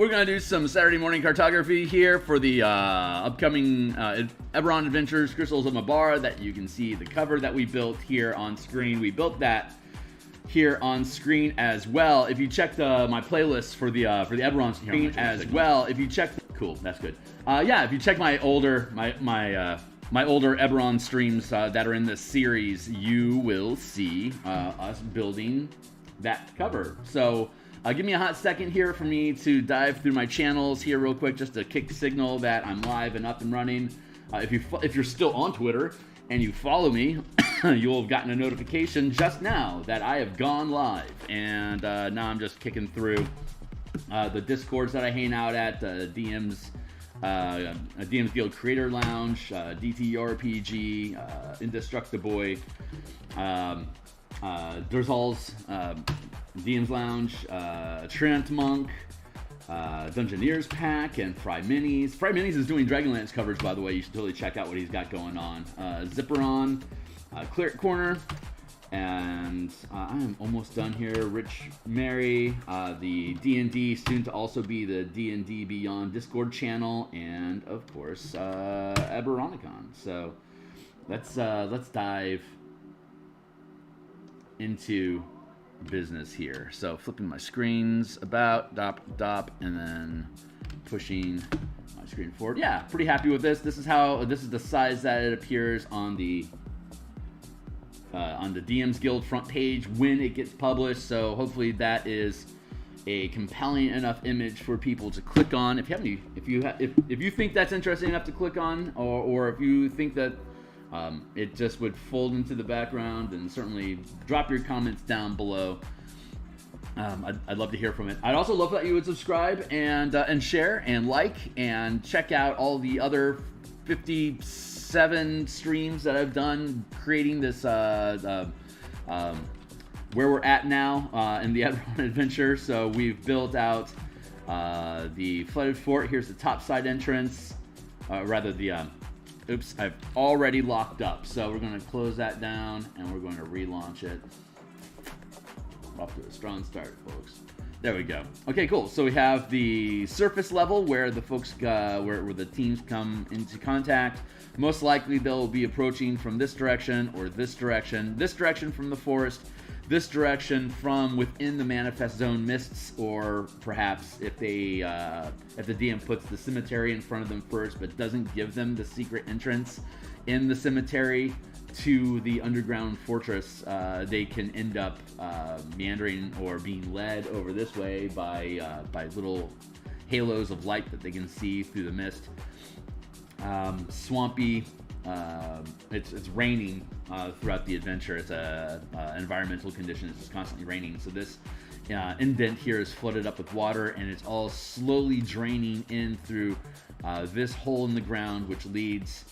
We're going to do some Saturday morning cartography here for the upcoming Eberron Adventure Crystals of Mabar that you can see the cover that we built here on screen. We built that here on screen as well. If you check my playlist for the Eberron screen as well, if you check, cool, that's good. Yeah, if you check my older my older Eberron streams that are in this series, you will see us building that cover. So give me a hot second here for me to dive through my channels here real quick, just to kick signal that I'm live and up and running. If you're still on Twitter and you follow me, you'll have gotten a notification just now that I have gone live. And now I'm just kicking through the Discords that I hang out at, DMsGuild Creator Lounge, DTRPG, Indestructiboy, Durzal's DM's Lounge, Trent Monk, Dungeoneers Pack, and Fry Minis. Fry Minis is doing Dragonlance coverage, by the way. You should totally check out what he's got going on. Zipperon, Cleric Corner, and I am almost done here. Rich Mary, the D&D, soon to also be the D&D Beyond Discord channel, and of course Eberronicon. So let's dive into business here. So flipping my screens about, dop, and then pushing my screen forward. Yeah, pretty happy with this. This is the size that it appears on the DMsGuild front page when it gets published. So hopefully that is a compelling enough image for people to click on. If you think that's interesting enough to click on, or if you think that it just would fold into the background, and certainly drop your comments down below. I'd love to hear from it. I'd also love that you would subscribe and share and like and check out all the other 57 streams that I've done creating this where we're at now in the Eberron Adventure. So we've built out the flooded fort. Here's the top side entrance, oops, I've already locked up. So we're going to close that down and we're going to relaunch it. Off to a strong start, folks. There we go. Okay, cool. So we have the surface level where the folks, where the teams come into contact. Most likely they'll be approaching from this direction or this direction from the forest, this direction from within the manifest zone mists, or perhaps if the DM puts the cemetery in front of them first but doesn't give them the secret entrance in the cemetery to the underground fortress, they can end up meandering or being led over this way by little halos of light that they can see through the mist. Swampy. It's raining throughout the adventure. It's a environmental condition. It's just constantly raining. So this indent here is flooded up with water, and it's all slowly draining in through this hole in the ground, which leads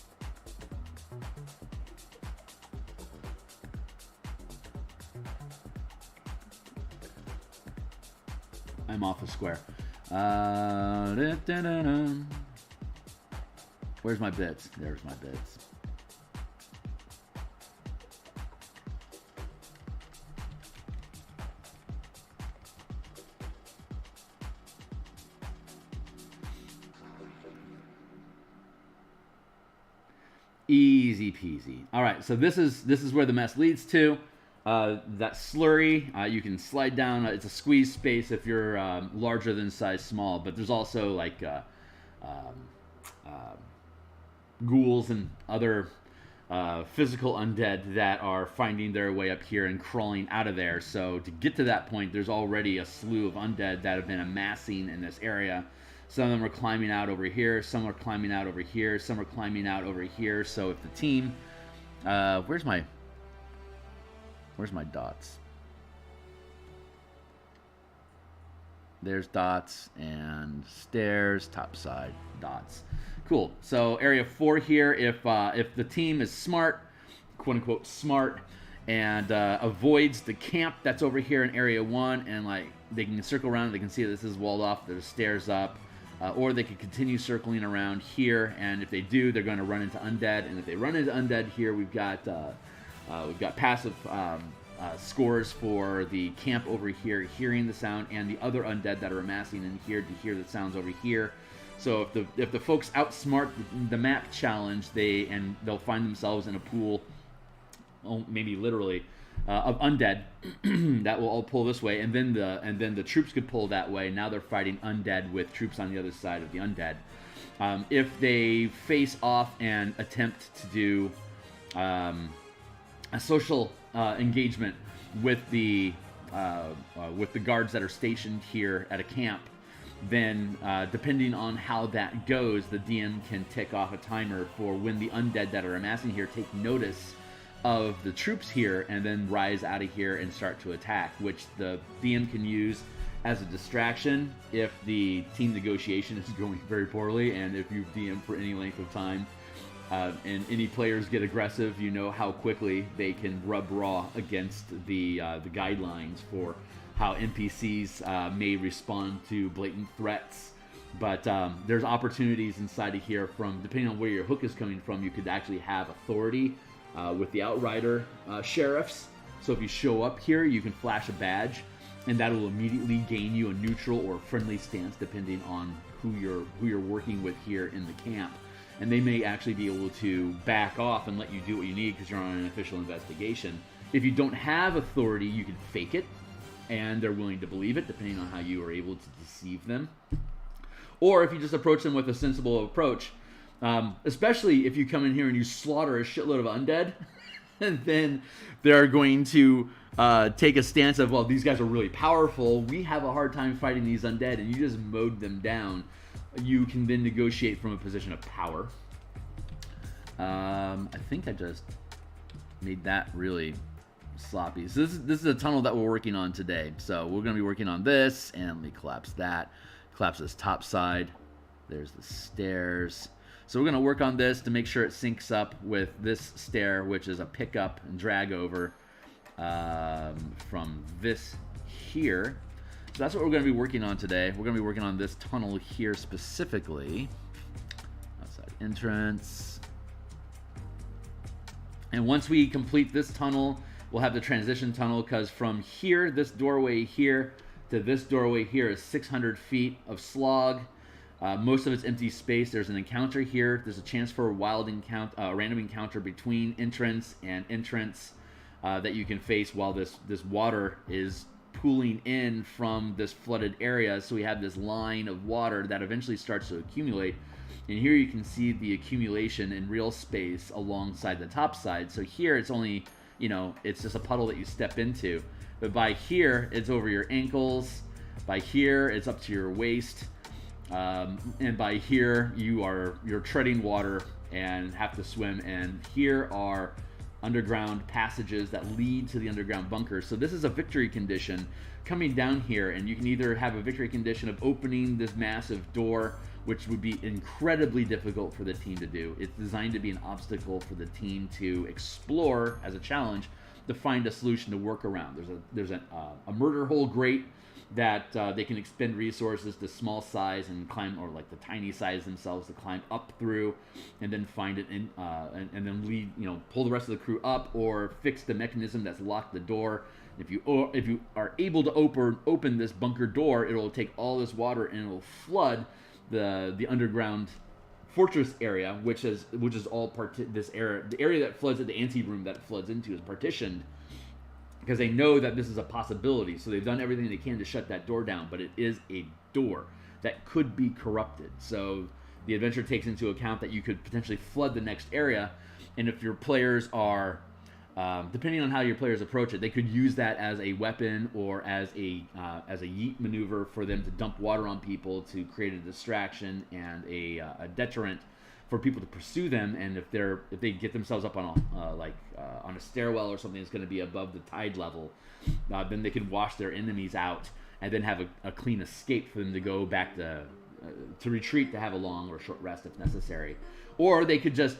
I'm off a square. Where's my bits? There's my bits. Easy peasy. All right, so this is where the mess leads to. That slurry, you can slide down. It's a squeeze space if you're larger than size small, but there's also like ghouls and other physical undead that are finding their way up here and crawling out of there. So to get to that point, there's already a slew of undead that have been amassing in this area. Some of them are climbing out over here, some are climbing out over here, some are climbing out over here. So if the team, where's my dots? There's dots and stairs, top side dots. Cool. So area 4 here, if the team is smart, quote unquote smart, and avoids the camp that's over here in area 1, and like they can circle around, they can see that this is walled off, there's stairs up, or they could continue circling around here, and if they do, they're going to run into undead, and if they run into undead here, we've got passive scores for the camp over here hearing the sound, and the other undead that are amassing in here to hear the sounds over here. So if the folks outsmart the map challenge, they'll find themselves in a pool, maybe literally, of undead that will all pull this way, and then the troops could pull that way. Now they're fighting undead with troops on the other side of the undead. If they face off and attempt to do a social engagement with the guards that are stationed here at a camp, then depending on how that goes, the DM can tick off a timer for when the undead that are amassing here take notice of the troops here and then rise out of here and start to attack, which the DM can use as a distraction if the team negotiation is going very poorly, and if you've DM'd for any length of time and any players get aggressive, you know how quickly they can rub raw against the guidelines for how NPCs may respond to blatant threats. But there's opportunities inside of here from, depending on where your hook is coming from, you could actually have authority with the Outrider sheriffs. So if you show up here, you can flash a badge, and that will immediately gain you a neutral or friendly stance depending on who you're working with here in the camp. And they may actually be able to back off and let you do what you need because you're on an official investigation. If you don't have authority, you can fake it, and they're willing to believe it depending on how you are able to deceive them. Or if you just approach them with a sensible approach, especially if you come in here and you slaughter a shitload of undead, and then they're going to take a stance of, well, these guys are really powerful, we have a hard time fighting these undead, and you just mowed them down. You can then negotiate from a position of power. I think I just made that really sloppy. So this is a tunnel that we're working on today. So we're going to be working on this, and let me collapse that. Collapse this top side. There's the stairs. So we're going to work on this to make sure it syncs up with this stair, which is a pick up and drag over from this here. So that's what we're going to be working on today. We're going to be working on this tunnel here specifically. Outside entrance. And once we complete this tunnel, we'll have the transition tunnel, because from here, this doorway here, to this doorway here is 600 feet of slog. Most of it's empty space. There's an encounter here. There's a chance for a wild encounter, random encounter between entrance and entrance that you can face while this water is pooling in from this flooded area. So we have this line of water that eventually starts to accumulate. And here you can see the accumulation in real space alongside the top side. So here it's only, it's just a puddle that you step into. But by here, it's over your ankles. By here, it's up to your waist. And by here, you're treading water and have to swim. And here are underground passages that lead to the underground bunkers. So this is a victory condition coming down here, and you can either have a victory condition of opening this massive door, which would be incredibly difficult for the team to do. It's designed to be an obstacle for the team to explore as a challenge, to find a solution to work around. There's a murder hole grate that they can expend resources to small size and climb, or like the tiny size themselves, to climb up through, and then find it in, and then lead, pull the rest of the crew up, or fix the mechanism that's locked the door. If you are able to open this bunker door, it'll take all this water and it'll flood the underground fortress area, which is all this area. The area that floods at the anteroom that it floods into is partitioned, because they know that this is a possibility. So they've done everything they can to shut that door down, but it is a door that could be corrupted. So the adventure takes into account that you could potentially flood the next area, and if your players are, depending on how your players approach it, they could use that as a weapon or as a yeet maneuver for them to dump water on people to create a distraction and a deterrent for people to pursue them. And if they get themselves up on a stairwell or something that's going to be above the tide level, then they can wash their enemies out and then have a clean escape for them to go back to retreat, to have a long or short rest if necessary. Or they could just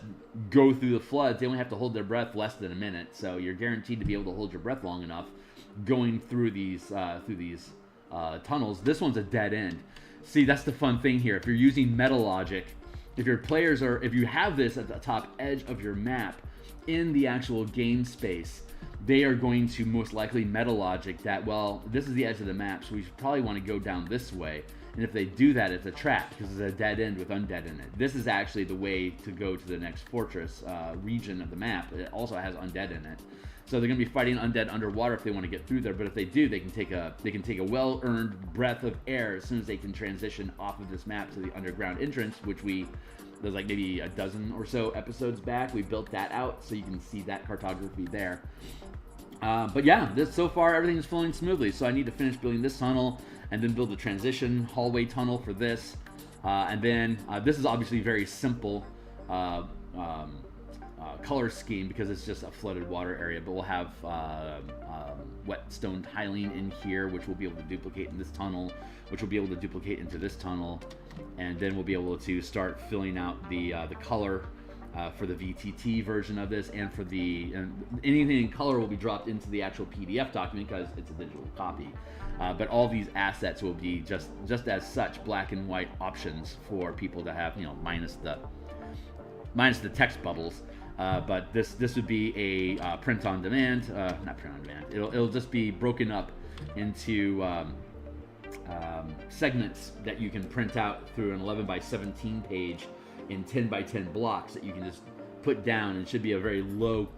go through the floods. They only have to hold their breath less than a minute, so you're guaranteed to be able to hold your breath long enough going through these tunnels. This one's a dead end. See, that's the fun thing here. If you're using meta logic, if you have this at the top edge of your map, within the actual game space, they are going to most likely meta logic that, well, this is the edge of the map, so we should probably want to go down this way. And if they do that, it's a trap because it's a dead end with undead in it. This is actually the way to go to the next fortress region of the map. It also has undead in it. So they're going to be fighting undead underwater if they want to get through there. But if they do, they can take a well-earned breath of air as soon as they can transition off of this map to the underground entrance, which there's like maybe a dozen or so episodes back. We built that out so you can see that cartography there. But yeah, so far everything is flowing smoothly. So I need to finish building this tunnel and then build the transition hallway tunnel for this. And then this is obviously very simple color scheme because it's just a flooded water area, but we'll have wet stone tiling in here, which we'll be able to duplicate in this tunnel, which we'll be able to duplicate into this tunnel, and then we'll be able to start filling out the color for the VTT version of this, and for anything in color will be dropped into the actual PDF document because it's a digital copy. But all these assets will be just as such black and white options for people to have, minus the text bubbles. But this would be a print on demand, not print on demand. It'll just be broken up into segments that you can print out through an 11 by 17 page in 10 by 10 blocks that you can just put down. It should be a very low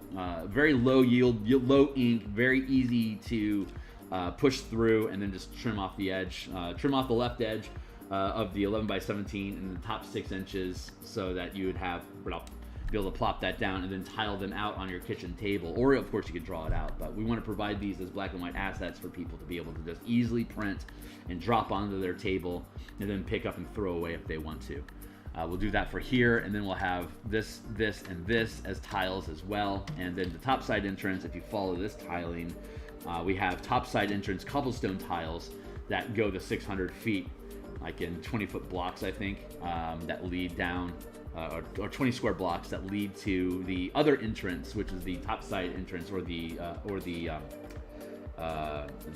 yield, low ink, very easy to push through, and then just trim off the edge, trim off the left edge of the 11 by 17 and the top 6 inches, so that you would be able to plop that down and then tile them out on your kitchen table. Or of course you could draw it out, but we want to provide these as black and white assets for people to be able to just easily print and drop onto their table and then pick up and throw away if they want to. We'll do that for here, and then we'll have this, and this as tiles as well. And then the top side entrance, if you follow this tiling, we have top side entrance cobblestone tiles that go to 600 feet, like in 20-foot blocks, I think, that lead down, or 20 square blocks that lead to the other entrance, which is the top side entrance, or the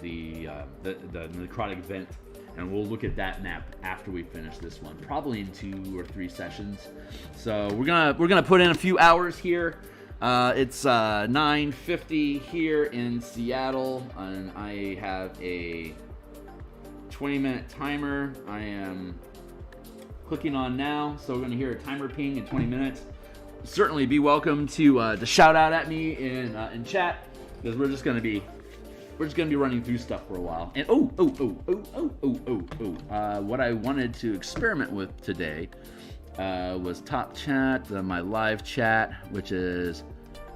necrotic vent. And we'll look at that map after we finish this one, probably in 2 or 3 sessions. So we're gonna put in a few hours here. It's 9:50 here in Seattle, and I have a 20-minute timer. I am clicking on now, so we're gonna hear a timer ping in 20 minutes. Certainly be welcome to shout out at me in chat, because we're just gonna be running through stuff for a while. And what I wanted to experiment with today was top chat, my live chat, which is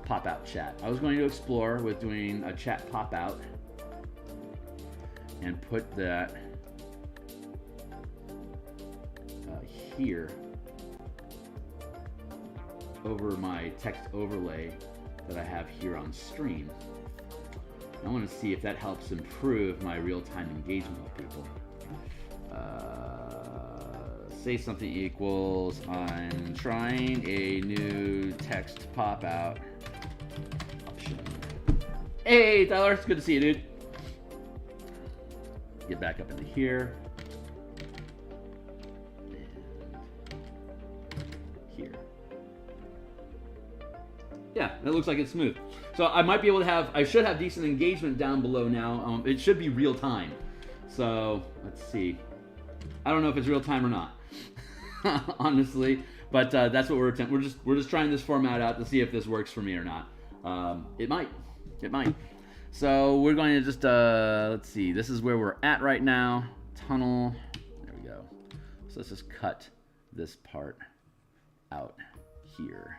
pop out chat. I was going to explore with doing a chat pop out and put that here over my text overlay that I have here on stream. I want to see if that helps improve my real-time engagement with people. Say something equals, I'm trying a new text pop-out option. Hey, Tyler, it's good to see you, dude. Get back up into here. And here. Yeah, it looks like it's smooth. So I might be able to I should have decent engagement down below now. It should be real time. So let's see. I don't know if it's real time or not, honestly. But that's what we're attempting. We're just trying this format out to see if this works for me or not. It might. So we're going to just let's see. This is where we're at right now. Tunnel. There we go. So let's just cut this part out here.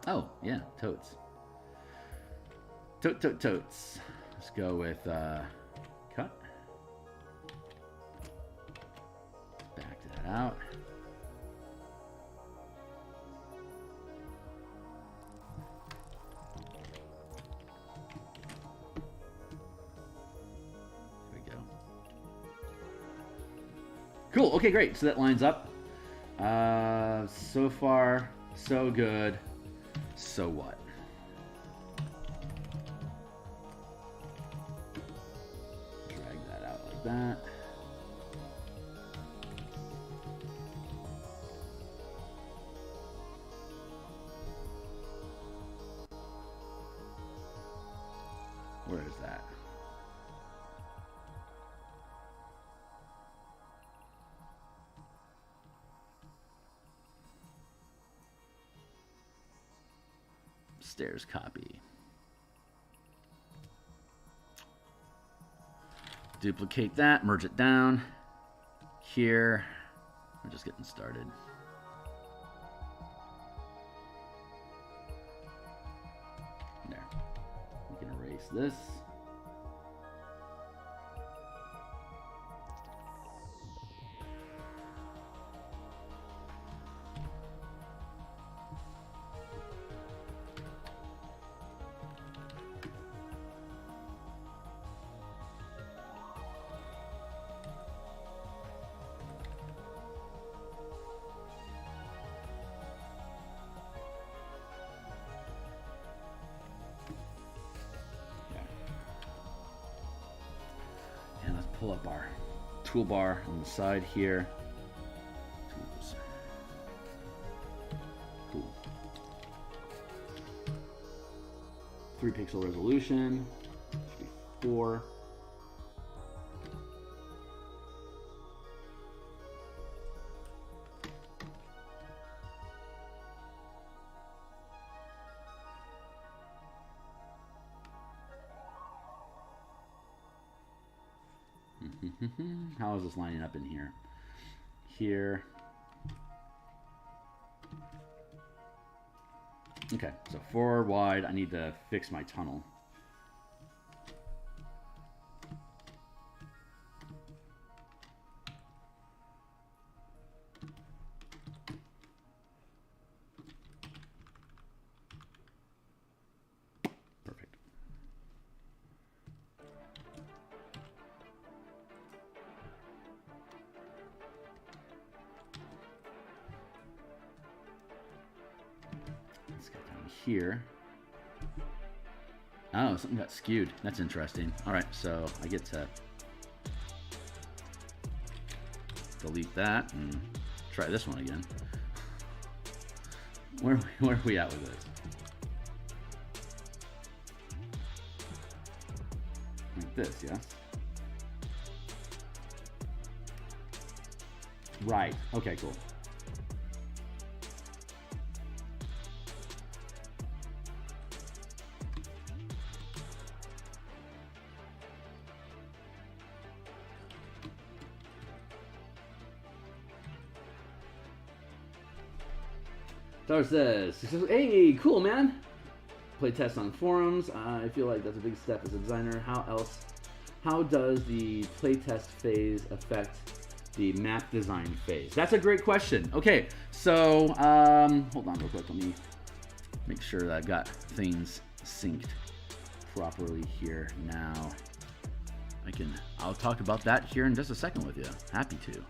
Oh, yeah, totes. Totes. Let's go with cut. Back that out. There we go. Cool, okay, great. So that lines up. So far, so good. So what? that. Where is that? Stairs copy. Duplicate that, merge it down. Here. We're just getting started. There. We can erase this. Pull up our toolbar on the side here. Tools. Cool. 3 pixel resolution. Should be 4. How is this lining up in here? Here. Okay, so 4 wide. I need to fix my tunnel. Here. Oh, something got skewed. That's interesting. All right, so I get to delete that and try this one again. Where are we at with this? Like this, yes? Right. Okay, cool. Star says, hey, cool, man. Play tests on forums. I feel like that's a big step as a designer. How does the playtest phase affect the map design phase? That's a great question. Okay, so hold on real quick. Let me make sure that I've got things synced properly here now. I'll talk about that here in just a second with you. Happy to.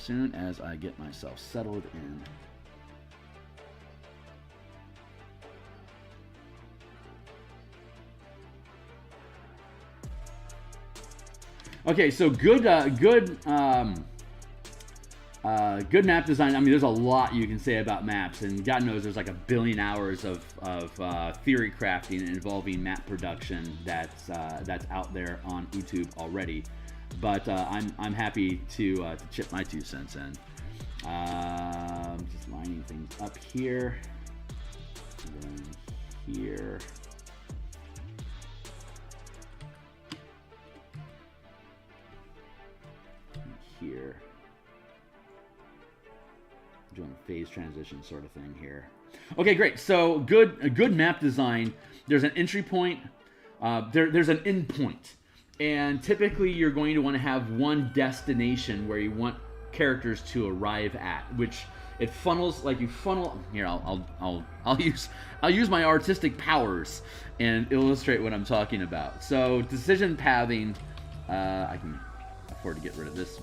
Soon as I get myself settled in. Okay, so good map design. I mean, there's a lot you can say about maps, and God knows there's like 1 billion hours of theory crafting involving map production that's out there on YouTube already. But I'm happy to chip my 2 cents in. Just lining things up here, and then here. And here. Doing a phase transition sort of thing here. Okay, great. So a good map design. There's an entry point. There's an end point. And typically you're going to want to have one destination where you want characters to arrive at, which it funnels, like you funnel here. I'll use my artistic powers and illustrate what I'm talking about. So decision pathing, I can afford to get rid of this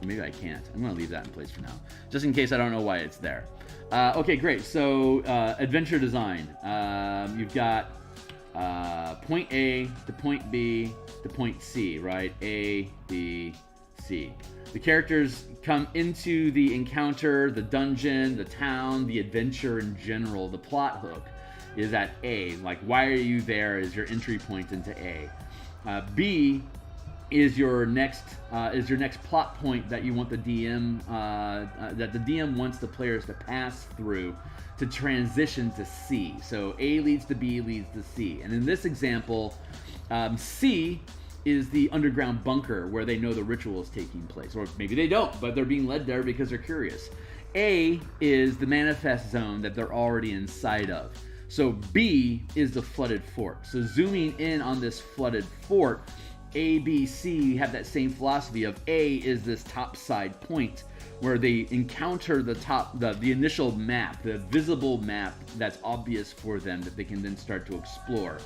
Maybe I can't. I'm going to leave that in place for now, just in case I don't know why it's there. Okay, great. So adventure design. You've got point A to point B to point C, right? A, B, C. The characters come into the encounter, the dungeon, the town, the adventure in general. The plot hook is at A. Like, why are you there is your entry point into A. B is your next plot point that you want the DM that the DM wants the players to pass through to transition to C. So A leads to B leads to C, and in this example, C is the underground bunker where they know the ritual is taking place, or maybe they don't, but they're being led there because they're curious. A is the manifest zone that they're already inside of. So B is the flooded fort. So zooming in on this flooded fort, A, B, C have that same philosophy of A is this top side point where they encounter the initial map, the visible map that's obvious for them that they can then start to explore.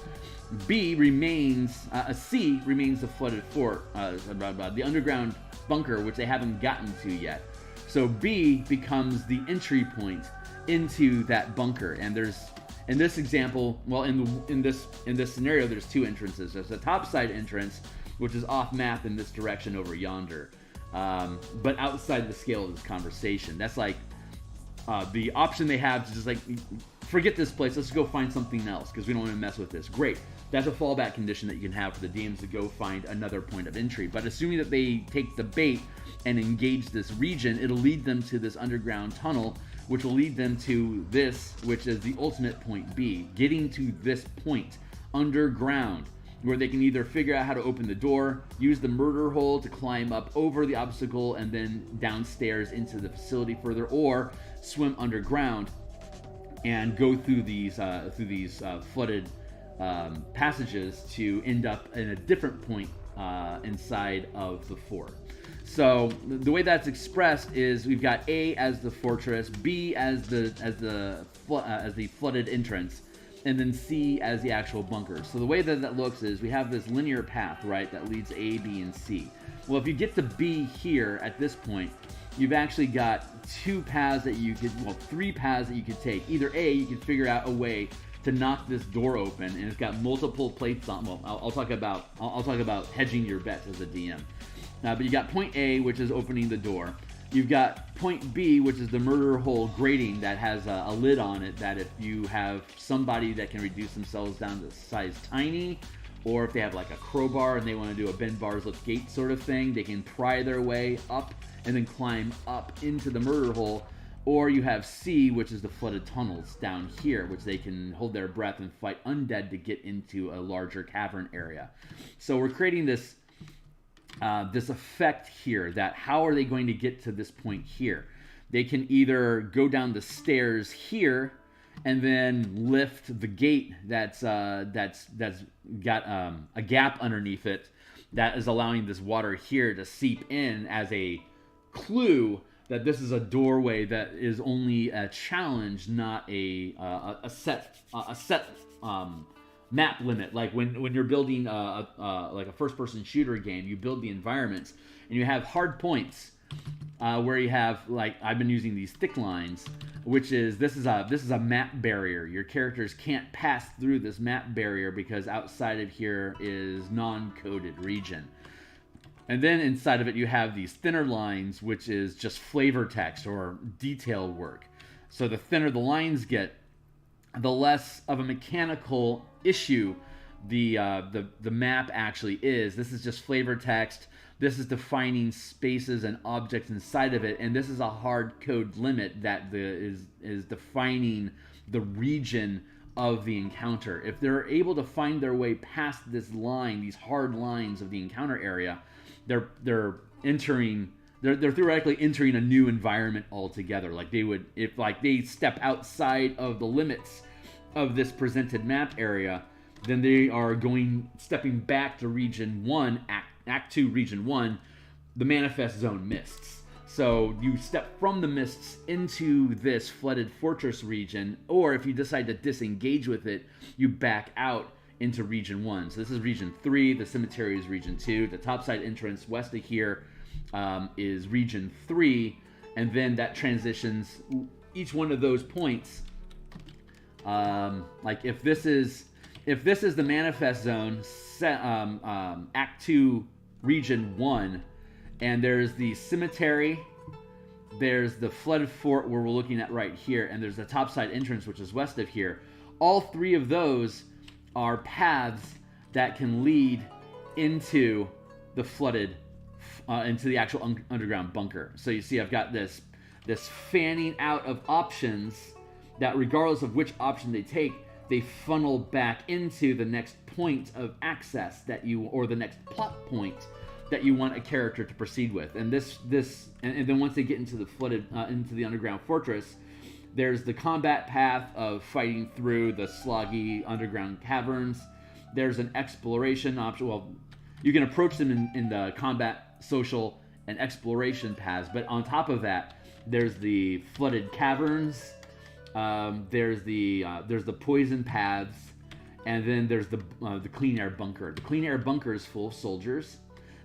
B remains, C remains the flooded fort, the underground bunker, which they haven't gotten to yet. So B becomes the entry point into that bunker, and there's, in this example, well, in this scenario, there's two entrances. There's a top side entrance, which is off map in this direction over yonder, but outside the scale of this conversation. That's like the option they have to just like, forget this place, let's go find something else because we don't want to mess with this. Great. That's a fallback condition that you can have for the DMs to go find another point of entry. But assuming that they take the bait and engage this region, it'll lead them to this underground tunnel, which will lead them to this, which is the ultimate point B, getting to this point underground, where they can either figure out how to open the door, use the murder hole to climb up over the obstacle and then downstairs into the facility further, or swim underground and go through these flooded passages to end up in a different point inside of the fort. So the way that's expressed is we've got A as the fortress, B as the flooded entrance, and then C as the actual bunker. So the way that looks is we have this linear path, right, that leads A, B, and C. Well, if you get to B here at this point, you've actually got three paths that you could take. Either A, you could figure out a way to knock this door open, and it's got multiple plates on. Well, I'll talk about hedging your bets as a DM. But you got point A, which is opening the door. You've got point B, which is the murder hole grating that has a lid on it, that if you have somebody that can reduce themselves down to size tiny, or if they have like a crowbar and they want to do a bend bars lift gate sort of thing, they can pry their way up and then climb up into the murder hole. Or you have C, which is the flooded tunnels down here, which they can hold their breath and fight undead to get into a larger cavern area. So we're creating this effect here, that how are they going to get to this point here? They can either go down the stairs here and then lift the gate that's got a gap underneath it that is allowing this water here to seep in as a clue that this is a doorway that is only a challenge, not a set map limit. Like when you're building like a first-person shooter game, you build the environments and you have hard points where you have, like, I've been using these thick lines, which is this is a map barrier. Your characters can't pass through this map barrier because outside of here is non-coded region. And then inside of it, you have these thinner lines, which is just flavor text or detail work. So the thinner the lines get, the less of a mechanical issue the map actually is. This is just flavor text. This is defining spaces and objects inside of it, and this is a hard code limit that is defining the region of the encounter. If they're able to find their way past this line, these hard lines of the encounter area, they're theoretically entering a new environment altogether. Like they would, if like they step outside of the limits of this presented map area, then they are stepping back to region 1, act 2, region 1, the manifest zone mists. So you step from the mists into this flooded fortress region, or if you decide to disengage with it, you back out into region 1. So this is region 3, the cemetery is region 2, the topside entrance west of here is region 3, and then that transitions each one of those points. Like if this is the manifest zone, Act 2, region 1, and there's the cemetery, there's the flooded fort where we're looking at right here, and there's the topside entrance, which is west of here. All 3 of those are paths that can lead into the flooded, into the actual underground bunker. So you see I've got this fanning out of options that regardless of which option they take, they funnel back into the next point of access that you, or the next plot point that you want a character to proceed with. And and then once they get into the flooded, into the underground fortress, there's the combat path of fighting through the sloggy underground caverns. There's an exploration option. Well, you can approach them in the combat, social, and exploration paths, but on top of that, there's the flooded caverns. There's the poison paths, and then there's the clean air bunker. The clean air bunker is full of soldiers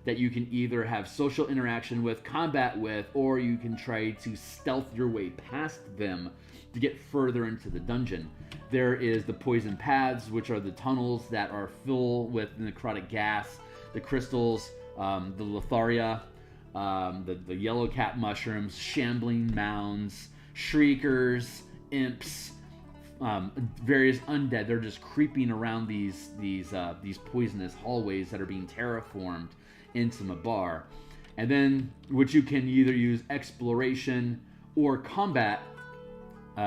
that you can either have social interaction with, combat with, or you can try to stealth your way past them to get further into the dungeon. There is the poison paths, which are the tunnels that are filled with necrotic gas, the crystals, the Lotharia, the yellow cat mushrooms, shambling mounds, shriekers, imps, various undead. They're just creeping around these poisonous hallways that are being terraformed into Mabar. And then, which you can either use exploration or combat,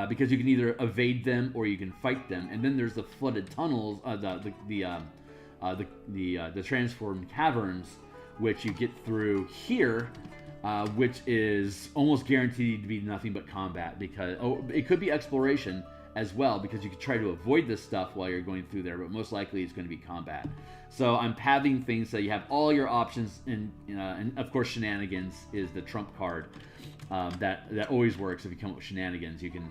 because you can either evade them or you can fight them. And then there's the flooded tunnels, the transformed caverns, which you get through here, which is almost guaranteed to be nothing but combat, because it could be exploration as well, because you could try to avoid this stuff while you're going through there, but most likely it's going to be combat. So I'm pathing things so you have all your options, and of course shenanigans is the trump card. That always works. If you come up with shenanigans, you can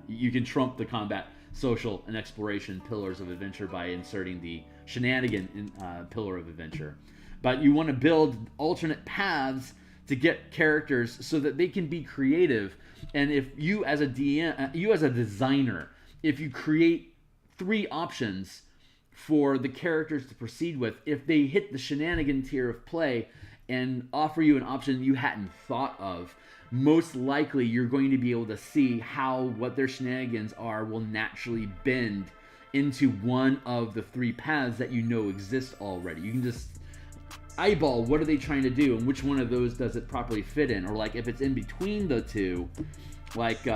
you can trump the combat, social, and exploration pillars of adventure by inserting the shenanigan pillar of adventure. But you want to build alternate paths to get characters so that they can be creative. And if you as a DM, you as a designer, if you create 3 options for the characters to proceed with, if they hit the shenanigan tier of play and offer you an option you hadn't thought of, most likely you're going to be able to see how what their shenanigans are will naturally bend into one of the 3 paths that you know exist already. You can just eyeball what are they trying to do and which one of those does it properly fit in. Or like if it's in between the 2, like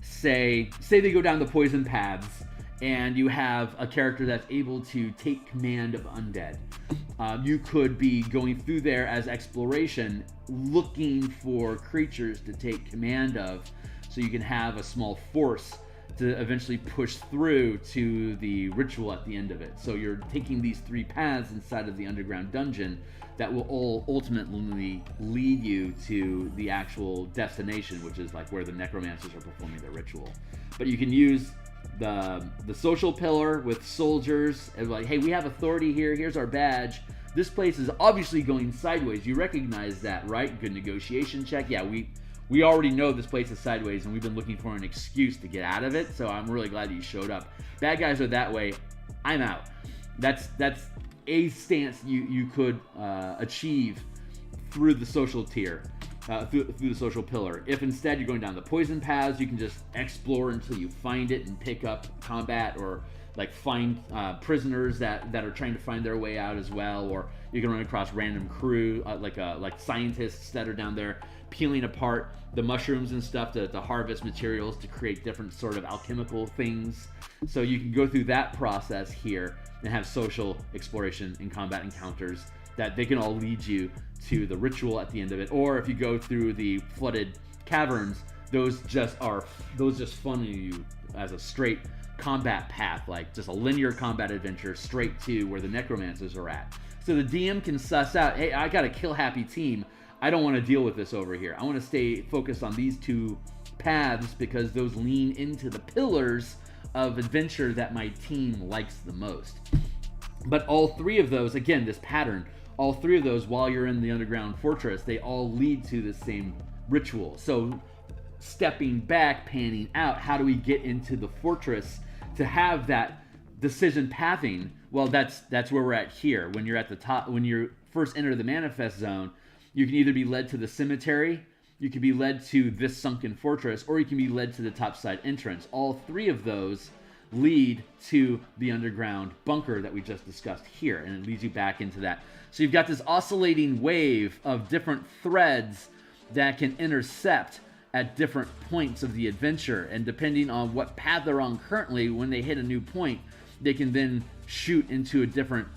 say they go down the poison paths and you have a character that's able to take command of undead. You could be going through there as exploration, looking for creatures to take command of, so you can have a small force to eventually push through to the ritual at the end of it. So you're taking these 3 paths inside of the underground dungeon that will all ultimately lead you to the actual destination, which is like where the necromancers are performing their ritual. But you can use the social pillar with soldiers and like, hey, we have authority here, here's our badge. This place is obviously going sideways. You recognize that, right? Good negotiation check. Yeah, we already know this place is sideways and we've been looking for an excuse to get out of it, so I'm really glad that you showed up. Bad guys are that way, I'm out. That's a stance you could achieve through the social tier, through the social pillar. If instead you're going down the poison paths, you can just explore until you find it and pick up combat, or like find prisoners that are trying to find their way out as well, or you can run across random crew, like scientists that are down there peeling apart the mushrooms and stuff to harvest materials to create different sort of alchemical things. So you can go through that process here and have social exploration and combat encounters that they can all lead you to the ritual at the end of it. Or if you go through the flooded caverns, those just funnel you as a straight combat path, like just a linear combat adventure straight to where the necromancers are at. So the DM can suss out, hey, I got a kill happy team, I don't want to deal with this over here. I want to stay focused on these 2 paths because those lean into the pillars of adventure that my team likes the most. But all 3 of those, again, this pattern, all three of those, while you're in the underground fortress, they all lead to the same ritual. So stepping back, panning out, how do we get into the fortress to have that decision pathing? Well, that's where we're at here. When you're at the top, when you first enter the manifest zone, you can either be led to the cemetery, you can be led to this sunken fortress, or you can be led to the topside entrance. All three of those lead to the underground bunker that we just discussed here, and it leads you back into that. So you've got this oscillating wave of different threads that can intercept at different points of the adventure, and depending on what path they're on currently, when they hit a new point, they can then shoot into a different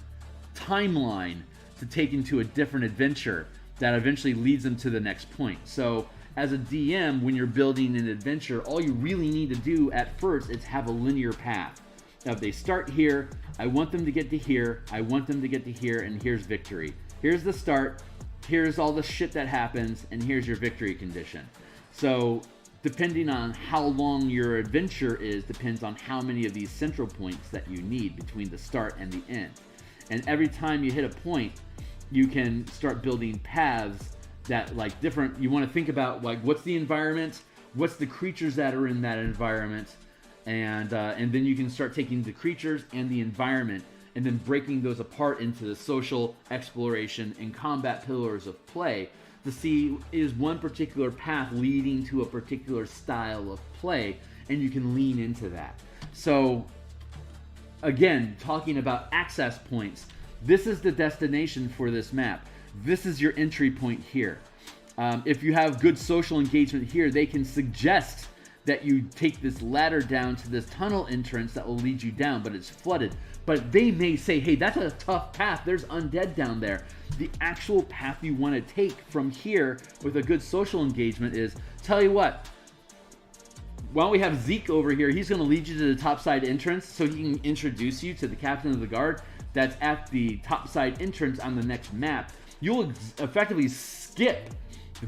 timeline to take into a different adventure that eventually leads them to the next point. So as a DM, when you're building an adventure, all you really need to do at first is have a linear path. Now, if they start here, I want them to get to here, I want them to get to here, and here's victory. Here's the start, here's all the shit that happens, and here's your victory condition. So depending on how long your adventure is, depends on how many of these central points that you need between the start and the end. And every time you hit a point, you can start building paths that, like, different, you want to think about, like, what's the environment, what's the creatures that are in that environment, and then you can start taking the creatures and the environment and then breaking those apart into the social, exploration, and combat pillars of play to see, is one particular path leading to a particular style of play, and you can lean into that. So again, talking about access points, this is the destination for this map. This is your entry point here. If you have good social engagement here, they can suggest that you take this ladder down to this tunnel entrance that will lead you down, but it's flooded. But they may say, hey, that's a tough path, there's undead down there. The actual path you want to take from here with a good social engagement is, tell you what, why don't we have Zeke over here? He's going to lead you to the topside entrance so he can introduce you to the captain of the guard that's at the topside entrance on the next map. You'll effectively skip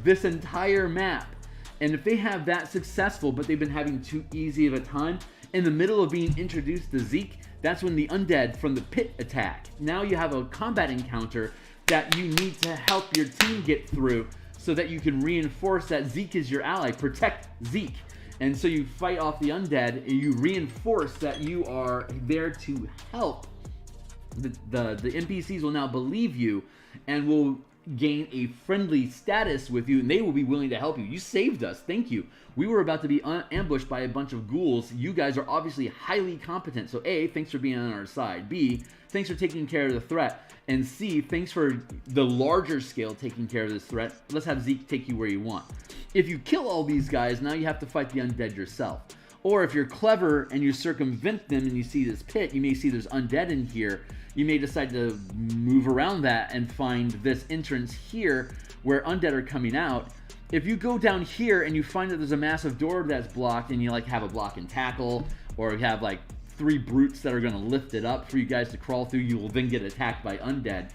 this entire map. And if they have that successful, but they've been having too easy of a time, in the middle of being introduced to Zeke, that's when the undead from the pit attack. Now you have a combat encounter that you need to help your team get through so that you can reinforce that Zeke is your ally. Protect Zeke. And so you fight off the undead, and you reinforce that you are there to help. The NPCs will now believe you and will gain a friendly status with you, and they will be willing to help you. You saved us, thank you. We were about to be ambushed by a bunch of ghouls. You guys are obviously highly competent, so A, thanks for being on our side. B, thanks for taking care of the threat. And C, thanks for the larger scale taking care of this threat. Let's have Zeke take you where you want. If you kill all these guys, now you have to fight the undead yourself. Or if you're clever and you circumvent them and you see this pit, you may see there's undead in here. You may decide to move around that and find this entrance here where undead are coming out. If you go down here and you find that there's a massive door that's blocked, and you like have a block and tackle, or you have like 3 brutes that are going to lift it up for you guys to crawl through, you will then get attacked by undead.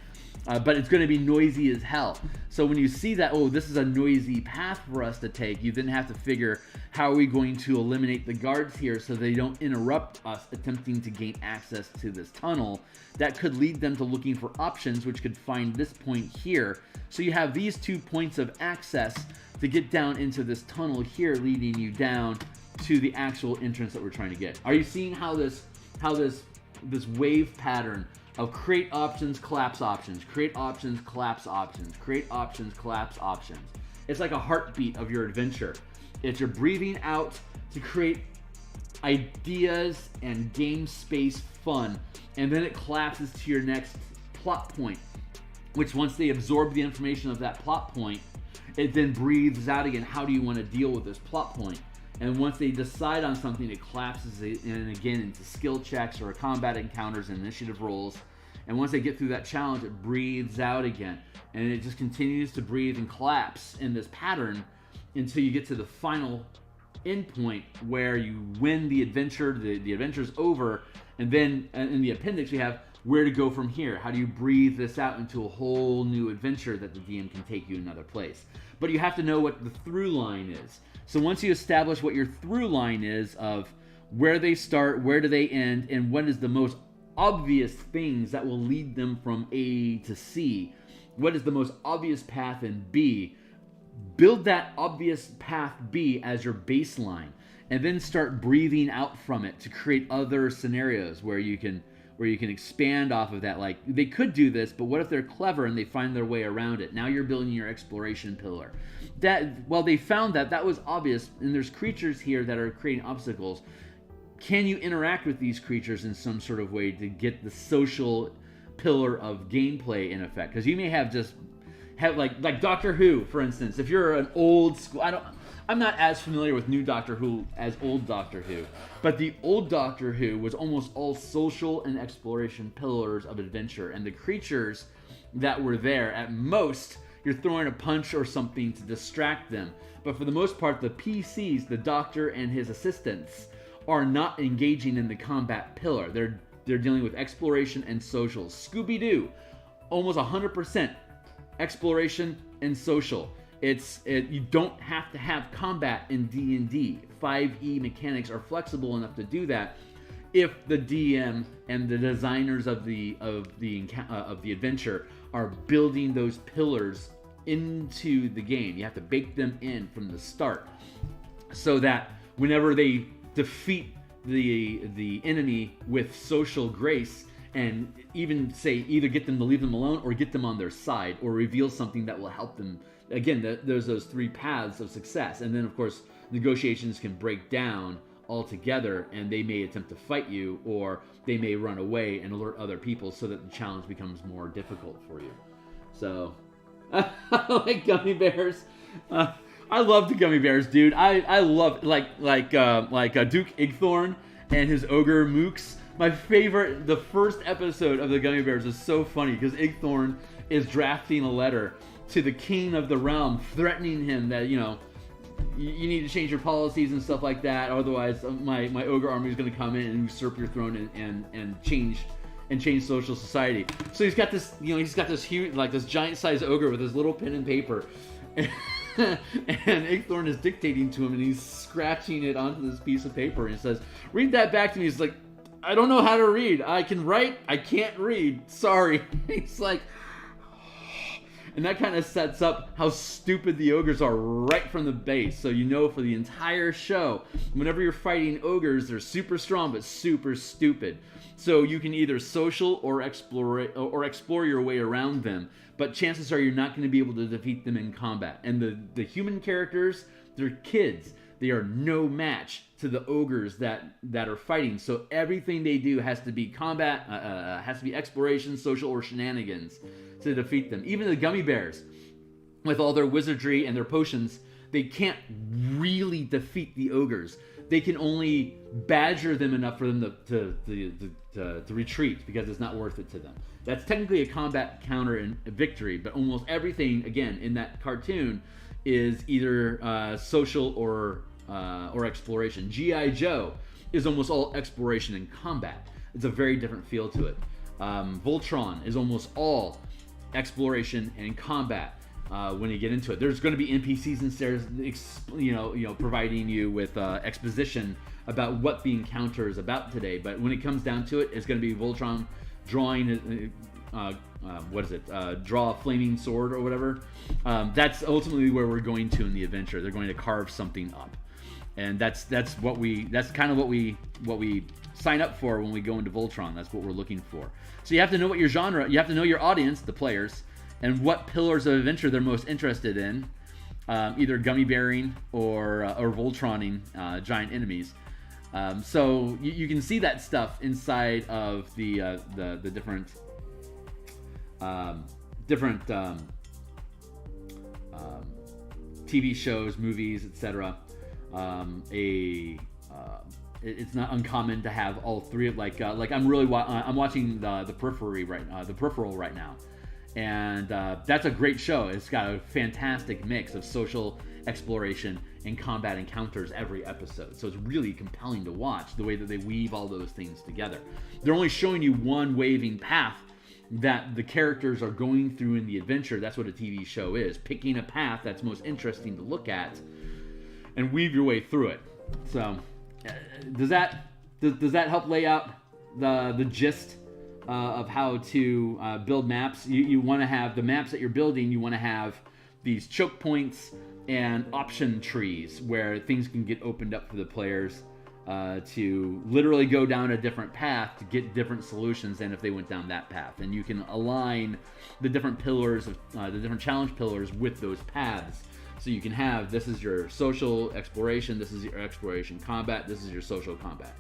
But it's going to be noisy as hell. So when you see that, oh, this is a noisy path for us to take, you then have to figure, how are we going to eliminate the guards here so they don't interrupt us attempting to gain access to this tunnel? That could lead them to looking for options, which could find this point here. So you have these 2 points of access to get down into this tunnel here, leading you down to the actual entrance that we're trying to get. Are you seeing how this wave pattern of create options, collapse options, create options, collapse options, create options, collapse options? It's like a heartbeat of your adventure. It's your breathing out to create ideas and game space fun, and then it collapses to your next plot point, which once they absorb the information of that plot point, it then breathes out again. How do you want to deal with this plot point? And once they decide on something, it collapses in again into skill checks or combat encounters and initiative rolls. And once they get through that challenge, it breathes out again. And it just continues to breathe and collapse in this pattern until you get to the final endpoint where you win the adventure, the adventure's over. And then in the appendix, we have where to go from here. How do you breathe this out into a whole new adventure that the DM can take you another place? But you have to know what the through line is. So once you establish what your through line is of where they start, where do they end, and what is the most obvious things that will lead them from A to C, what is the most obvious path in B, build that obvious path B as your baseline, and then start breathing out from it to create other scenarios where you can expand off of that. Like, they could do this, but what if they're clever and they find their way around it? Now you're building your exploration pillar. They found that was obvious, and there's creatures here that are creating obstacles. Can you interact with these creatures in some sort of way to get the social pillar of gameplay in effect? Because you may have like Doctor Who, for instance. If you're an old school, I'm not as familiar with new Doctor Who as old Doctor Who, but the old Doctor Who was almost all social and exploration pillars of adventure, and the creatures that were there, at most, you're throwing a punch or something to distract them. But for the most part, the PCs, the Doctor and his assistants, are not engaging in the combat pillar. They're dealing with exploration and social. Scooby-Doo, almost 100% exploration and social. You don't have to have combat in D&D. 5e mechanics are flexible enough to do that if the DM and the designers of the adventure are building those pillars into the game. You have to bake them in from the start, so that whenever they defeat the enemy with social grace, and even say either get them to leave them alone or get them on their side or reveal something that will help them. Again, there's those three paths of success. And then, of course, negotiations can break down altogether, and they may attempt to fight you, or they may run away and alert other people so that the challenge becomes more difficult for you. So, I like gummy bears. I love the gummy bears, dude. I love like Duke Igthorn and his ogre mooks. My favorite, the first episode of the Gummy Bears is so funny because Igthorn is drafting a letter to the king of the realm, threatening him that, you need to change your policies and stuff like that. Otherwise, my ogre army is going to come in and usurp your throne and change social society. So he's got this, huge, like this giant-sized ogre with his little pen and paper. And Igthorn is dictating to him, and he's scratching it onto this piece of paper, and he says, "Read that back to me." He's like, "I don't know how to read. I can write, I can't read. Sorry." He's like, and that kind of sets up how stupid the ogres are right from the base. So for the entire show, whenever you're fighting ogres, they're super strong but super stupid. So you can either social or explore your way around them, but chances are you're not going to be able to defeat them in combat. And the human characters, they're kids. They are no match to the ogres that are fighting. So everything they do has to be combat, has to be exploration, social, or shenanigans to defeat them. Even the gummy bears, with all their wizardry and their potions, they can't really defeat the ogres. They can only badger them enough for them to retreat, because it's not worth it to them. That's technically a combat counter and a victory, but almost everything, again, in that cartoon is either social or exploration. G.I. Joe is almost all exploration and combat. It's a very different feel to it. Voltron is almost all exploration and combat. When you get into it, there's going to be NPCs and stairs, providing you with exposition about what the encounter is about today. But when it comes down to it, it's going to be Voltron drawing, draw a flaming sword or whatever. That's ultimately where we're going to in the adventure. They're going to carve something up, and that's kind of what we sign up for when we go into Voltron. That's what we're looking for. So you have to know what your genre, you have to know your audience, the players, and what pillars of adventure they're most interested in, either gummy bearing or Voltroning giant enemies. So you can see that stuff inside of the different TV shows, movies, etc. It's not uncommon to have all three of I'm watching the Peripheral right now. And that's a great show. It's got a fantastic mix of social exploration and combat encounters every episode. So it's really compelling to watch the way that they weave all those things together. They're only showing you one waving path that the characters are going through in the adventure. That's what a TV show is. Picking a path that's most interesting to look at and weave your way through it. So does that help lay out the gist of how to build maps. You want to have the maps that you're building. You want to have these choke points and option trees where things can get opened up for the players to literally go down a different path to get different solutions than if they went down that path. And you can align the different pillars, the different challenge pillars with those paths. So you can have, this is your social exploration, this is your exploration combat, this is your social combat.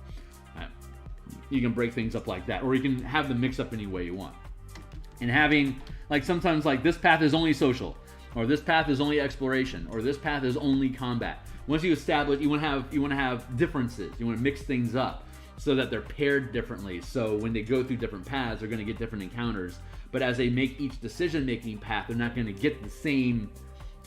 You can break things up like that, or you can have them mix up any way you want. And having, like, sometimes like this path is only social, or this path is only exploration, or this path is only combat. Once you establish, you want to have differences. You want to mix things up so that they're paired differently. So when they go through different paths, they're going to get different encounters. But as they make each decision-making path, they're not going to get the same.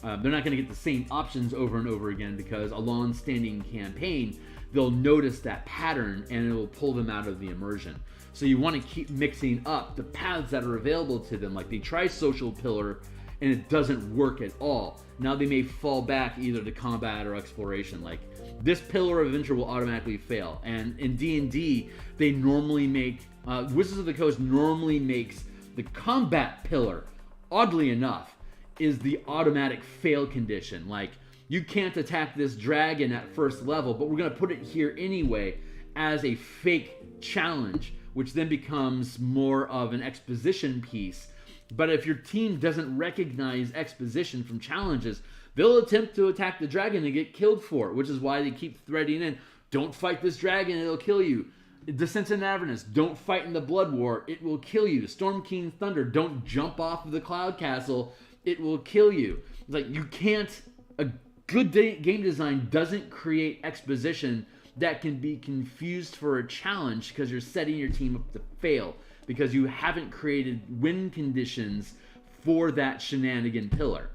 They're not going to get the same options over and over again, because a long-standing campaign, they'll notice that pattern and it will pull them out of the immersion. So you want to keep mixing up the paths that are available to them. Like they try social pillar and it doesn't work at all. Now they may fall back either to combat or exploration. Like this pillar of adventure will automatically fail. And in D&D, they normally make, Wizards of the Coast normally makes the combat pillar, oddly enough, is the automatic fail condition. Like, you can't attack this dragon at first level, but we're going to put it here anyway as a fake challenge, which then becomes more of an exposition piece. But if your team doesn't recognize exposition from challenges, they'll attempt to attack the dragon and get killed for it, which is why they keep threading in, don't fight this dragon, it'll kill you. Descent in Avernus, don't fight in the Blood War, it will kill you. Storm King Thunder, don't jump off of the Cloud Castle, it will kill you. It's like, you can't, a good game design doesn't create exposition that can be confused for a challenge, because you're setting your team up to fail, because you haven't created win conditions for that shenanigan pillar.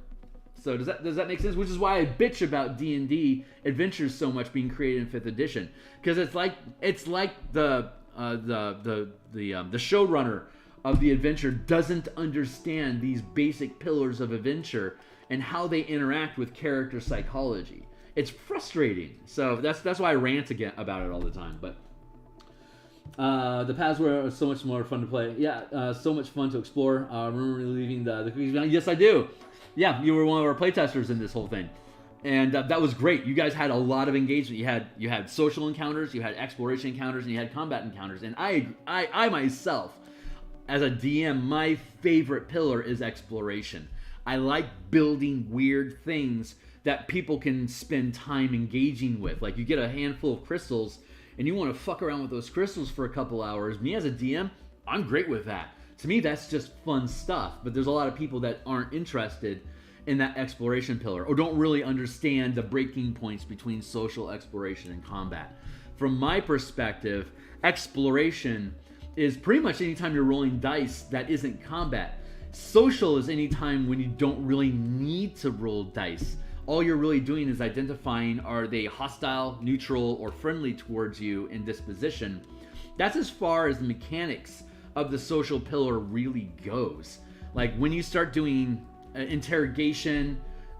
So does that make sense? Which is why I bitch about D&D Adventures so much being created in 5th edition, because it's like the showrunner of the adventure doesn't understand these basic pillars of adventure and how they interact with character psychology. It's frustrating. So that's why I rant again about it all the time. But the paths were so much more fun to play. Yeah, so much fun to explore. Remember leaving the cookies behind? Yes, I do. Yeah, you were one of our playtesters in this whole thing. And that was great. You guys had a lot of engagement. You had social encounters, you had exploration encounters, and you had combat encounters. And I myself, as a DM, my favorite pillar is exploration. I like building weird things that people can spend time engaging with. Like, you get a handful of crystals and you want to fuck around with those crystals for a couple hours. Me as a DM, I'm great with that. To me, that's just fun stuff. But there's a lot of people that aren't interested in that exploration pillar, or don't really understand the breaking points between social exploration and combat. From my perspective, exploration is pretty much anytime you're rolling dice that isn't combat. Social is any time when you don't really need to roll dice. All you're really doing is identifying, are they hostile, neutral, or friendly towards you in disposition. That's as far as the mechanics of the social pillar really goes. Like, when you start doing interrogation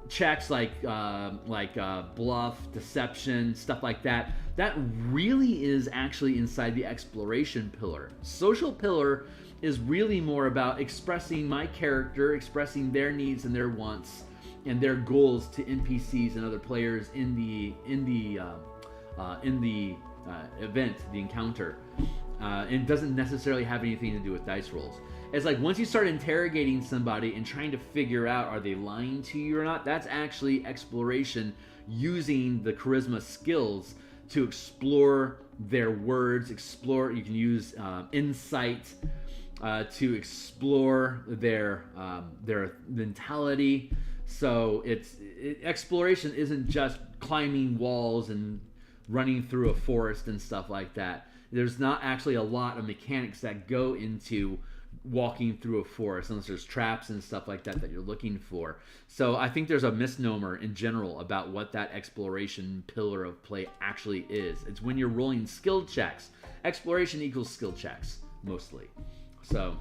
checks, like bluff, deception, stuff like that, that really is actually inside the exploration pillar. Social pillar is really more about expressing my character, expressing their needs and their wants and their goals to NPCs and other players in the event, the encounter. And doesn't necessarily have anything to do with dice rolls. It's like, once you start interrogating somebody and trying to figure out, are they lying to you or not, that's actually exploration, using the charisma skills to explore their words, you can use insight to explore their mentality. So exploration isn't just climbing walls and running through a forest and stuff like that. There's not actually a lot of mechanics that go into walking through a forest, unless there's traps and stuff like that you're looking for. So I think there's a misnomer in general about what that exploration pillar of play actually is. It's when you're rolling skill checks. Exploration equals skill checks, mostly. So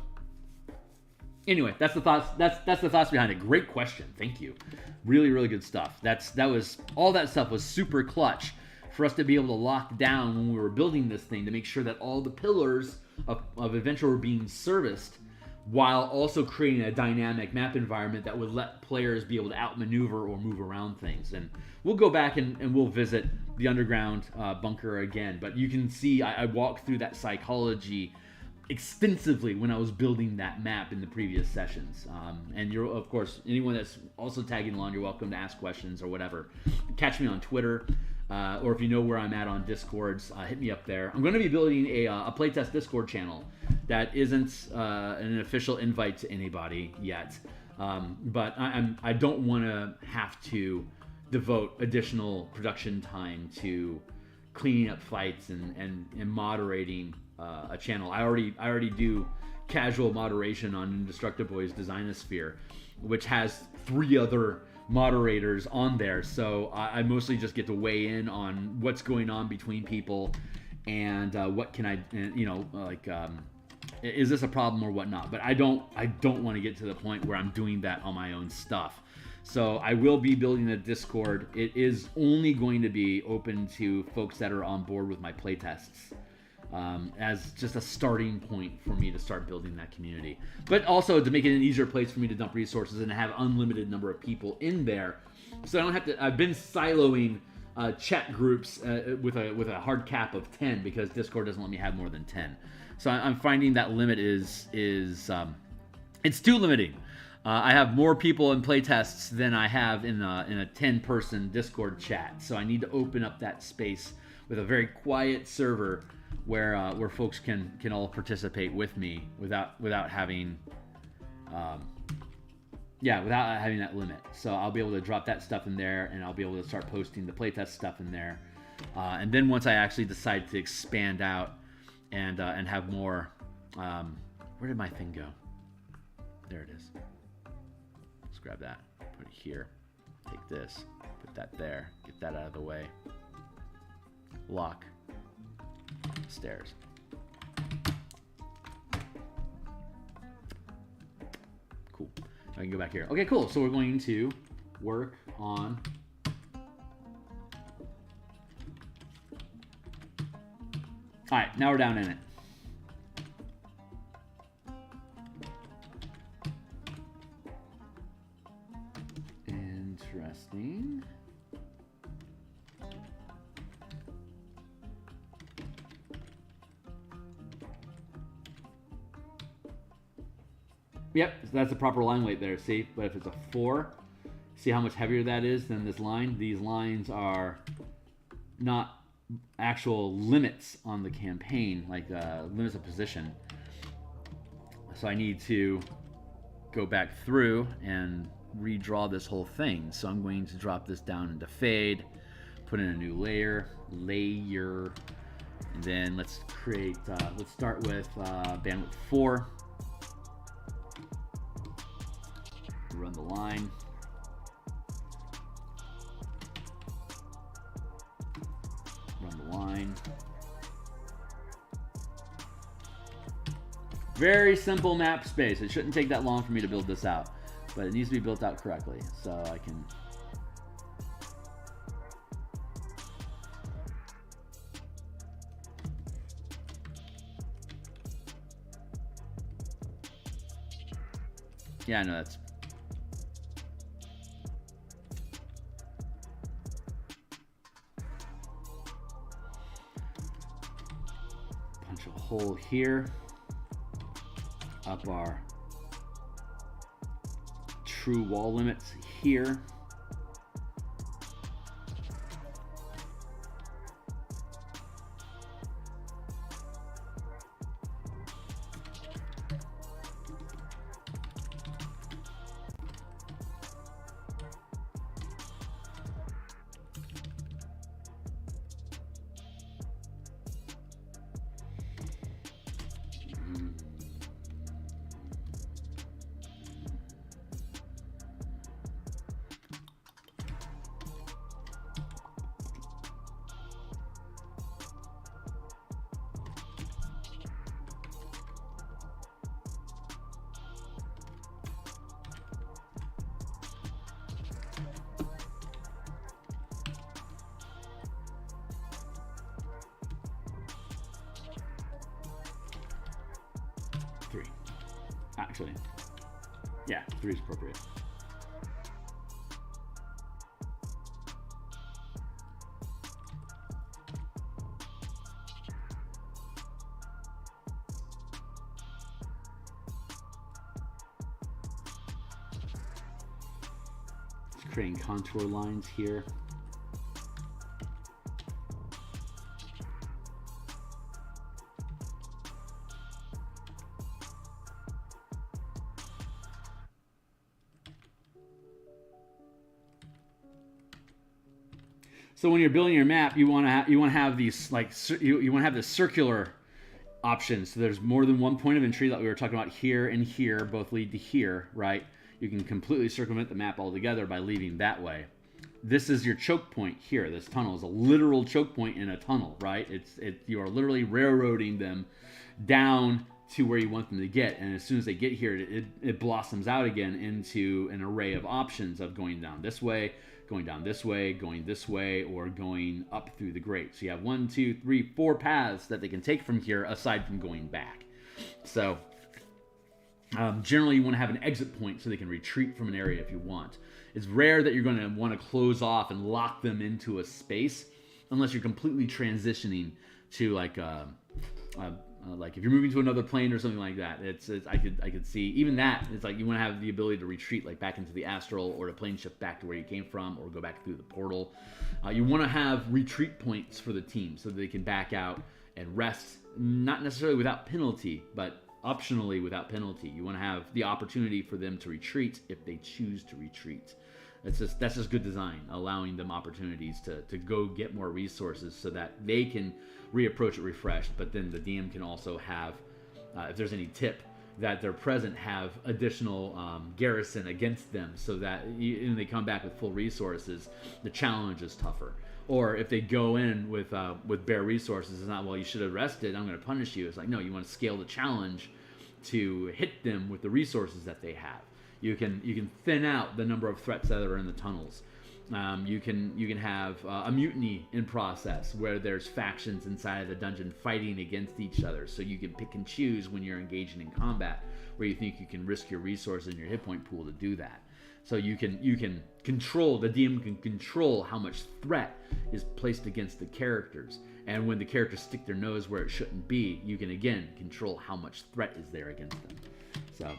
anyway, that's the thoughts. That's the thoughts behind it. Great question. Thank you. Really, really good stuff. All that stuff was super clutch for us to be able to lock down when we were building this thing to make sure that all the pillars of adventure were being serviced, while also creating a dynamic map environment that would let players be able to outmaneuver or move around things. And we'll go back and we'll visit the underground bunker again. But you can see I walked through that psychology extensively when I was building that map in the previous sessions. And you're, of course, anyone that's also tagging along, you're welcome to ask questions or whatever. Catch me on Twitter. Or if you know where I'm at on Discords, hit me up there. I'm going to be building a playtest Discord channel that isn't an official invite to anybody yet. But I don't want to have to devote additional production time to cleaning up fights and moderating a channel. I already do casual moderation on Indestructible Boys Designosphere, which has 3 other moderators on there, so I mostly just get to weigh in on what's going on between people and what can I, is this a problem or whatnot. But I don't want to get to the point where I'm doing that on my own stuff. So I will be building a Discord. It is only going to be open to folks that are on board with my playtests, as just a starting point for me to start building that community, but also to make it an easier place for me to dump resources and have unlimited number of people in there, so I don't have to. I've been siloing chat groups with a hard cap of 10 because Discord doesn't let me have more than 10. So I'm finding that limit is it's too limiting. I have more people in playtests than I have in a 10-person Discord chat, so I need to open up that space with a very quiet server where folks can all participate with me without having without having that limit. So I'll be able to drop that stuff in there, and I'll be able to start posting the playtest stuff in there. And then once I actually decide to expand out and have more, where did my thing go? There it is. Let's grab that, put it here, take this, put that there, get that out of the way. Lock. Stairs. Cool. I can go back here. Okay, cool. So we're going to work on all right, now we're down in it. Interesting. Yep, so that's the proper line weight there, see? But if it's a 4, see how much heavier that is than this line? These lines are not actual limits on the campaign, like limits of position. So I need to go back through and redraw this whole thing. So I'm going to drop this down into fade, put in a new layer, and then let's create, let's start with bandwidth 4. Run the line. Run the line. Very simple map space. It shouldn't take that long for me to build this out, but it needs to be built out correctly so I can. Yeah, I know that's. Punch a hole here. Up our true wall limits here. Actually, yeah, 3 is appropriate. Just creating contour lines here. So when you're building your map, you want to have these like you want to have this circular options. So there's more than one point of entry that we were talking about. Here and here both lead to here, right? You can completely circumvent the map altogether by leaving that way. This is your choke point here. This tunnel is a literal choke point in a tunnel, right? You are literally railroading them down to where you want them to get, and as soon as they get here, it blossoms out again into an array of options of going down this way, going down this way, going this way, or going up through the grate. So you have 1, 2, 3, 4 paths that they can take from here aside from going back. So generally you want to have an exit point so they can retreat from an area if you want. It's rare that you're going to want to close off and lock them into a space unless you're completely transitioning to like if you're moving to another plane or something like that. I could see even that. It's like you want to have the ability to retreat like back into the astral, or to plane shift back to where you came from, or go back through the portal. You want to have retreat points for the team so that they can back out and rest, not necessarily without penalty, but optionally without penalty. You want to have the opportunity for them to retreat if they choose to retreat. That's just good design, allowing them opportunities to go get more resources so that they can reapproach it refreshed. But then the DM can also have, if there's any tip, that they're present, have additional garrison against them, so that when they come back with full resources, the challenge is tougher. Or if they go in with bare resources, it's not, well, you should have rested, I'm going to punish you. It's like, no, you want to scale the challenge to hit them with the resources that they have. You can thin out the number of threats that are in the tunnels. You can have a mutiny in process where there's factions inside of the dungeon fighting against each other. So you can pick and choose when you're engaging in combat where you think you can risk your resources and your hit point pool to do that. So you can control, the DM can control how much threat is placed against the characters. And when the characters stick their nose where it shouldn't be, you can again control how much threat is there against them. So,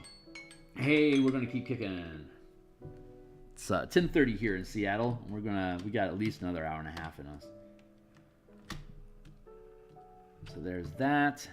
hey, we're gonna keep kicking. It's 10:30 here in Seattle. We got at least another hour and a half in us. So there's that.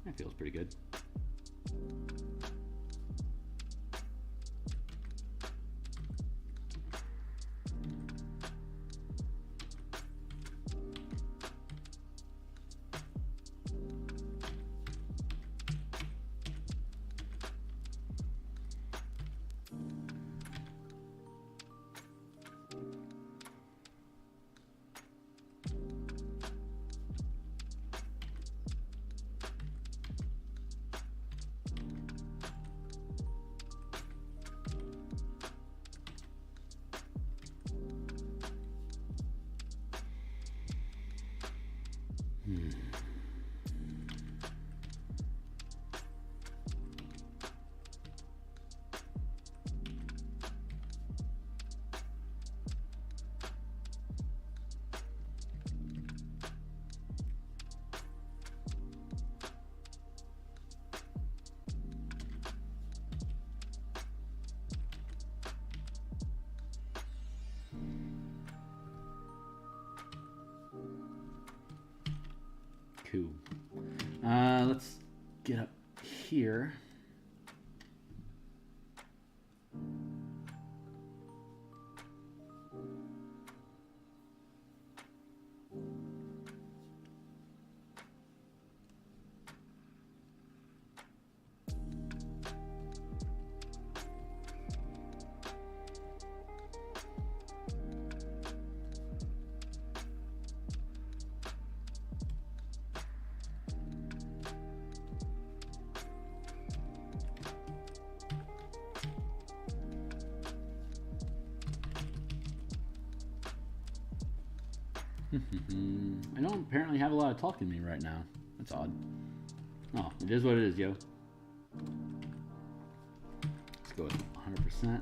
That feels pretty good. Cool. Let's get up here. I don't apparently have a lot of talk in me right now. That's odd. Oh, it is what it is, yo. Let's go with 100%.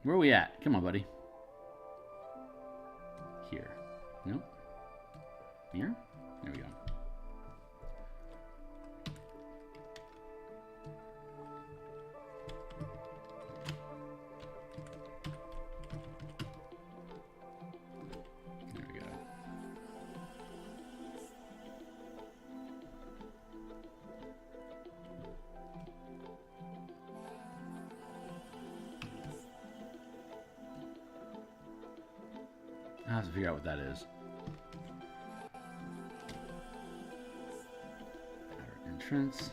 Where are we at? Come on, buddy. Here. Nope. Here? There we go. There we go. I have to figure out what that is. Our entrance.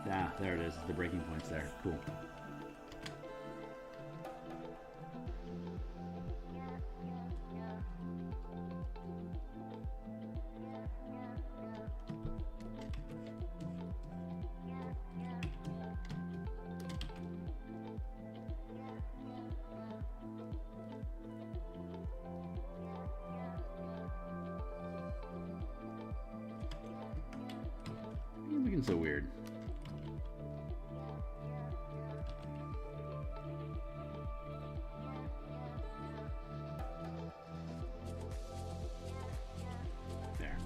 Ah, there it is. The breaking point's there. Cool. You're looking so weird. There.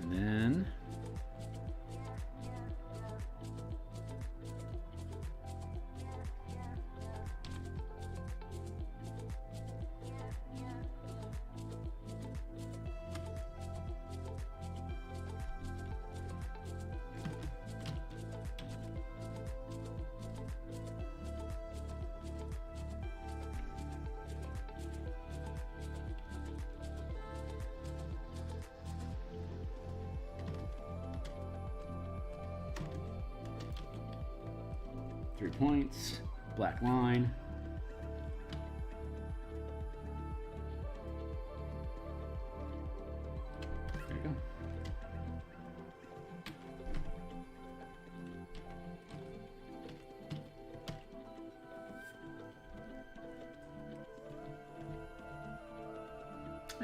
And then Three points, black line. There you go.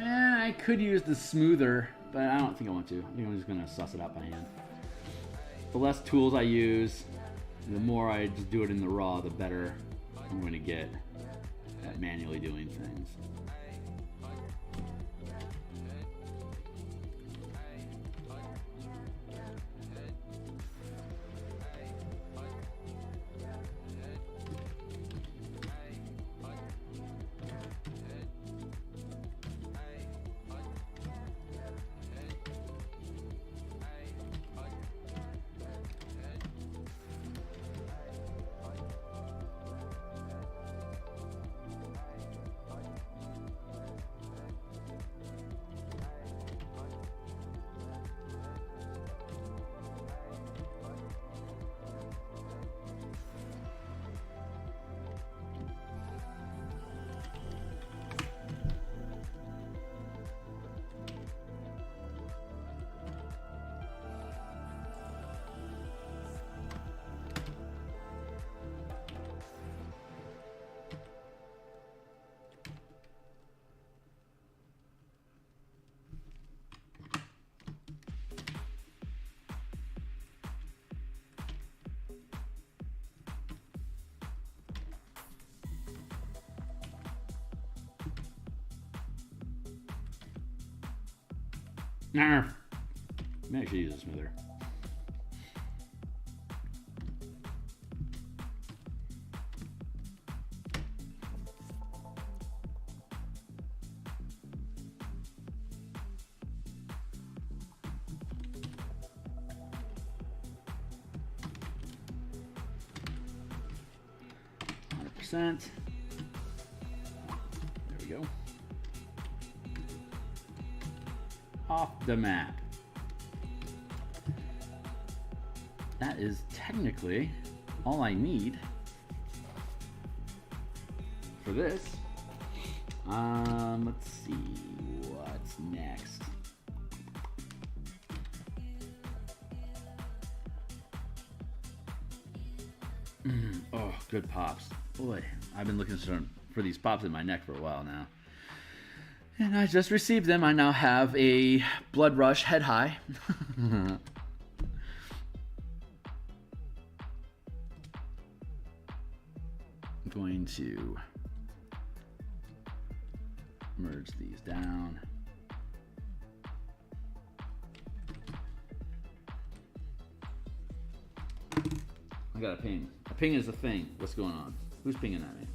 I could use the smoother, but I don't think I want to. I think I'm just going to suss it out by hand. The less tools I use, the more I just do it in the raw, the better I'm going to get at manually doing things. Maybe I should use a smoother. There we go. Off the map. That is technically all I need for this. Let's see what's next. Oh, good pops. Boy, I've been looking for these pops in my neck for a while now. And I just received them. I now have a blood rush head high. I'm going to merge these down. I got a ping. A ping is a thing. What's going on? Who's pinging at me?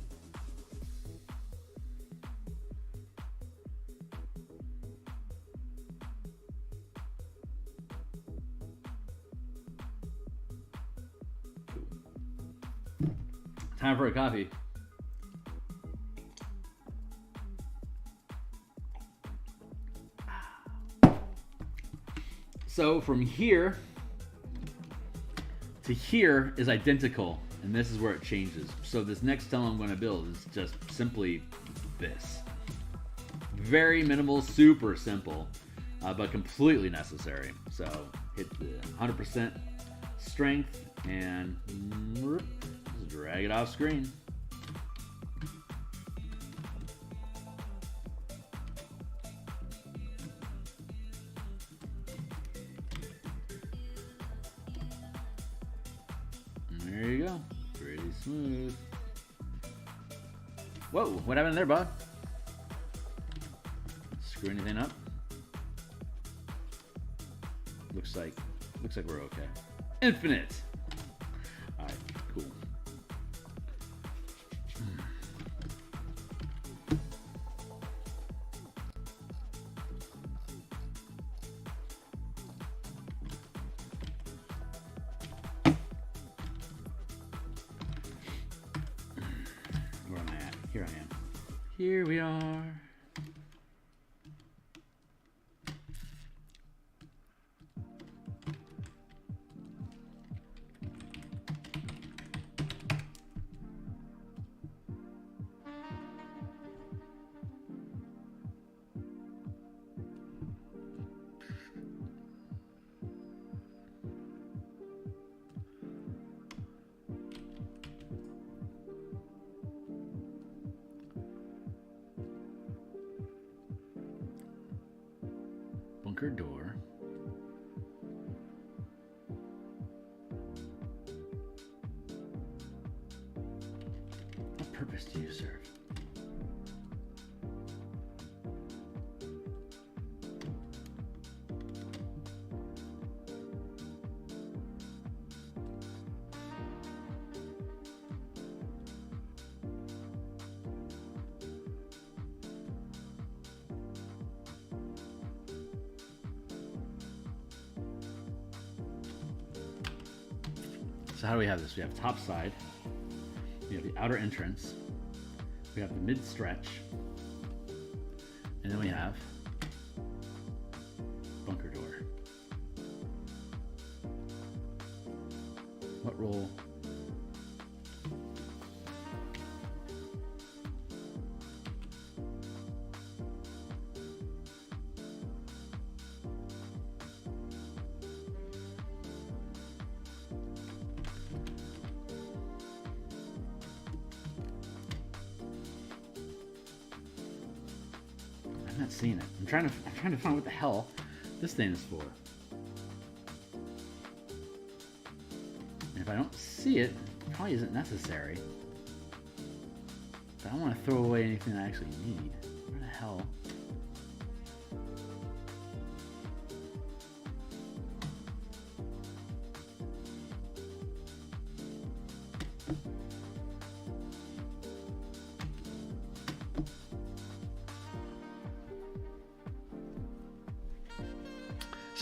Time for a coffee. So from here to here is identical, and this is where it changes. So this next tunnel I'm going to build is just simply this. Very minimal, super simple, but completely necessary. So hit the 100% strength and just drag it off screen. There you go. Pretty smooth. Whoa, what happened there, bud? Screw anything up? Looks like we're okay. Infinite. All right, cool. Where am I at? Here I am. Here we are. Bunker door. What purpose do you serve? So how do we have this? We have top side, we have the outer entrance, we have the mid stretch, and then we have bunker door. What role? I'm not seeing it. I'm trying to find what the hell this thing is for. And if I don't see it, it probably isn't necessary. But I don't want to throw away anything I actually need. Where the hell?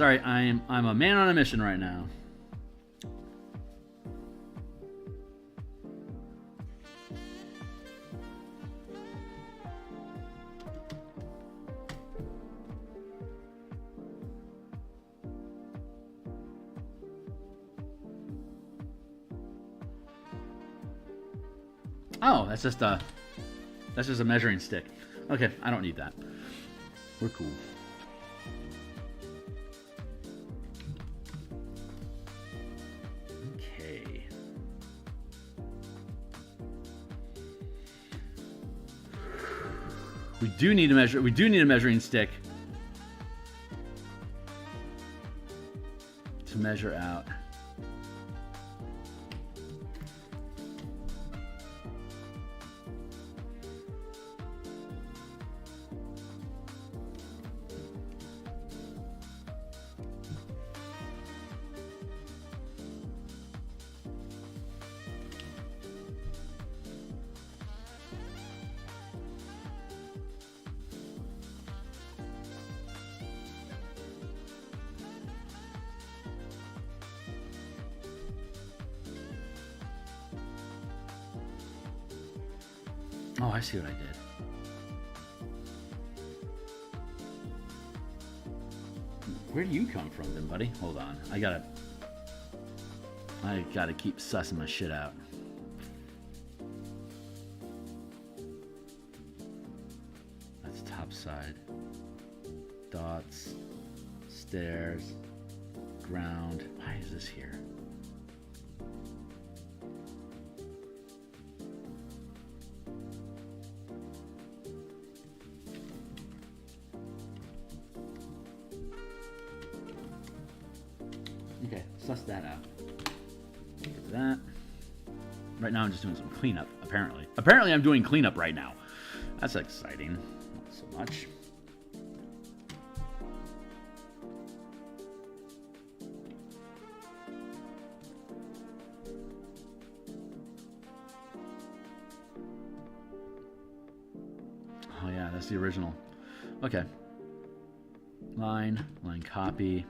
Sorry, I'm a man on a mission right now. Oh, that's just a measuring stick. Okay, I don't need that. We're cool. Okay. We do need a measuring stick to measure out. Oh, I see what I did. Where do you come from then, buddy? Hold on. I gotta keep sussing my shit out. That's top side. Dots. Stairs. Ground. Why is this here? Okay, suss that out. Get that. Right now I'm just doing some cleanup, apparently. Apparently I'm doing cleanup right now. That's exciting. Not so much. Oh yeah, that's the original. Okay. Line copy.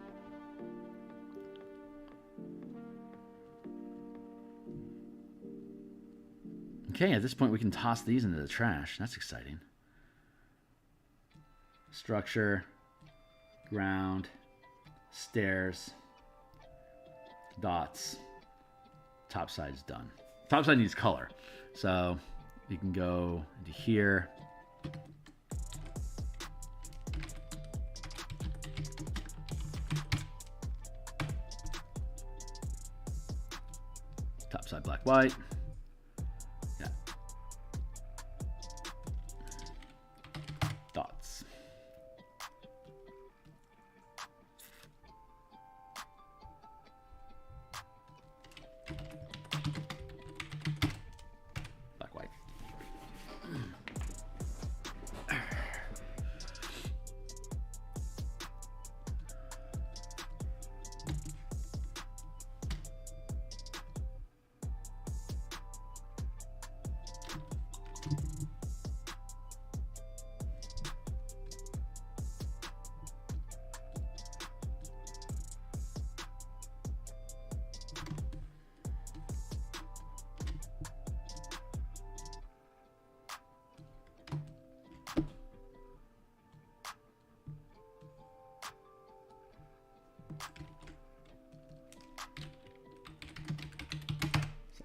Okay, at this point we can toss these into the trash. That's exciting. Structure, ground, stairs, dots. Top side's done. Top side needs color. So you can go into here. Top side black, white. Dots. Black, white.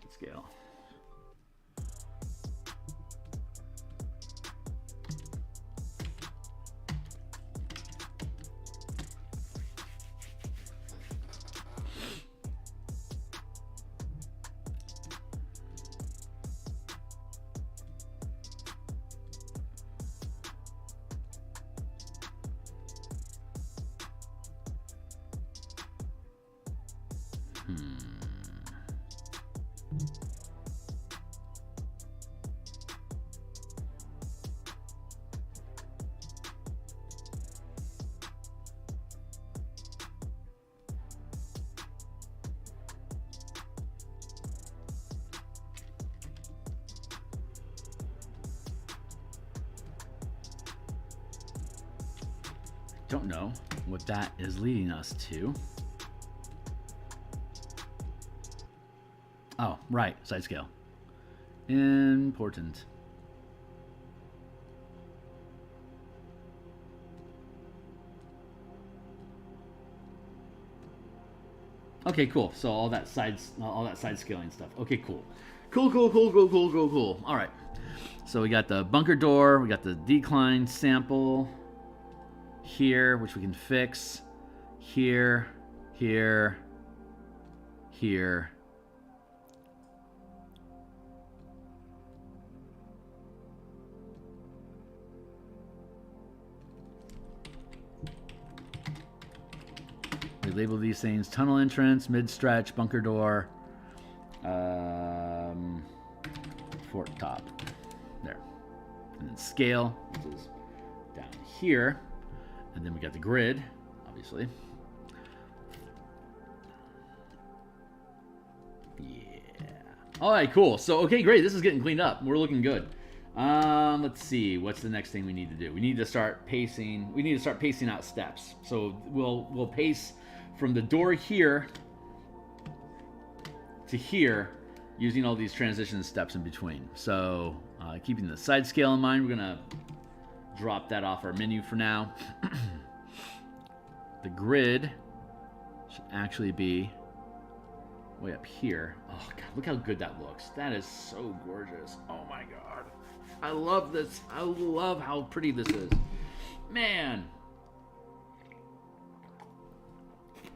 Scale. Don't know. what that is leading us to. Oh, right, side scale. Important. Okay, cool. So all that side scaling stuff. Okay, cool. Cool. All right. So we got the bunker door, we got the decline sample here, which we can fix. Here. We label these things: tunnel entrance, mid stretch, bunker door, fort top. There. And then scale, which is down here. And then we got the grid, obviously. Yeah. All right, cool. So, okay, great. This is getting cleaned up. We're looking good. Let's see. What's the next thing we need to do? We need to start pacing. We need to start pacing out steps. So we'll pace from the door here to here, using all these transition steps in between. So keeping the side scale in mind, we're gonna drop that off our menu for now. The grid should actually be way up here. Oh God, look how good that looks. That is so gorgeous. Oh my God. I love this. I love how pretty this is. Man.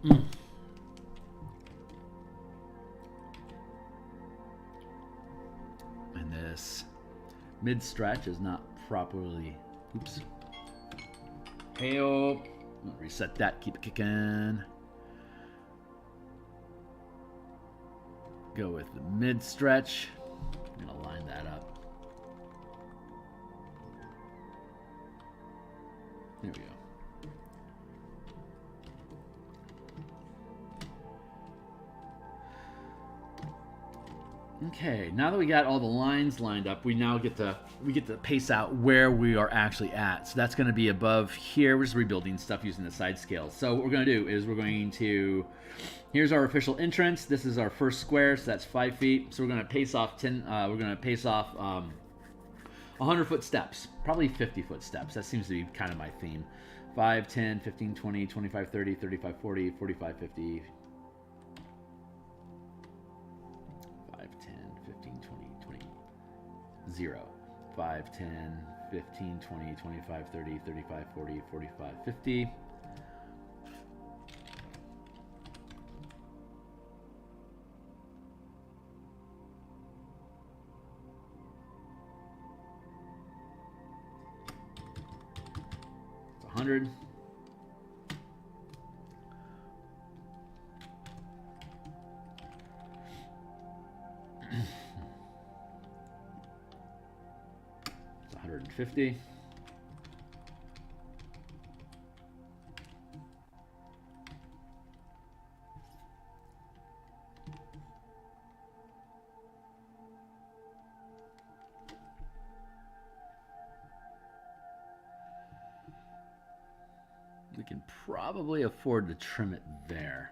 And this mid stretch is not properly. Oops. Hey-o. Reset that. Keep it kicking. Go with the mid stretch. I'm gonna line that up. There we go. Okay, now that we got all the lines lined up, we get to pace out where we are actually at. So that's going to be above here. We're just rebuilding stuff using the side scale. So what we're going to do is here's our official entrance. This is our first square, so that's 5 feet. So we're going to pace off 100-foot steps, probably 50-foot steps. That seems to be kind of my theme. 5, 10, 15, 20, 25, 30, 35, 40, 45, 50. 0, 5, 10, 15, 20, 25, 30, 35, 40, 45, 50. It's 100. It's 150. We can probably afford to trim it there.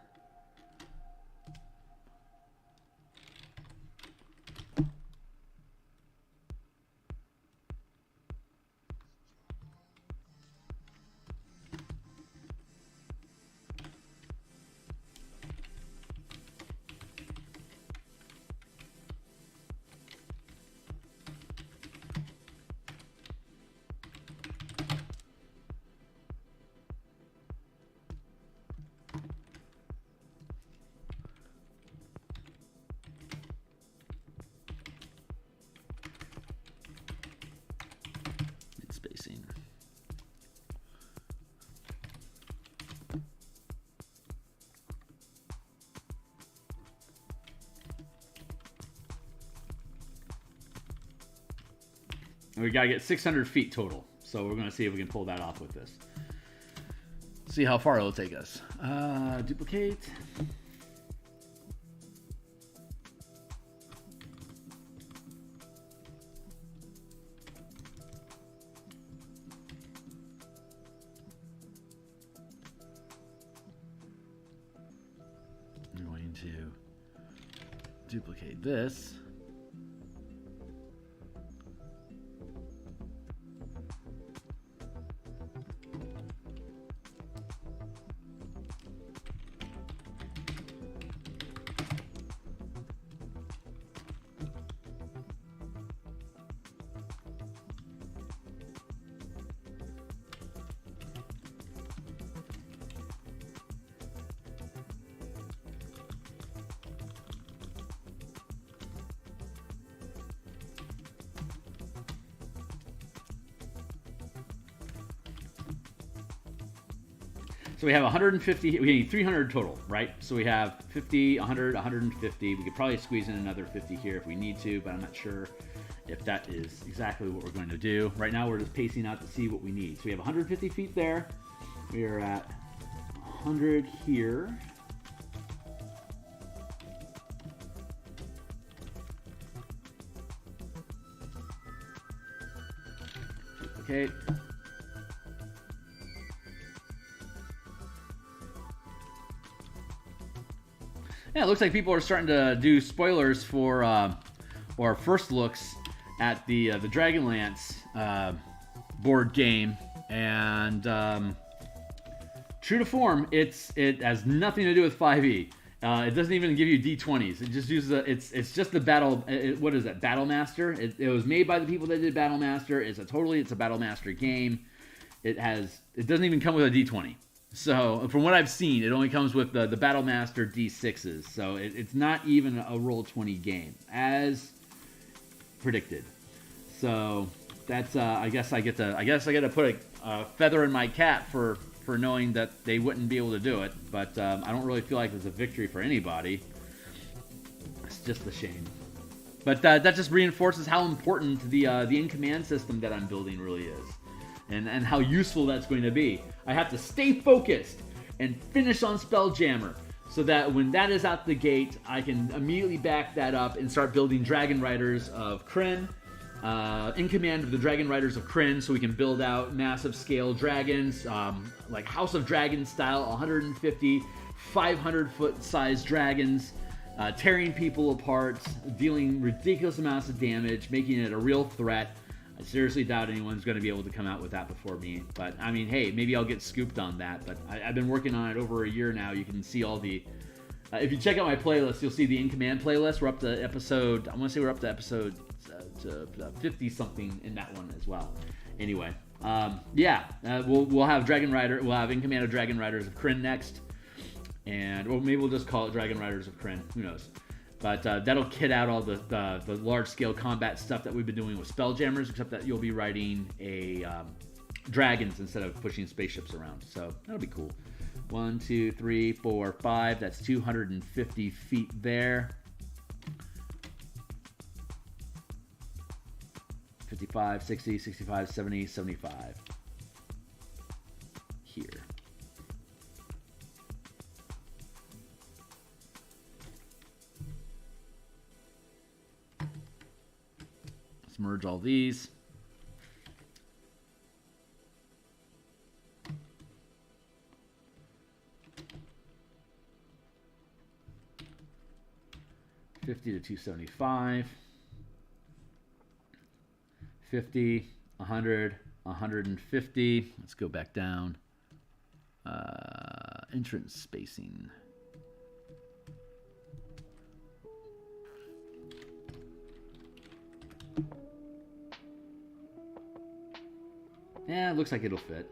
Spacing. And we got to get 600 feet total. So we're going to see if we can pull that off with this. See how far it'll take us. Duplicate. to duplicate this. So we have 150, we need 300 total, right? So we have 50, 100, 150. We could probably squeeze in another 50 here if we need to, but I'm not sure if that is exactly what we're going to do. Right now we're just pacing out to see what we need. So we have 150 feet there. We are at 100 here. Okay. Yeah, it looks like people are starting to do spoilers for or first looks at the Dragonlance board game, and true to form, it has nothing to do with 5e. It doesn't even give you D20s. It just uses it's just the battle. What is it? Battle Master. It was made by the people that did Battle Master. It's a Battle Master game. It doesn't even come with a D20. So, from what I've seen, it only comes with the Battle Master D6s. So, it's not even a Roll20 game, as predicted. So, that's I guess I get to put a feather in my cap for knowing that they wouldn't be able to do it. But I don't really feel like it's a victory for anybody. It's just a shame. But that just reinforces how important the in-command system that I'm building really is. And how useful that's going to be. I have to stay focused and finish on Spelljammer so that when that is out the gate, I can immediately back that up and start building Dragon Riders of Krynn, in command of the Dragon Riders of Krynn, so we can build out massive scale dragons, like House of Dragons style, 150, 500-foot size dragons, tearing people apart, dealing ridiculous amounts of damage, making it a real threat. I seriously doubt anyone's going to be able to come out with that before me. But, I mean, hey, maybe I'll get scooped on that. But I've been working on it over a year now. You can see all the... if you check out my playlist, you'll see the In-Command playlist. We're up to episode... I want to say we're up to episode 50-something in that one as well. Anyway, we'll have Dragon Rider... We'll have In-Command of Dragon Riders of Krynn next. Or maybe we'll just call it Dragon Riders of Krynn. Who knows? But that'll kit out all the large-scale combat stuff that we've been doing with Spelljammers, except that you'll be riding dragons instead of pushing spaceships around. So that'll be cool. 1, 2, 3, 4, 5. That's 250 feet there. 55, 60, 65, 70, 75. Here. Merge all these. $50 to 275. 50, 100, 150. Let's go back down. Entrance spacing. Yeah, it looks like it'll fit.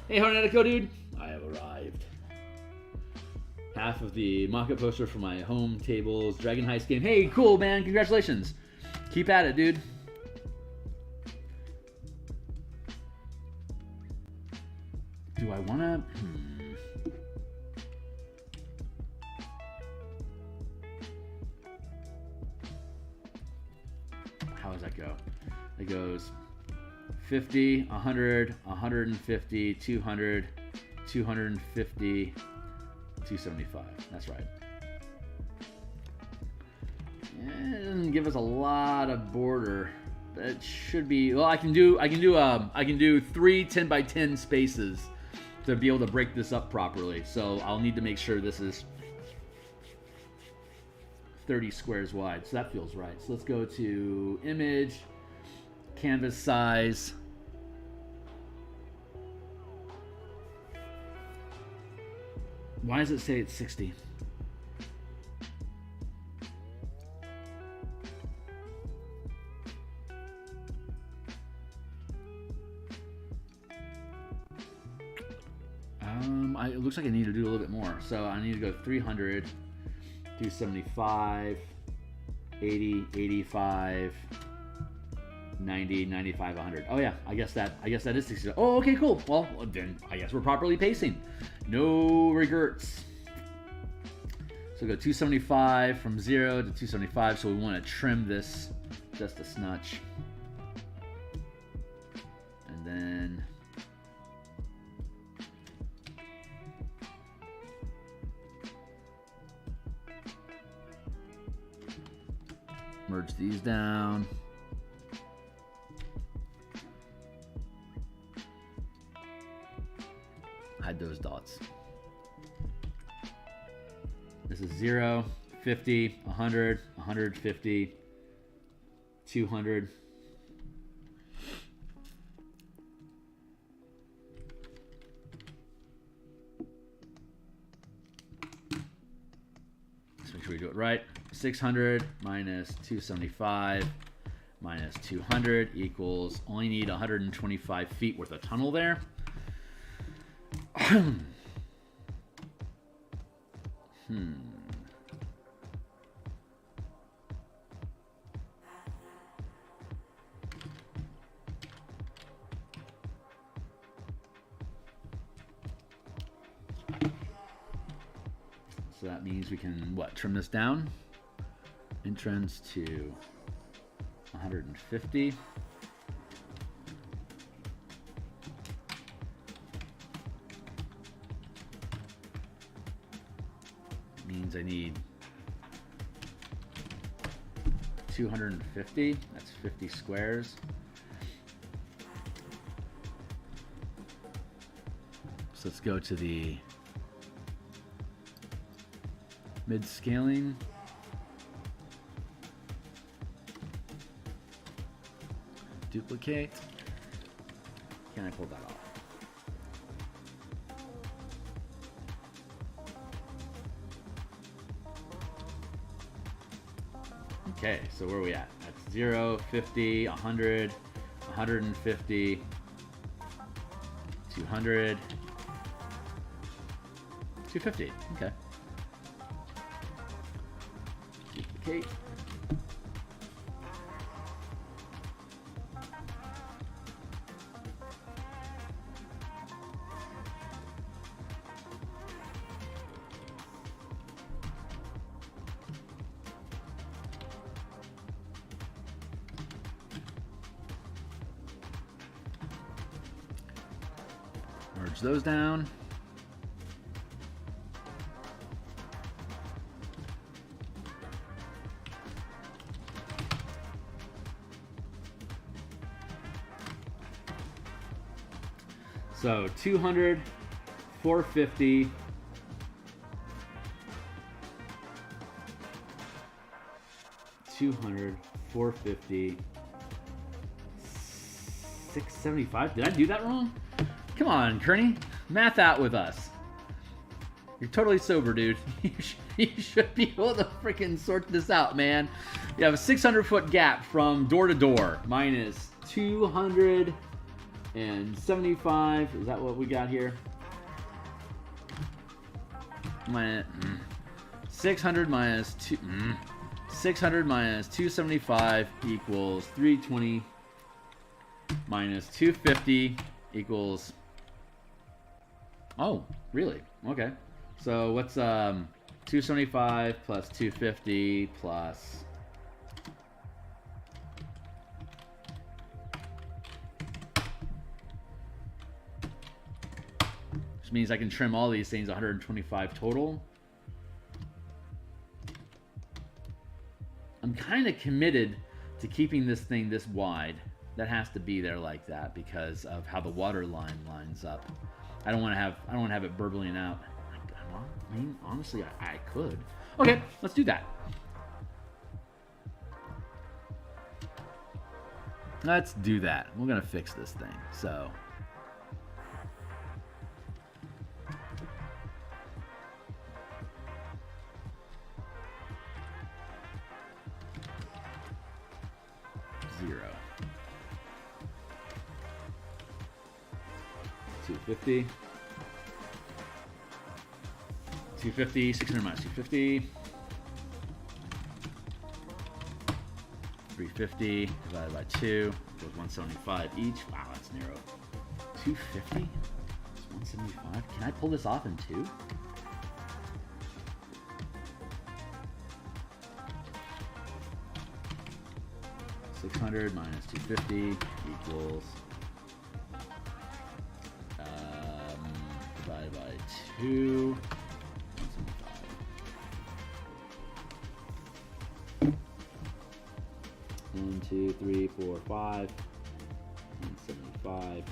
Hey, Hornetico dude, I have arrived. Half of the mock-up poster for my home table's Dragon Heist game. Hey, cool, man. Congratulations. Keep at it, dude. Do I want to... How does that go? It goes 50, 100, 150, 200, 250, 275. That's right. It doesn't give us a lot of border. That should be... Well, I can do 3 10 by 10 spaces to be able to break this up properly. So I'll need to make sure this is 30 squares wide. So that feels right. So let's go to image, canvas size. Why does it say it's 60? It looks like I need to do a little bit more. So I need to go 300, 275, 80, 85, 90, 95, 100. Oh yeah, I guess that is 60. Oh, okay, cool. Well, then I guess we're properly pacing. No regrets. So go 275 from 0 to 275. So we want to trim this just a snutch. And then merge these down. Hide those dots. This is 0, 50, 100, 150, 200. Let's make sure we do it right. 600 minus 275 minus 200 equals, only need 125 feet worth of tunnel there. So that means we can, what, trim this down? Entrance to 150. Means I need 250. That's 50 squares. So let's go to the mid scaling. Duplicate. Can I pull that off? Okay, so where are we at? That's 0, 50, 100, 150, 200, 250. Okay. Duplicate. Merge those down. So 200, 450, 200, 450, 675. Did I do that wrong? Come on, Kearney. Math out with us. You're totally sober, dude. You should be able to freaking sort this out, man. You have a 600-foot gap from door to door. Minus 275. Is that what we got here? 600 minus 600 minus 275 equals 320 minus 250 equals. Oh, really? Okay. So what's 275 plus 250 plus which means I can trim all these things 125 total. I'm kind of committed to keeping this thing this wide. That has to be there like that because of how the water line lines up. I don't want to have it burbling out. Well, I mean, honestly, I could. Okay, let's do that. Let's do that. We're gonna fix this thing. So. Zero. 250. 250, 600 minus 250. 350 divided by 2 goes 175 each. Wow, that's narrow. 250? It's 175. Can I pull this off in 2? $600 minus 250 equals divided by 2. 1, 2, 3, 4, 5. 175.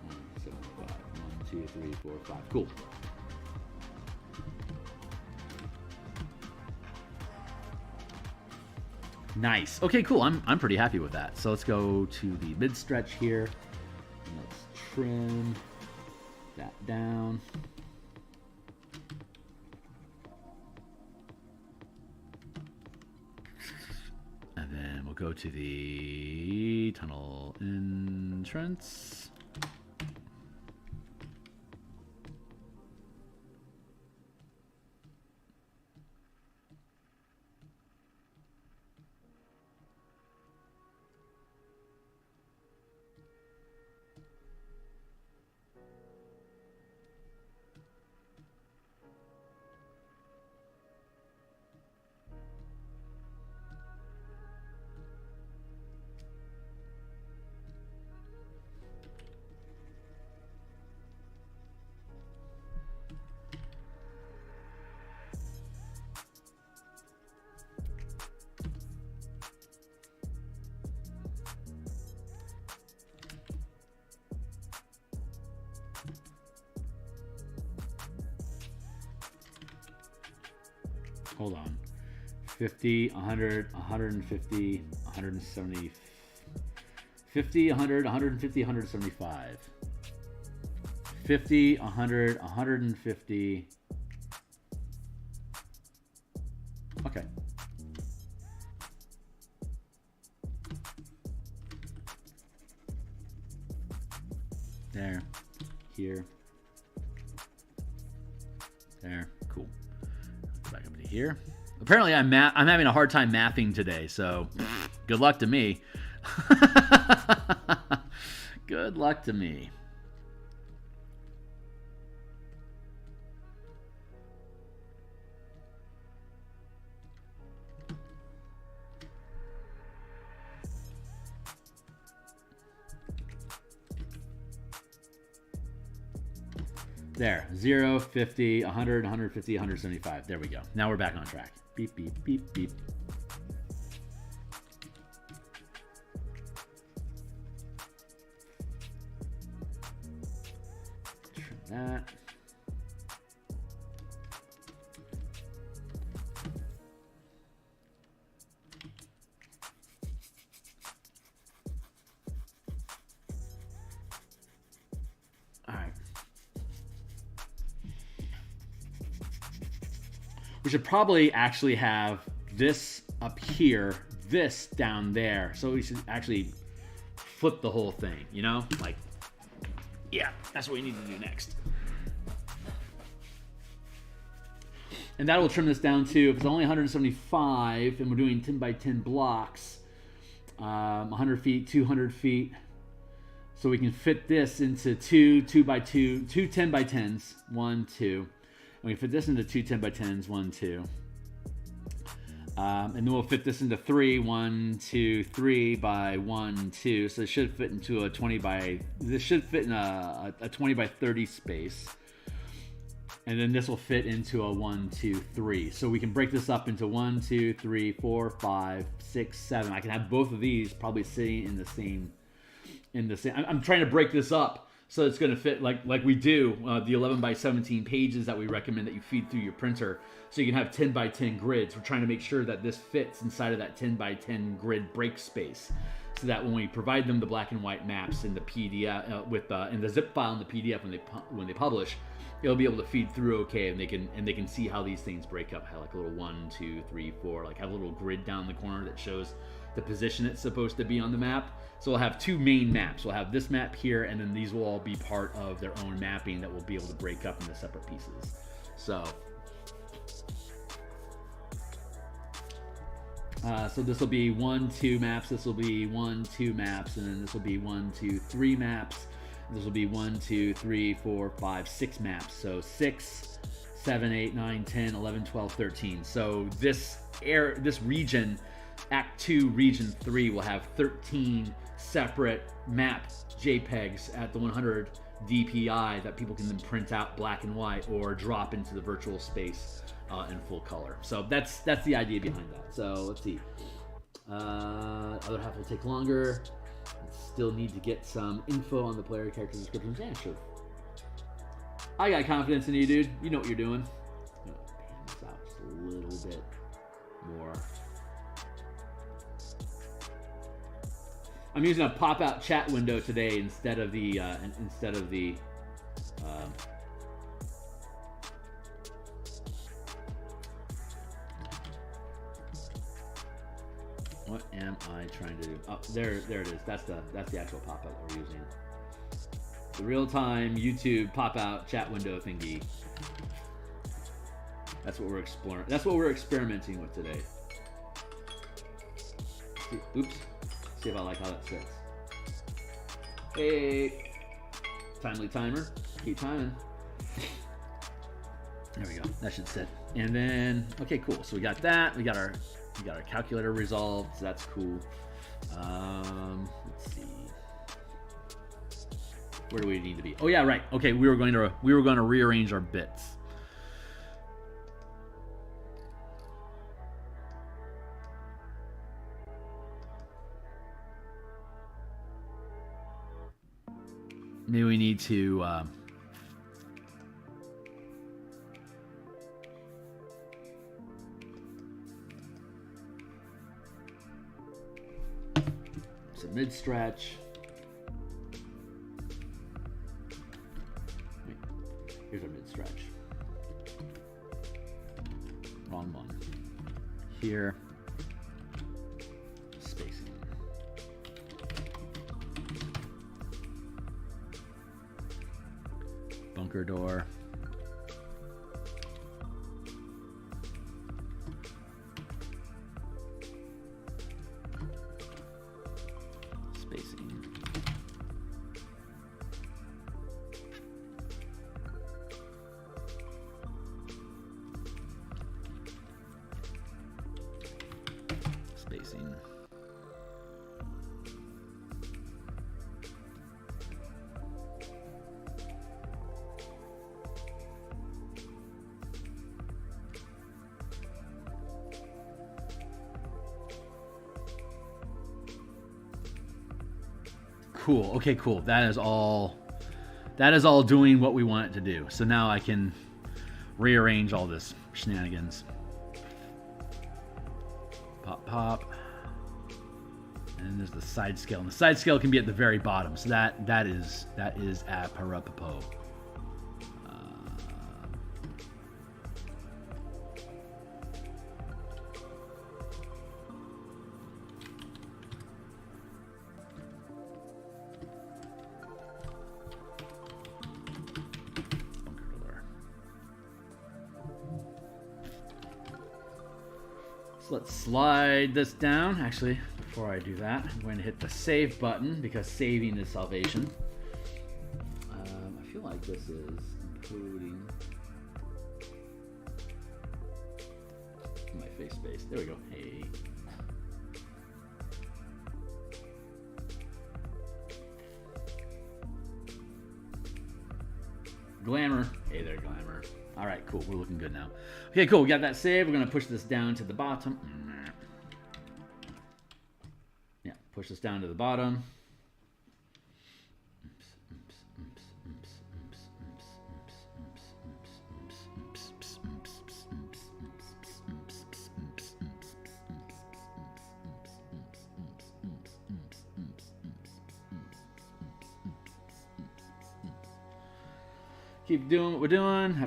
One, 2, 3, 4, 5. Cool. Nice. Okay, cool. I'm pretty happy with that. So let's go to the mid stretch here. And let's trim that down. And then we'll go to the tunnel entrance. Hold on. 50, 100, 150, 170, 50, 100, 150, 175. 50, 100, 150. Okay. There. Here. There. Cool. Back up to here. Apparently I'm having a hard time mathing today, so good luck to me. Good luck to me. There, 0, 50, 100, 150, 175. There we go. Now we're back on track. Beep, beep, beep, beep. Trim that. We should probably actually have this up here, this down there. So we should actually flip the whole thing, you know? Like, yeah, that's what we need to do next. And that will trim this down to, if it's only 175 and we're doing 10 by 10 blocks, 100 feet, 200 feet. So we can fit this into two 10 by 10s, 1, 2. We can fit this into two 10 by 10s, 1, 2. And then we'll fit this into 3, 1, 2, 3 by 1, 2. So it should fit into a 20 by, this should fit in a 20 by 30 space. And then this will fit into a 1, 2, 3. So we can break this up into 1, 2, 3, 4, 5, 6, 7. I can have both of these probably sitting in the same. I'm trying to break this up so it's going to fit like we do the 11 by 17 pages that we recommend that you feed through your printer. So you can have 10 by 10 grids. We're trying to make sure that this fits inside of that 10 by 10 grid break space, so that when we provide them the black and white maps in the PDF in the zip file in the PDF when they publish, it'll be able to feed through okay, and they can see how these things break up. Have like a little 1, 2, 3, 4, like have a little grid down the corner that shows the position it's supposed to be on the map. So we'll have two main maps. We'll have this map here, and then these will all be part of their own mapping that we'll be able to break up into separate pieces. So this will be 1, 2 maps. This will be 1, 2 maps, and then this will be 1, 2, 3 maps. This will be 1, 2, 3, 4, 5, 6 maps. So 6, 7, 8, 9, 10, 11, 12, 13. So this region, Act 2, Region 3, will have 13 separate map JPEGs at the 100 DPI that people can then print out black and white or drop into the virtual space in full color. So that's the idea behind that. So let's see. Other half will take longer. Still need to get some info on the player character descriptions. Yeah, sure. I got confidence in you, dude. You know what you're doing. I'm gonna pan this out just a little bit more. I'm using a pop-out chat window today instead of the what am I trying to do? Oh, there it is. That's the actual pop-out that we're using. The real-time YouTube pop-out chat window thingy. That's what we're exploring. That's what we're experimenting with today. Oops. See if I like how that sits. Hey, timely timer. Keep timing. There we go. That should sit. And then, okay, cool. So we got that. We got our calculator resolved. So that's cool. Let's see. Where do we need to be? Oh yeah, right. Okay, we were going to rearrange our bits. Maybe we need to some mid stretch. Wait, here's our mid stretch. Wrong one. Here. Spacing. Bunker door. Spacing. Spacing. Cool. Okay, cool. That is all doing what we want it to do. So now I can rearrange all this shenanigans. Pop, pop. And then there's the side scale. And the side scale can be at the very bottom. So that is apropos. So let's slide this down. Actually, before I do that, I'm going to hit the save button because saving is salvation. I feel like this is including my face space. There we go. Hey. Glamour. Hey there, Glamour. All right, cool. We're looking good now. Okay, cool. We got that saved. We're going to push this down to the bottom. Yeah, push this down to the bottom. Keep doing what we're doing.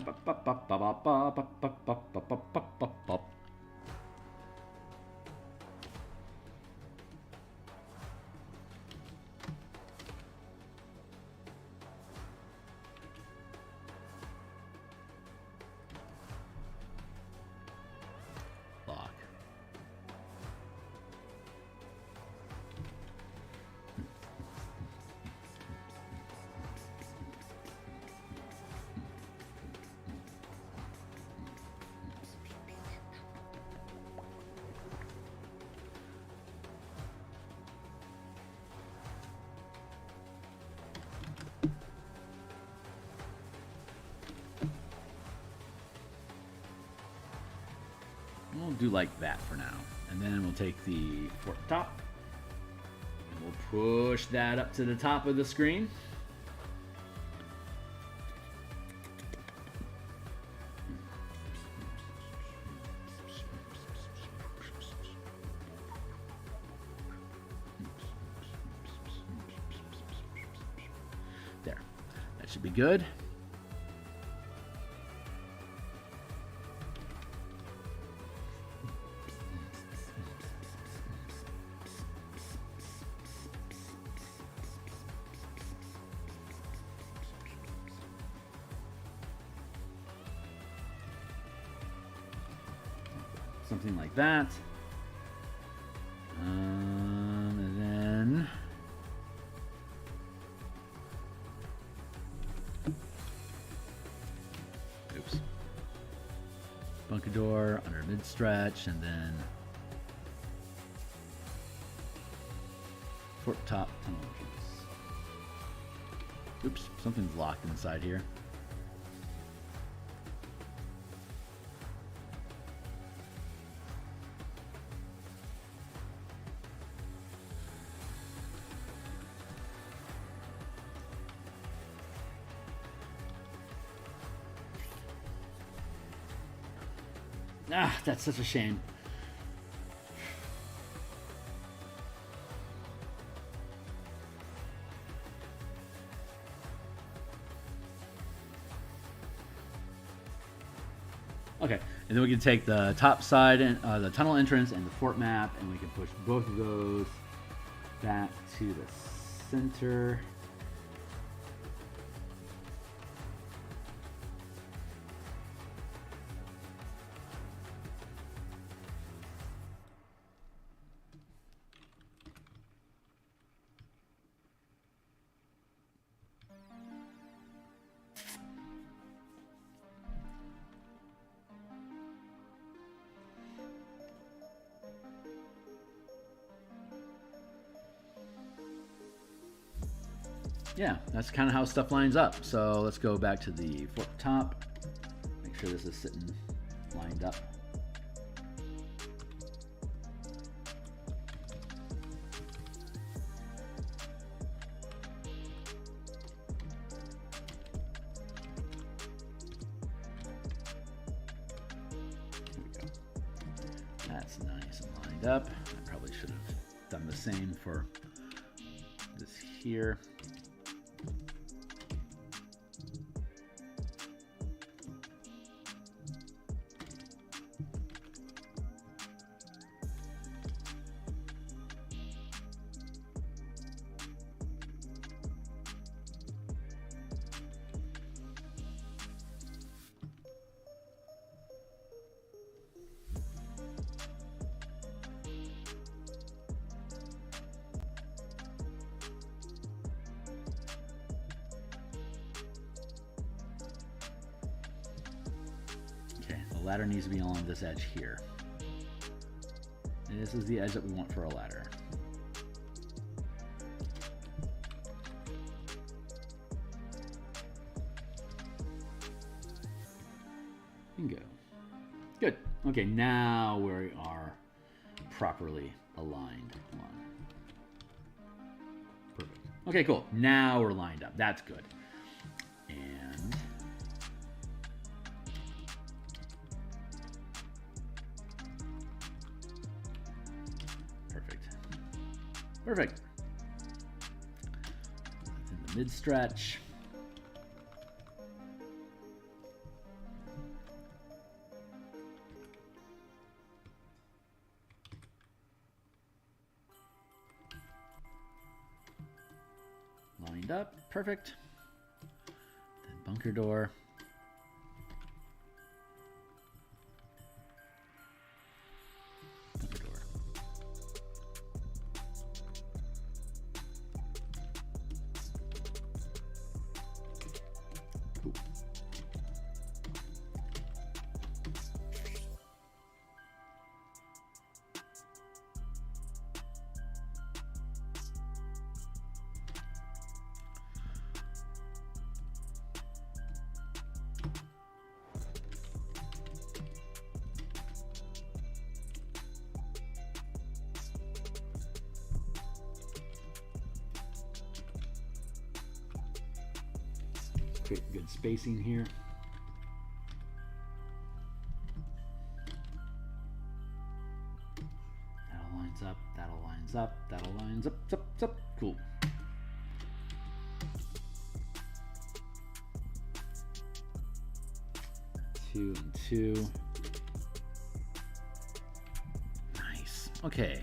Lock. We'll do like that for now. And then we'll take the fort top and we'll push that up to the top of the screen. There. That should be good. Something like that. And then oops. Bunker door under mid stretch, and then fort top tunnel entrance. Oops, something's locked inside here. Ah, that's such a shame. Okay, and then we can take the top side and the tunnel entrance and the fort map, and we can push both of those back to the center. Yeah, that's kind of how stuff lines up. So let's go back to the fort top. Make sure this is sitting lined up. There we go. That's nice and lined up. I probably should have done the same for this here. Ladder needs to be along this edge here. And this is the edge that we want for a ladder. Okay, now we are properly aligned. Hold on. Perfect. Okay, cool. Now we're lined up. That's good. And perfect. Perfect. That's in the mid stretch. Lined up, perfect. Then bunker door. Bunker door. Cool. Create good spacing here. That aligns up, that aligns up, that aligns up. Cool. Two and two. Nice. Okay.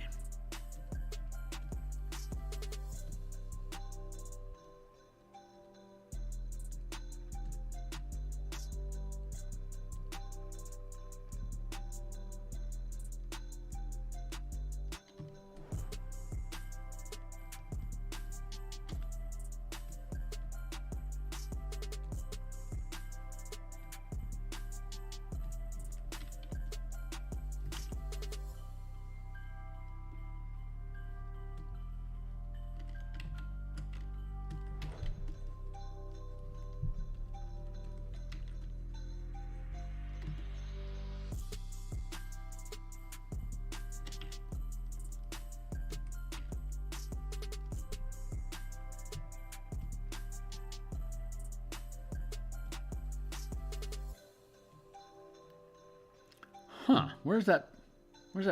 Huh, where's that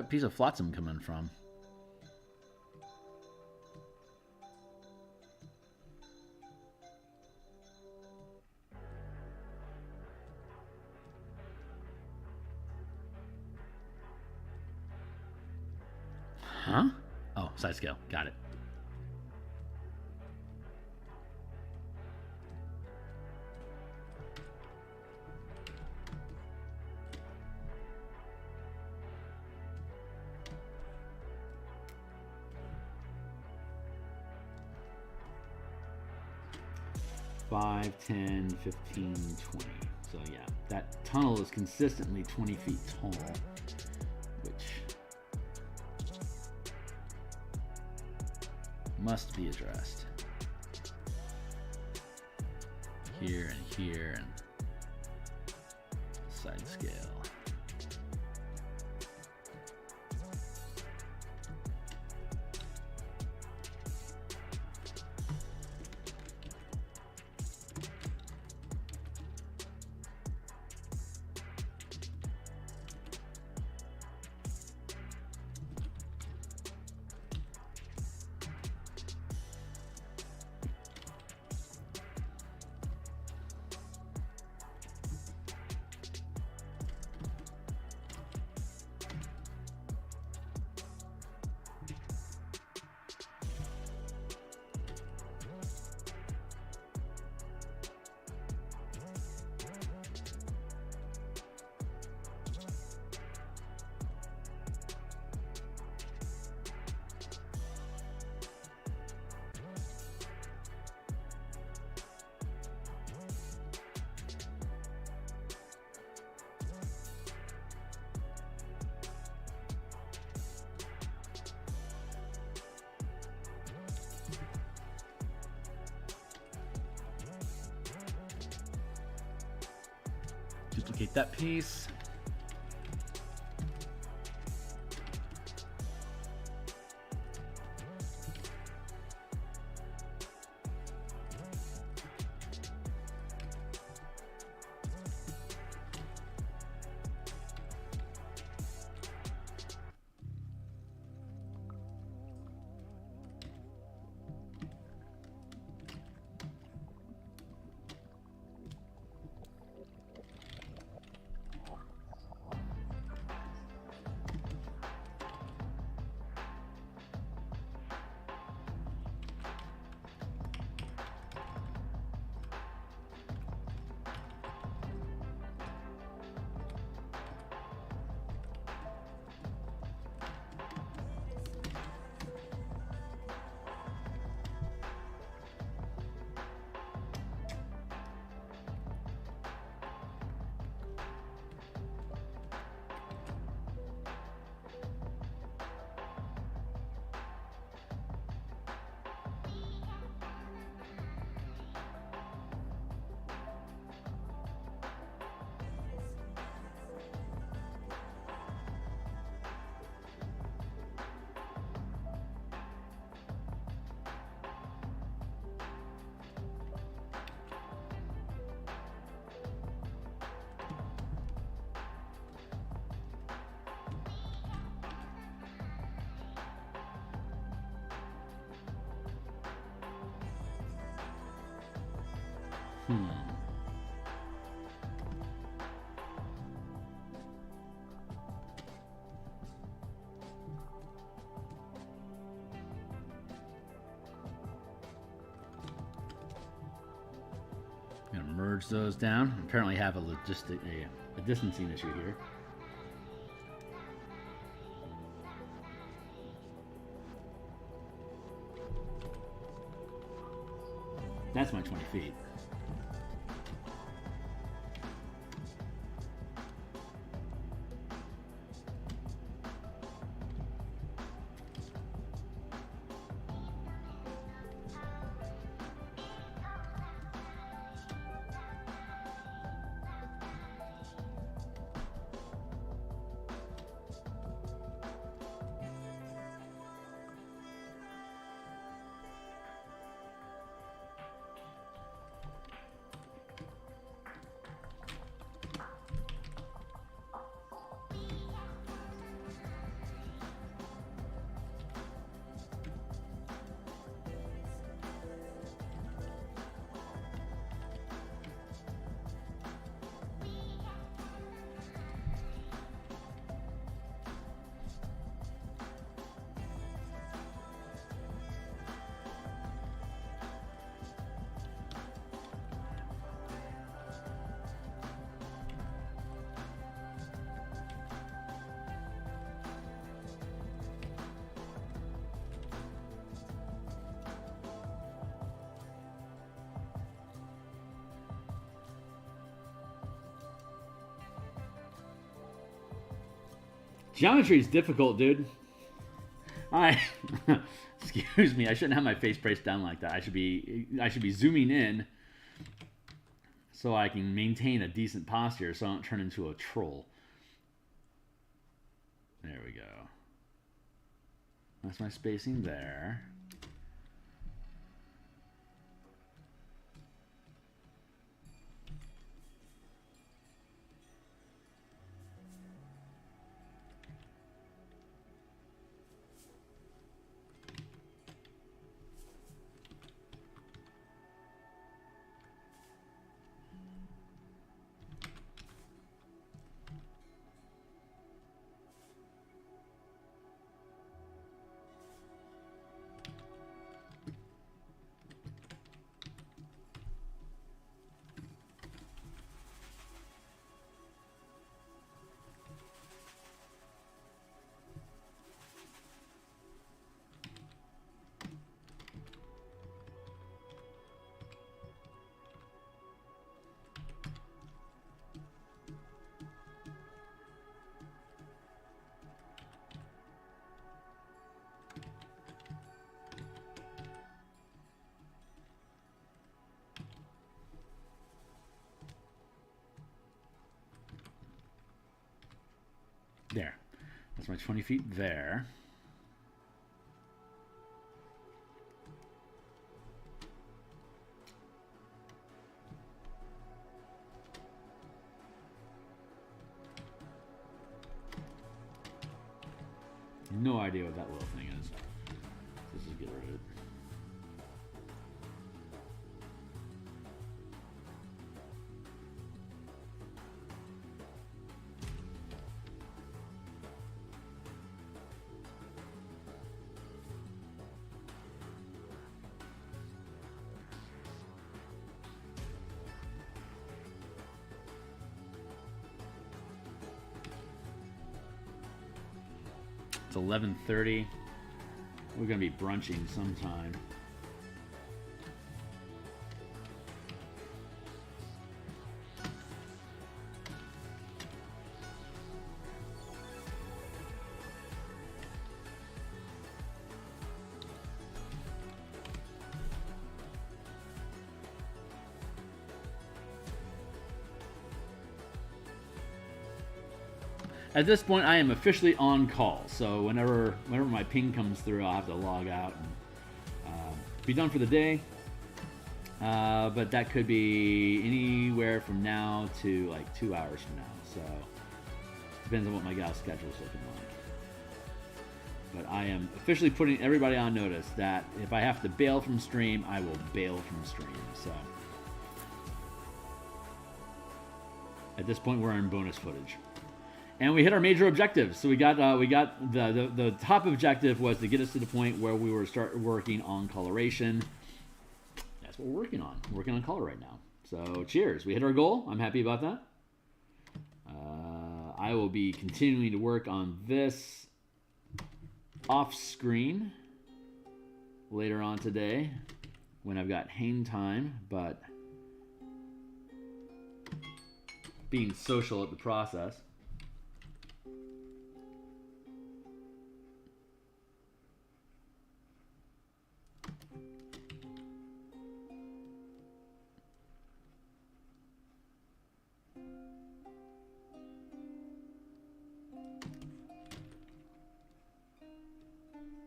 piece of flotsam coming from? Huh? Oh, side scale. Got it. Five, 10, 15, 20. So yeah, that tunnel is consistently 20 feet tall, which must be addressed. Here and here and side scale. Duplicate that piece. Gonna merge those down. Apparently have a distancing issue here. That's my 20 feet. Geometry is difficult, dude. Excuse me, I shouldn't have my face pressed down like that. I should be zooming in so I can maintain a decent posture so I don't turn into a troll. There we go. That's my spacing there. There. That's my 20 feet there. No idea what that little thing is. Let's just get rid of it. It's 11:30. We're gonna be brunching sometime. At this point, I am officially on call, so whenever my ping comes through, I'll have to log out and be done for the day. But that could be anywhere from now to like 2 hours from now, so depends on what my gal's schedule is looking like. But I am officially putting everybody on notice that if I have to bail from stream, I will bail from stream. So At this point, we're in bonus footage. And we hit our major objectives. So we got the top objective was to get us to the point where we were start working on coloration. That's what we're working on. We're working on color right now. So cheers. We hit our goal. I'm happy about that. I will be continuing to work on this off screen later on today when I've got hang time, but being social at the process.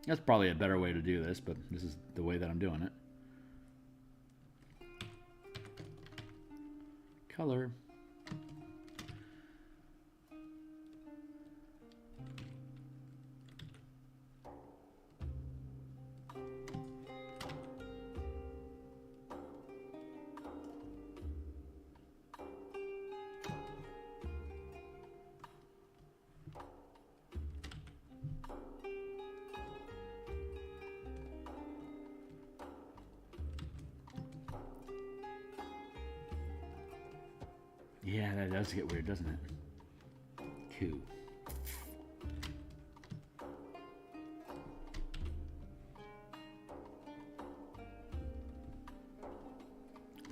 That's probably a better way to do this, but this is the way that I'm doing it. Color. Yeah, that does get weird, doesn't it? Cool.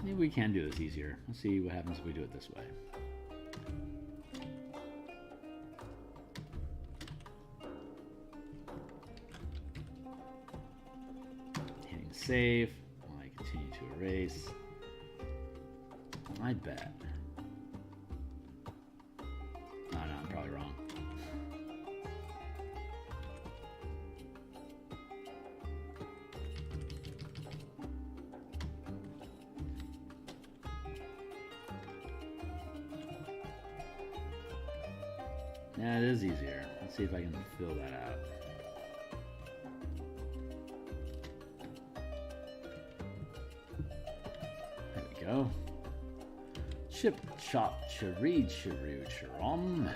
Maybe we can do this easier. Let's see what happens if we do it this way. Hitting save while I continue to erase. I bet. Oh, no, I'm probably wrong. Yeah, it is easier. Let's see if I can fill that out. There we go. Chip, chop, charee, charoo, charom.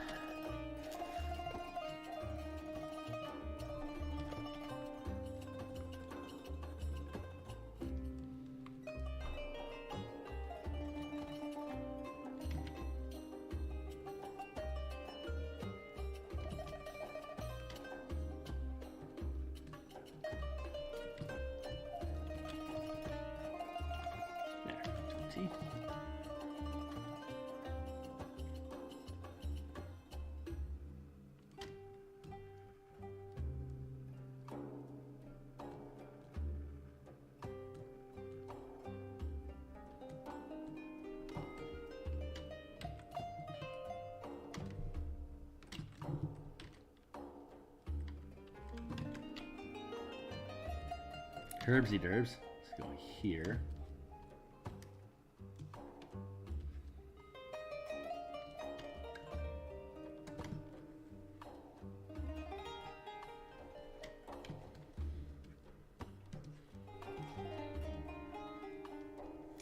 Herbsy derbs. Let's go here.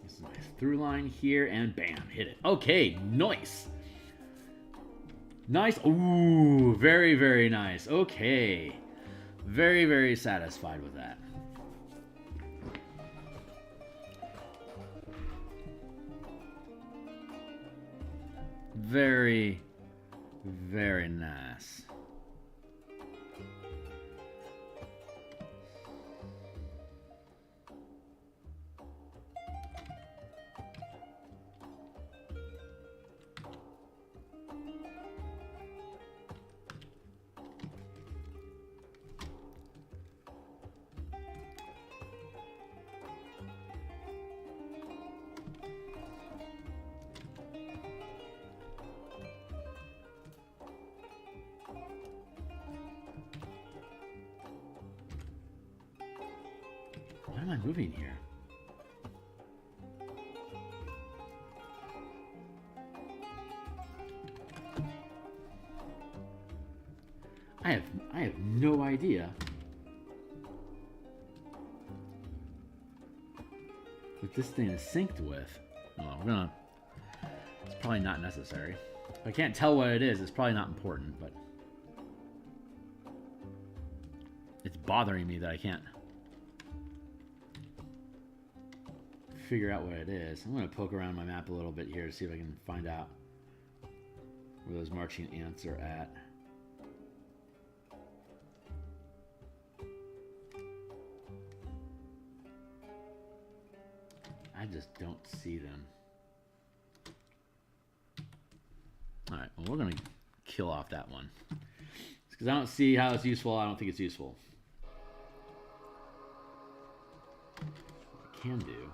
This is my through line here, and bam, hit it. Okay, nice. Nice. Ooh, very, very nice. Okay. Very, very satisfied with that. Very, very nice. Why am I moving here? I have no idea what this thing is synced with. Oh, It's probably not necessary. If I can't tell what it is, it's probably not important, but it's bothering me that I can't figure out what it is. I'm going to poke around my map a little bit here to see if I can find out where those marching ants are at. I just don't see them. Alright, well, we're going to kill off that one. Because I don't see how it's useful. I don't think it's useful. What I can do.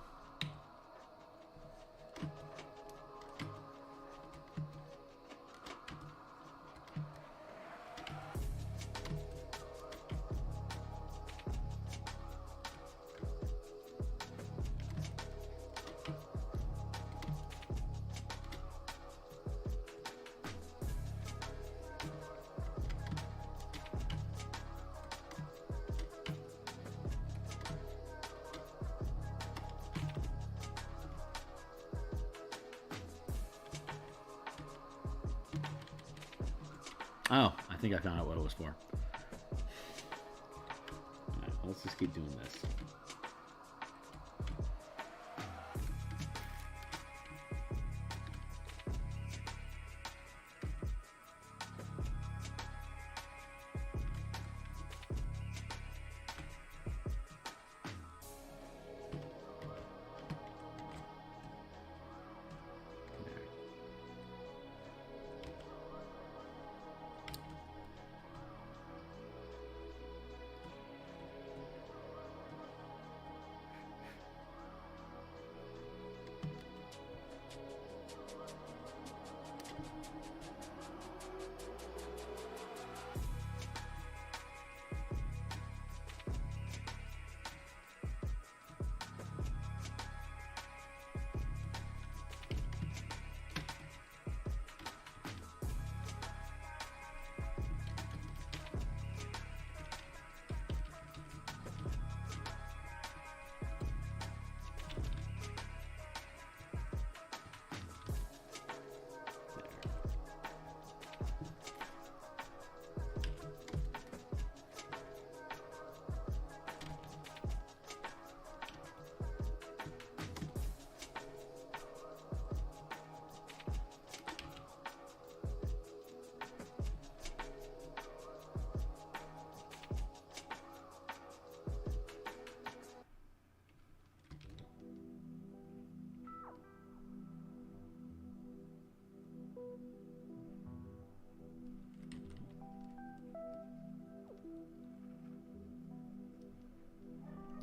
Oh, I think I found out what it was for. Alright, well, let's just keep doing this.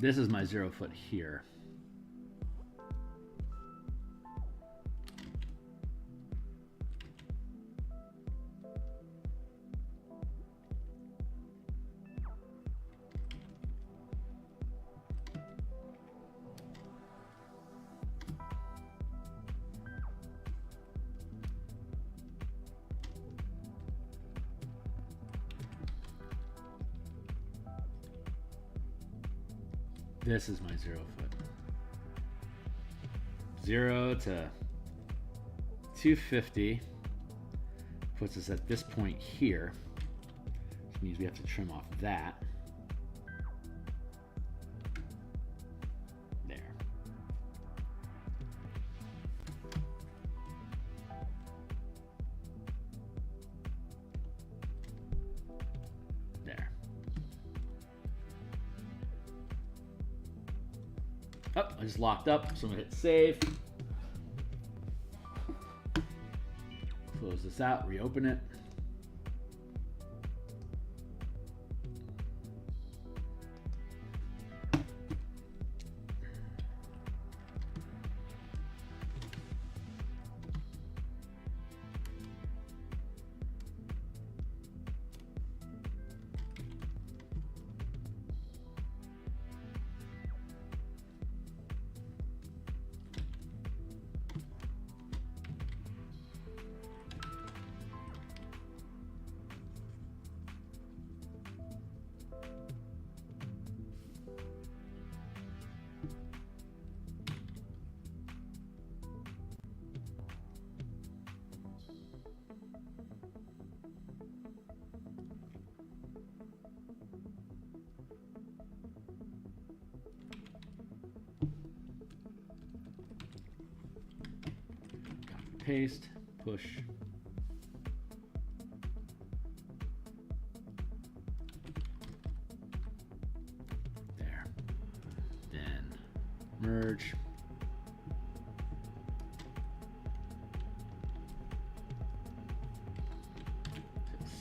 This is my 0 foot here. This is my 0 foot. 0 to 250 puts us at this point here, which means we have to trim off that. There. There. Oh, I just locked up, so I'm gonna hit save. Close this out, reopen it. paste, push. There. Then merge.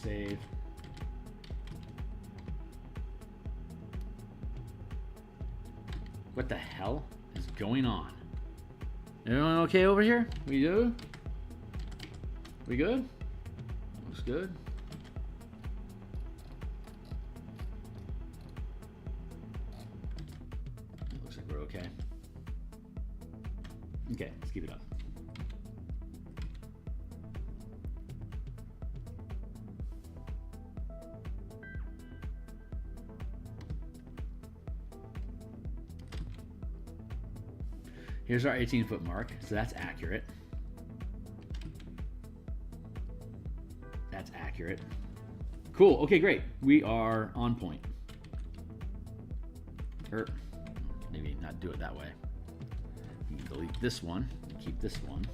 Save. What the hell is going on? Everyone okay over here? We good? We good? Looks good. Looks like we're okay. Okay, let's keep it up. Here's our 18-foot mark, so that's accurate. That's accurate. Cool, okay, great. We are on point. Or maybe not do it that way. You can delete this one, keep this one.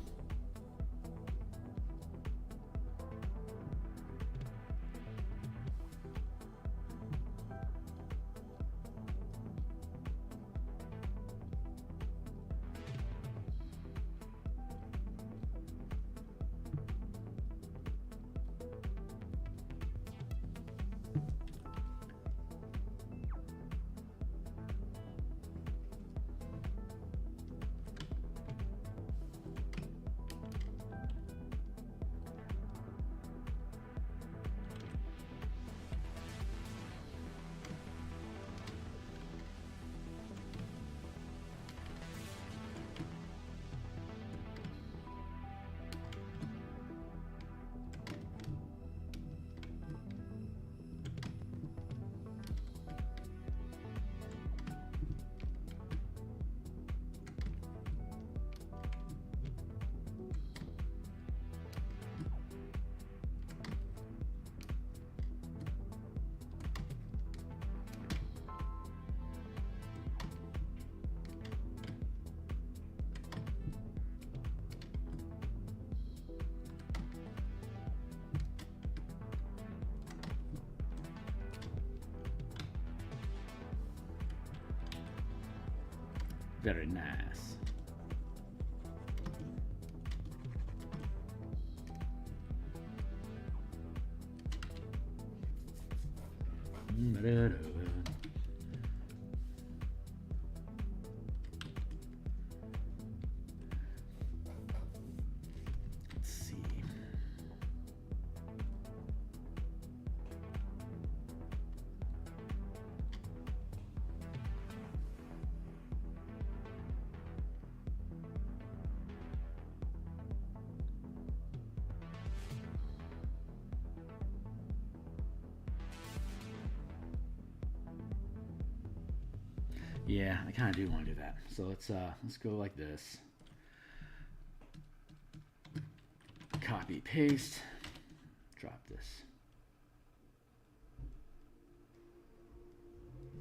Very nice. Let's see. Yeah, I kind of do want to do that. So let's go like this. Copy, paste, drop this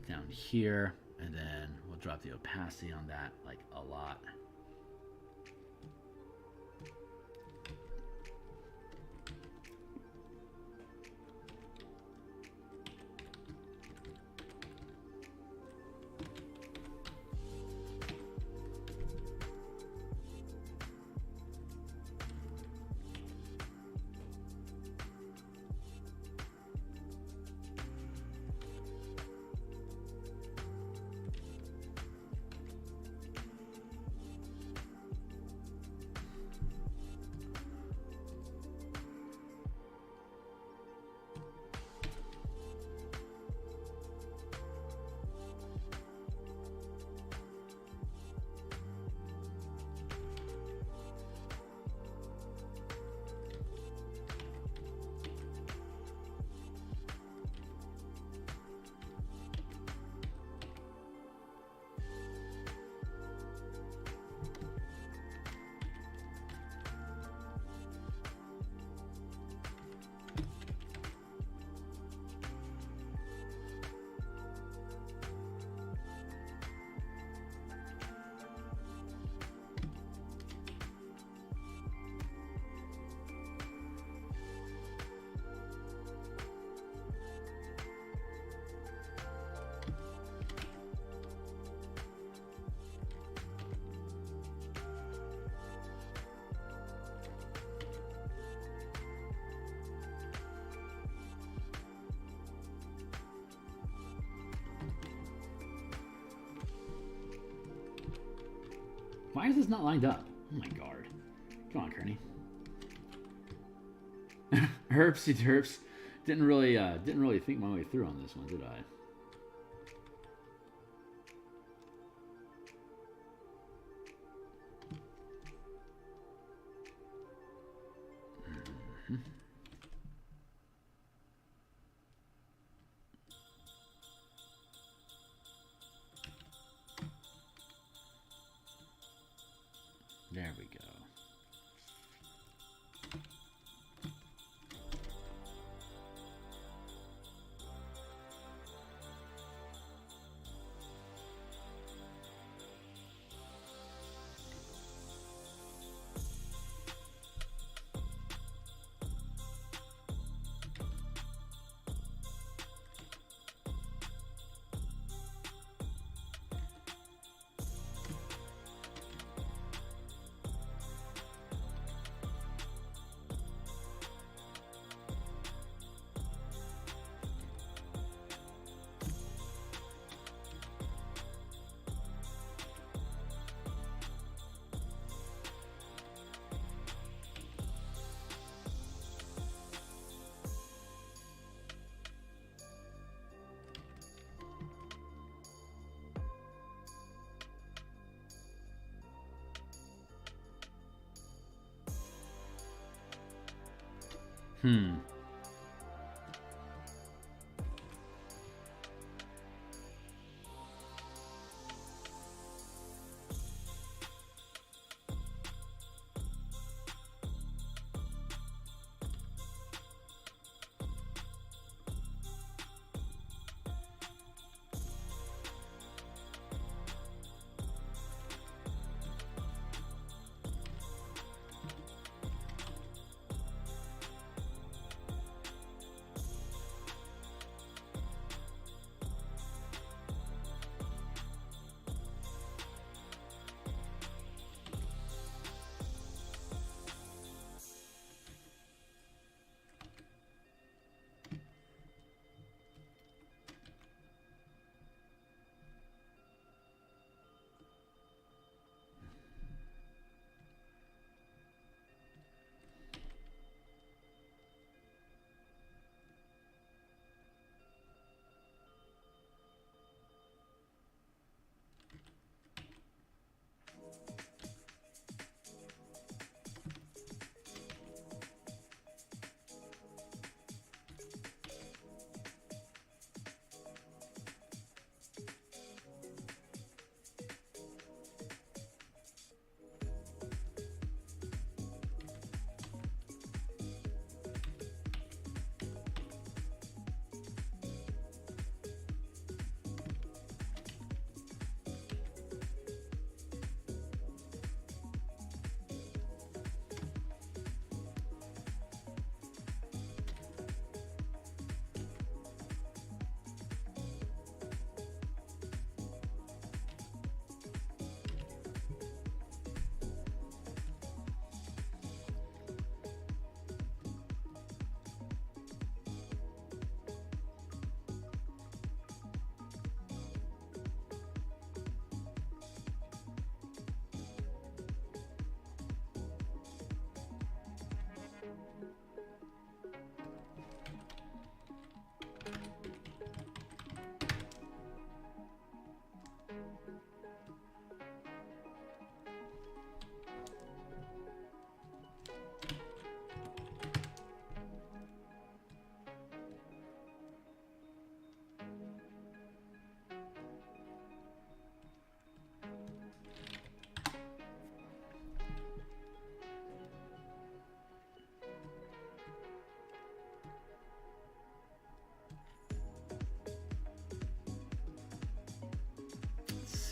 down here, and then we'll drop the opacity on that like a lot. Why is this not lined up? Oh my god. Come on, Kearney. Herpsy derps. Didn't really think my way through on this one, did I? There we go. Hmm.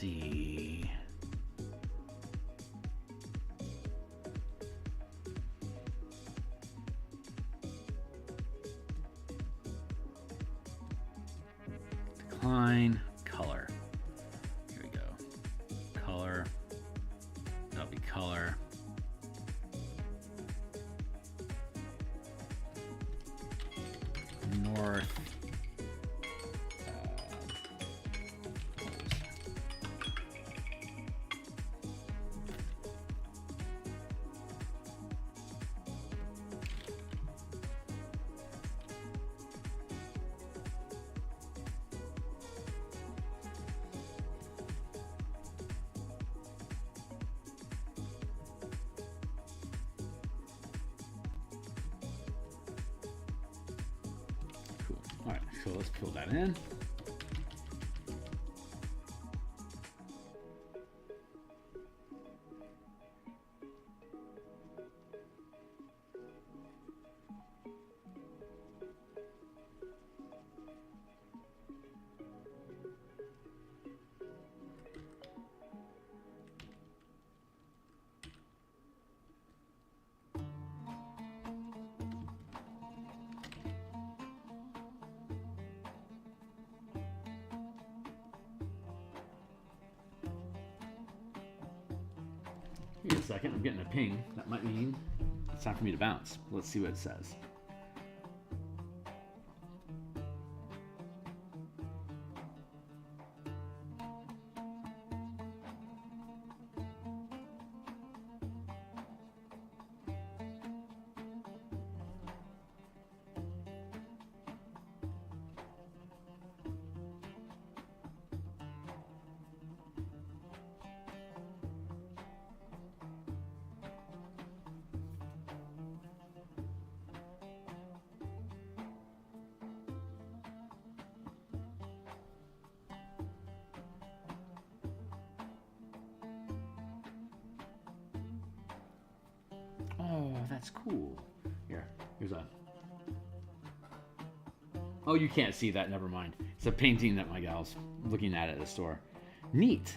See. Decline, color. Here we go. Color. That'll be color. North. All right, so let's fill that in. Give me a second, I'm getting a ping. That might mean it's time for me to bounce. Let's see what it says. Oh, that's cool. Here's a... Oh, you can't see that. Never mind. It's a painting that my gal's looking at the store. Neat.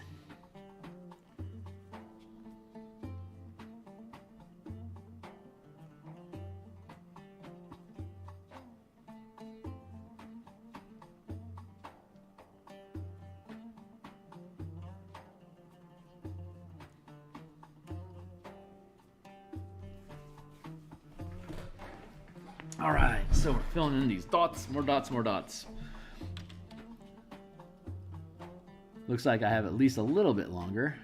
All right, so we're filling in these dots, more dots, more dots. Looks like I have at least a little bit longer.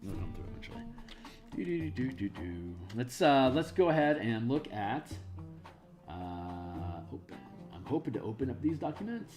We'll come through eventually. Let's go ahead and look at open. I'm hoping to open up these documents.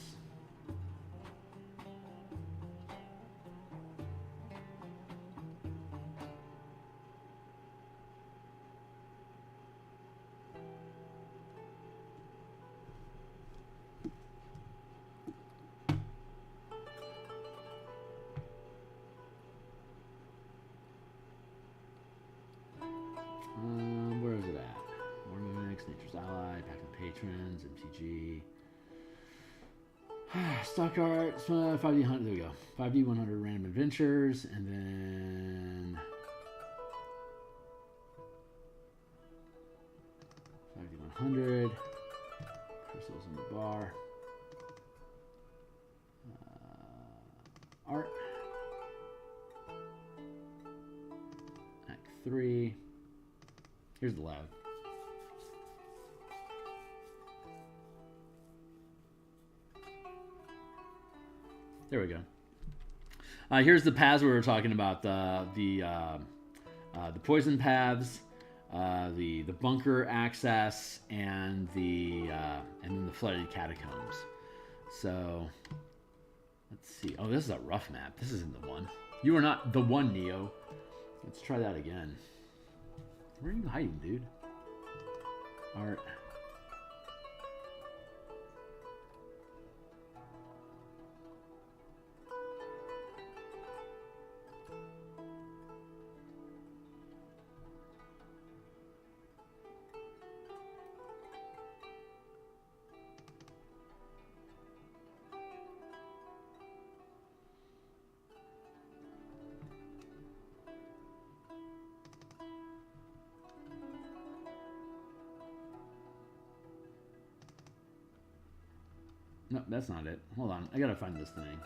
Where is it at? War Mimics, Nature's Ally, Pack of Patrons, MTG. Stock art, 5D 100, there we go. 5D 100 Random Adventures, and then 5D 100, Crystals in the Bar, art, Act 3. Here's the lab. There we go. Here's the paths we were talking about: the poison paths, the bunker access, and then the flooded catacombs. So let's see. Oh, this is a rough map. This isn't the one. You are not the one, Neo. Let's try that again. Where are you hiding, dude? Art. No, that's not it. Hold on. I gotta find this thing.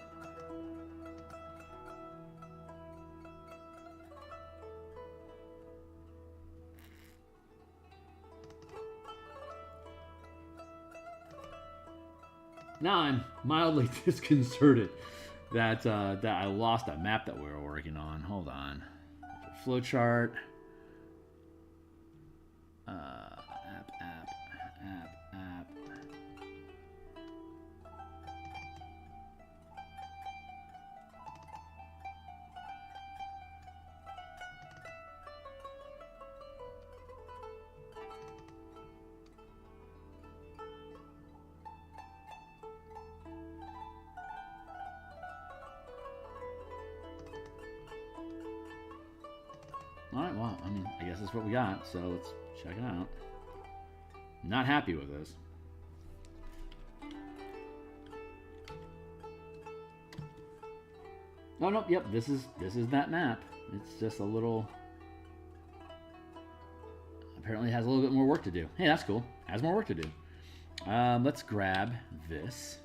Now I'm mildly disconcerted that that I lost that map that we were working on. Hold on. Flowchart. App. Alright, well, I mean, I guess that's what we got, so let's check it out. Not happy with this. Oh, no, yep, this is that map. It's just a little... Apparently has a little bit more work to do. Hey, that's cool. Has more work to do. Let's grab this.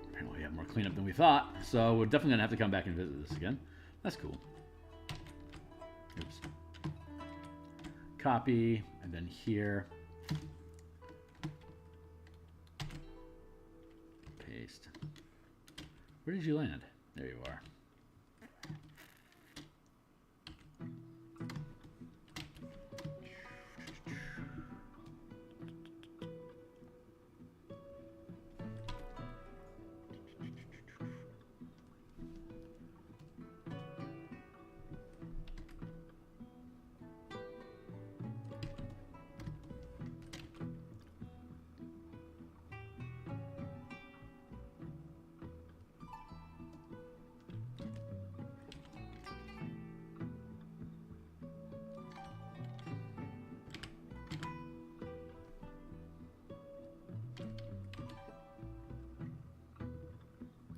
Apparently we have more cleanup than we thought, so we're definitely going to have to come back and visit this again. That's cool. Oops. Copy, and then here. Paste. Where did you land? There you are.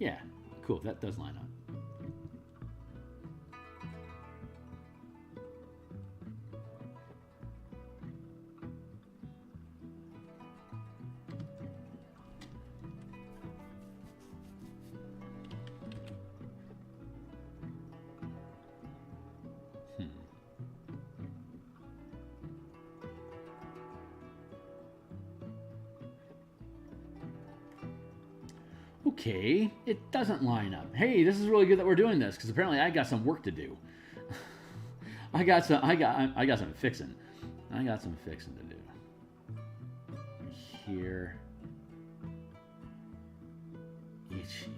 Yeah, cool. That does line up. Okay, it doesn't line up. Hey, this is really good that we're doing this because apparently I got some work to do. I got some fixing. I got some fixing to do. Here. Ichio.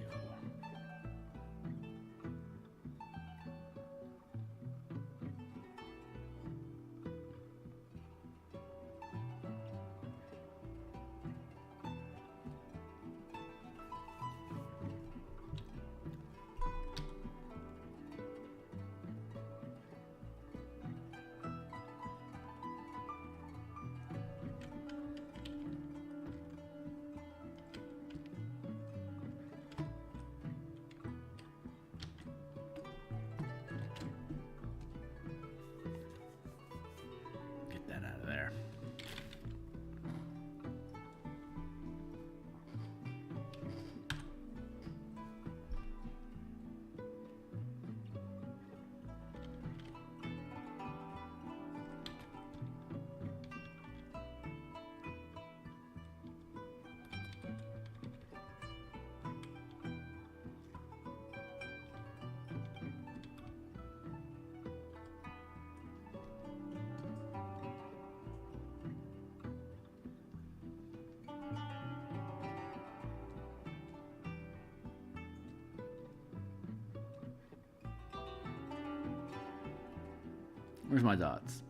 Where's my dots?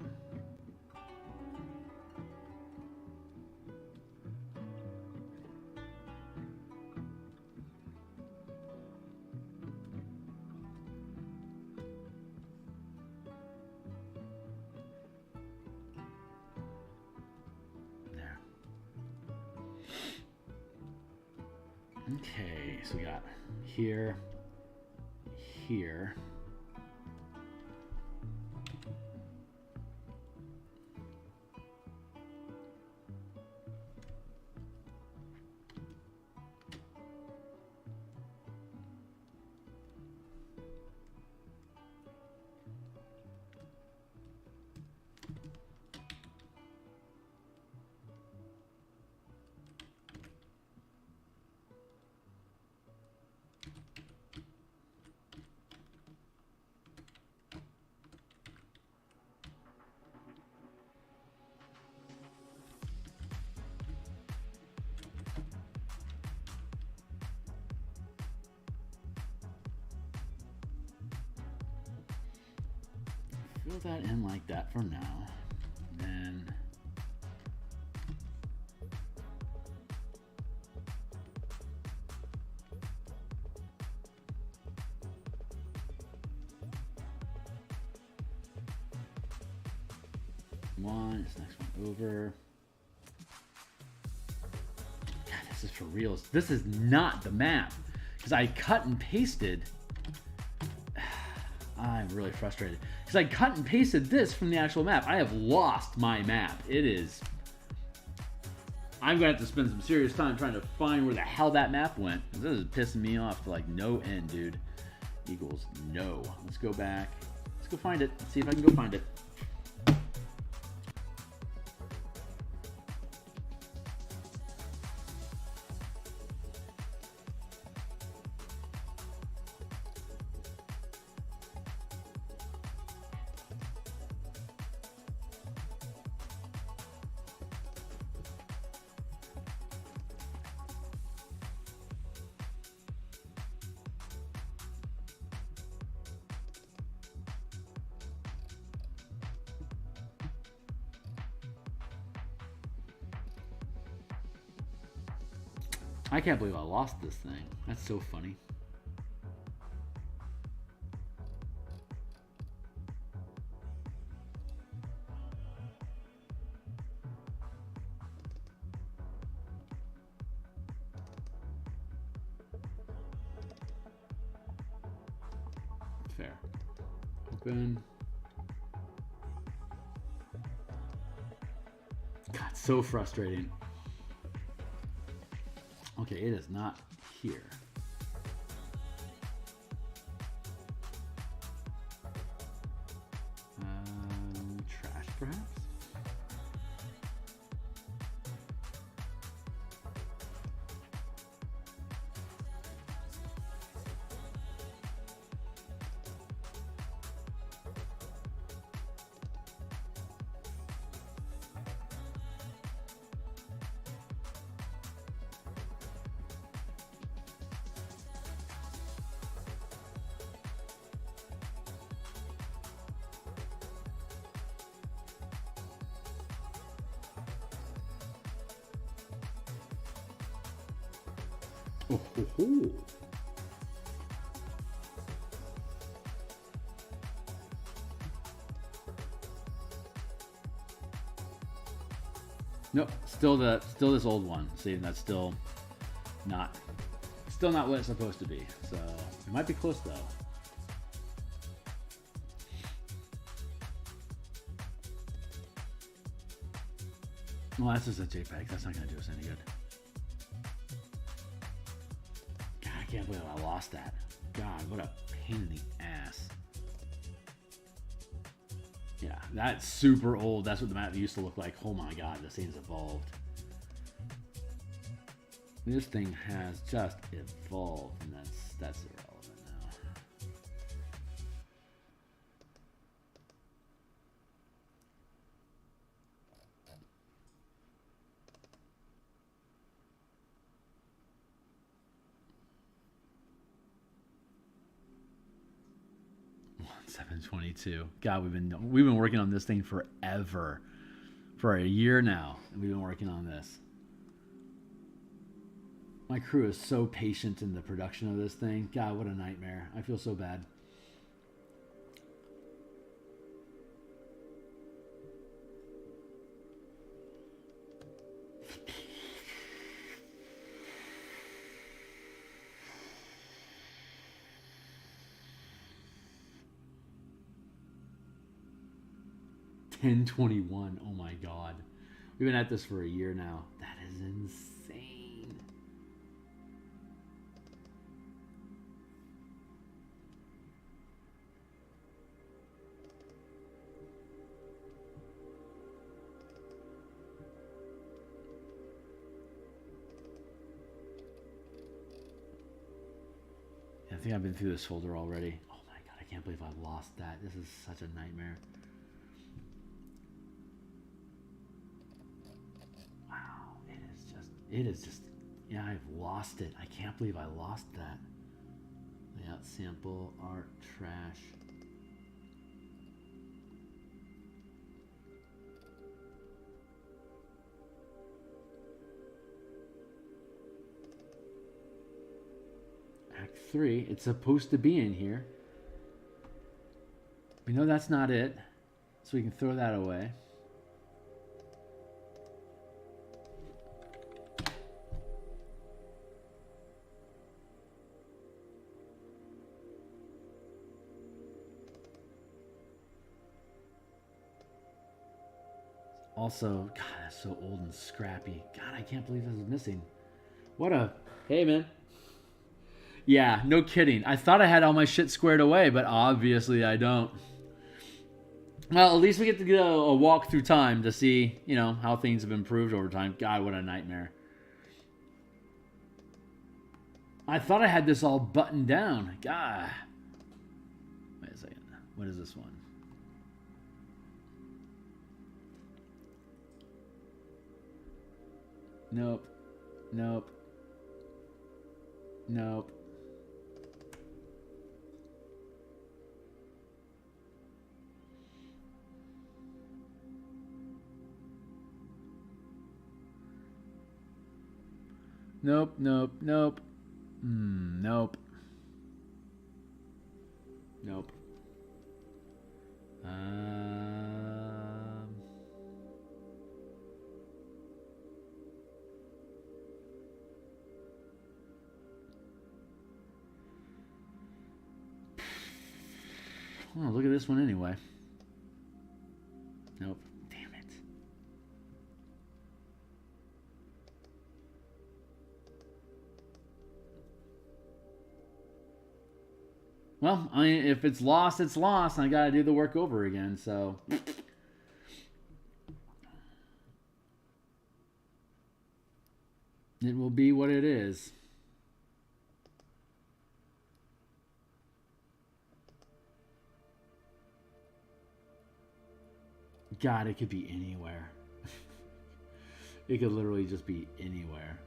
There. Okay, so we got here, here. Fill that in like that for now. Then this next one over. God, this is for reals. This is not the map because I cut and pasted. I'm really frustrated because I cut and pasted this from the actual map. I have lost my map. It is. I'm gonna have to spend some serious time trying to find where the hell that map went. This is pissing me off to like no end, dude. Equals no. Let's go back. Let's go find it. Let's see if I can go find it. I can't believe I lost this thing. That's so funny. Fair. Open. God, so frustrating. Okay, it is not here. Trash, perhaps? Oh, ho, ho. Nope, still this old one. See, that's still not what it's supposed to be. So it might be close though. Well, that's just a JPEG. That's not gonna do us any good. God, I can't believe I lost that. God, what a pain in the ass. Yeah, that's super old. That's what the map used to look like. Oh my God, this thing's evolved. This thing has just evolved, and that's irrelevant now. $722. God, we've been working on this thing forever, for a year now, and we've been working on this. My crew is so patient in the production of this thing. God, what a nightmare. I feel so bad. 1021. Oh my god. We've been at this for a year now. That is insane. I think I've been through this folder already. Oh my god, I can't believe I lost that. This is such a nightmare. Wow, it is just, yeah, I've lost it. I can't believe I lost that. Layout, sample, art, trash. Act 3, it's supposed to be in here. We know that's not it, so we can throw that away. Also, God, that's so old and scrappy. God, I can't believe this is missing. What a... Hey, man. Yeah, no kidding. I thought I had all my shit squared away, but obviously I don't. Well, at least we get to get a walk through time to see, you know, how things have improved over time. God, what a nightmare. I thought I had this all buttoned down. God. Wait a second. What is this one? Nope. Nope. Nope. Nope, nope, nope. Nope. Nope. Oh, look at this one anyway. Nope. Damn it. Well, I mean, if it's lost, it's lost. And I got to do the work over again, so... It will be what it is. God, it could be anywhere. It could literally just be anywhere.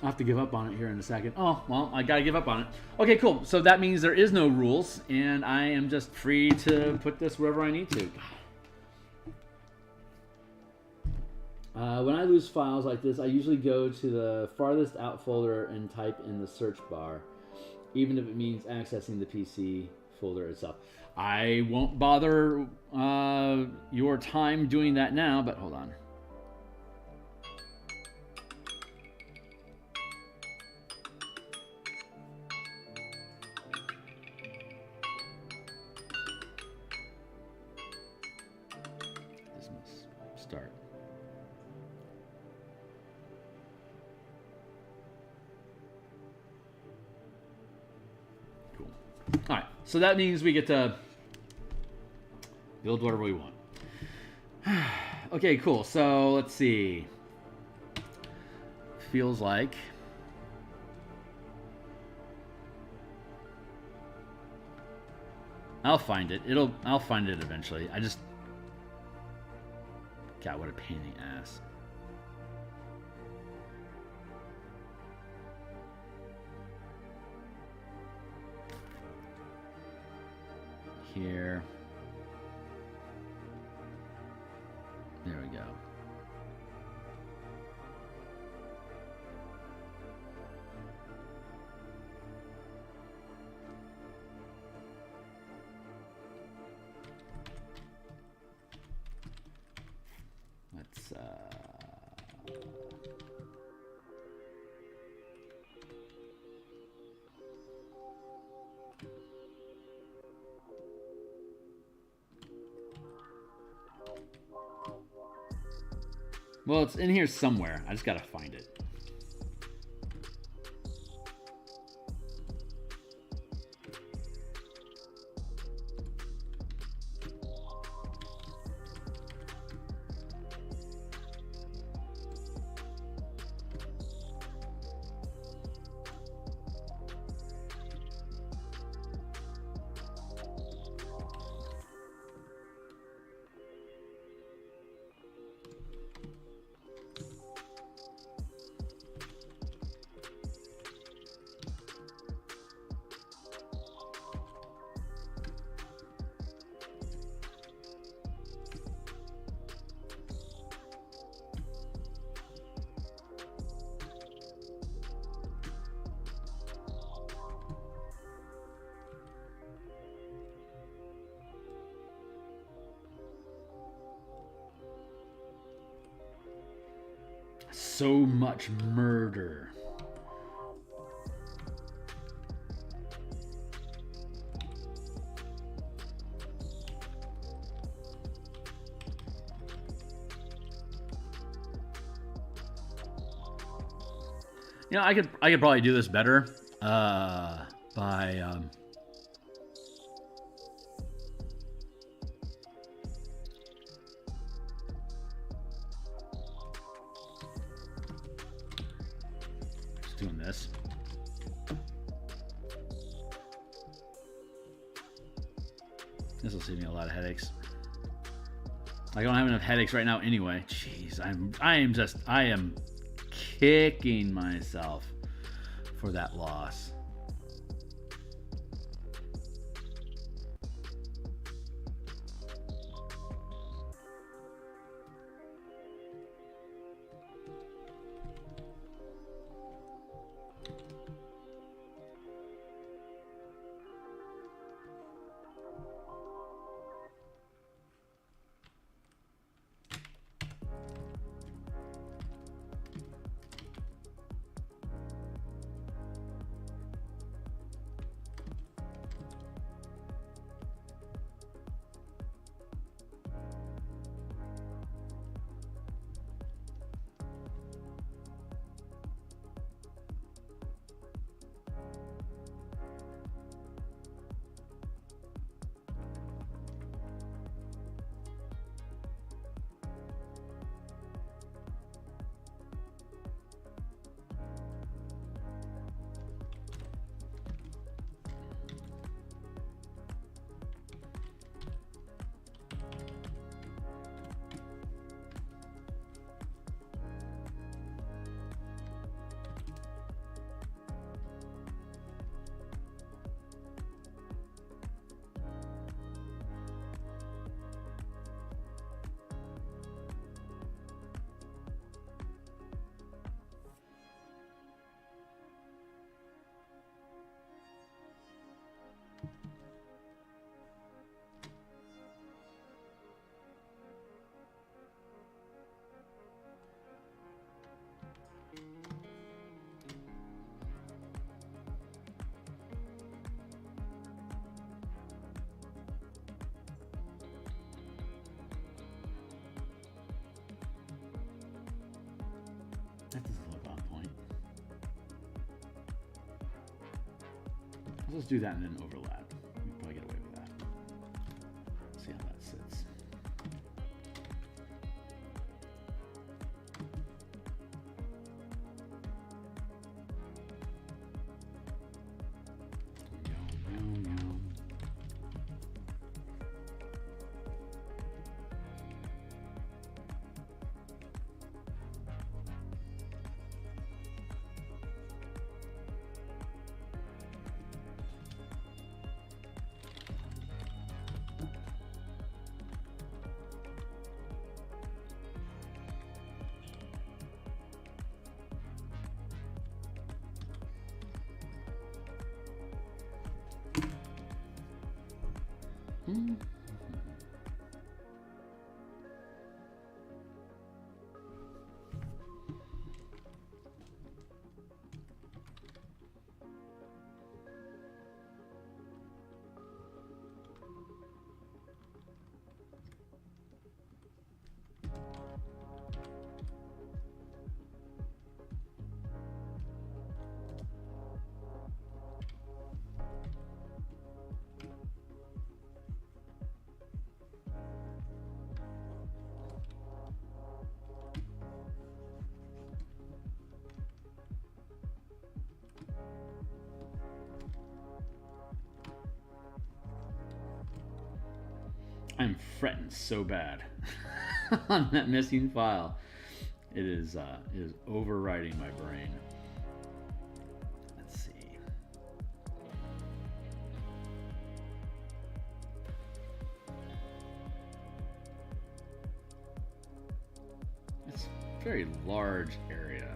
I'll have to give up on it here in a second. Oh, well, I gotta give up on it. Okay, cool. So that means there is no rules, and I am just free to put this wherever I need to. When I lose files like this, I usually go to the farthest out folder and type in the search bar, even if it means accessing the PC folder itself. I won't bother your time doing that now, but hold on. Start. Cool. All right, so that means we get to build whatever we want. Okay, cool. So let's see. Feels like I'll find it. I'll find it eventually. I just... God, what a pain in the ass. here. There we go. Let's well, it's in here somewhere. I just gotta find it. So much murder. You know, I could probably do this better by just doing this. This will save me a lot of headaches. I don't have enough headaches right now anyway. Jeez, I am kicking myself for that loss. That doesn't look on point. Let's do that and then overlap. We can probably get away with that. See how that sits. I'm fretting so bad on that missing file. It is overriding my brain. Let's see. It's a very large area.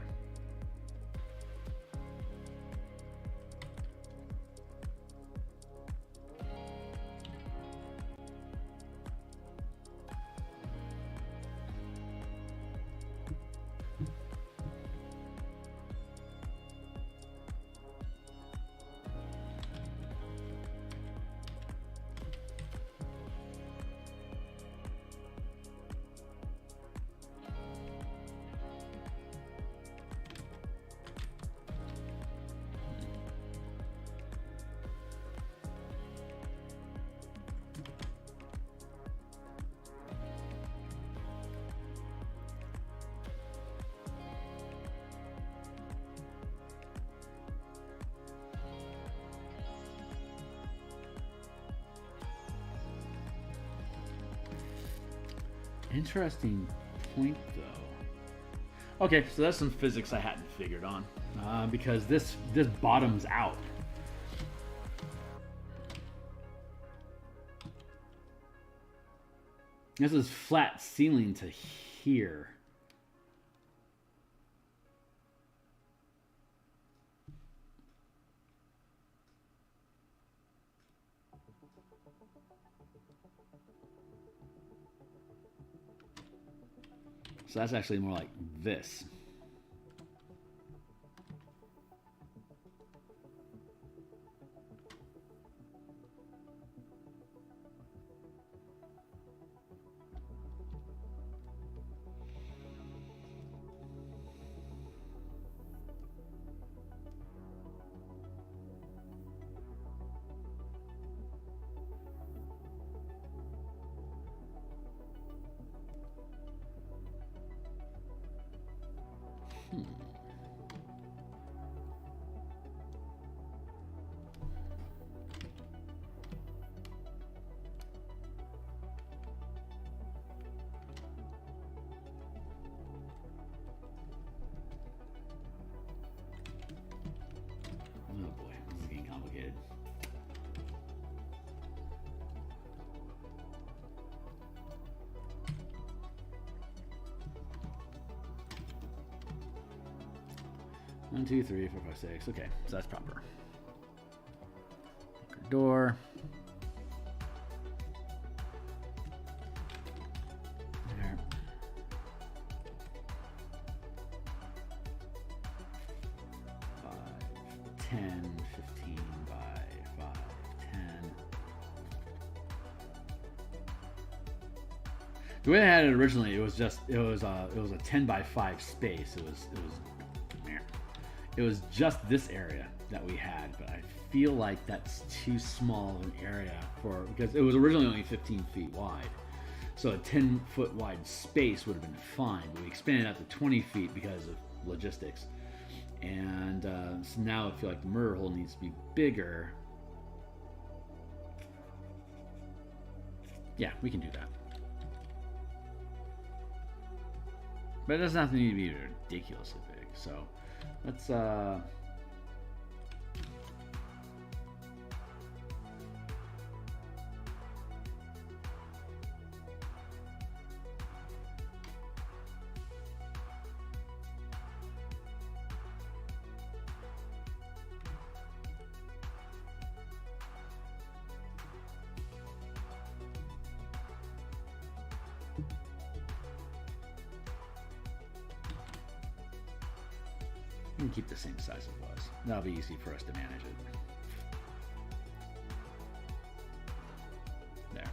Interesting point, though. Okay, so that's some physics I hadn't figured on, because this bottoms out. This is flat ceiling to here. So that's actually more like this. Oh boy, this is getting complicated. One, two, three, four, five, six. Okay, so that's proper. Door. There. 10, 15 by 5, 10. The way I had it originally, it was a 10 by 5 space. It was just this area that we had, but I feel like that's too small of an area because it was originally only 15 feet wide. So a 10-foot wide space would have been fine, but we expanded out to 20 feet because of logistics. And so now I feel like the mirror hole needs to be bigger. Yeah, we can do that. But it doesn't have to need to be ridiculously big. So let's keep the same size it was. That'll be easy for us to manage it. There.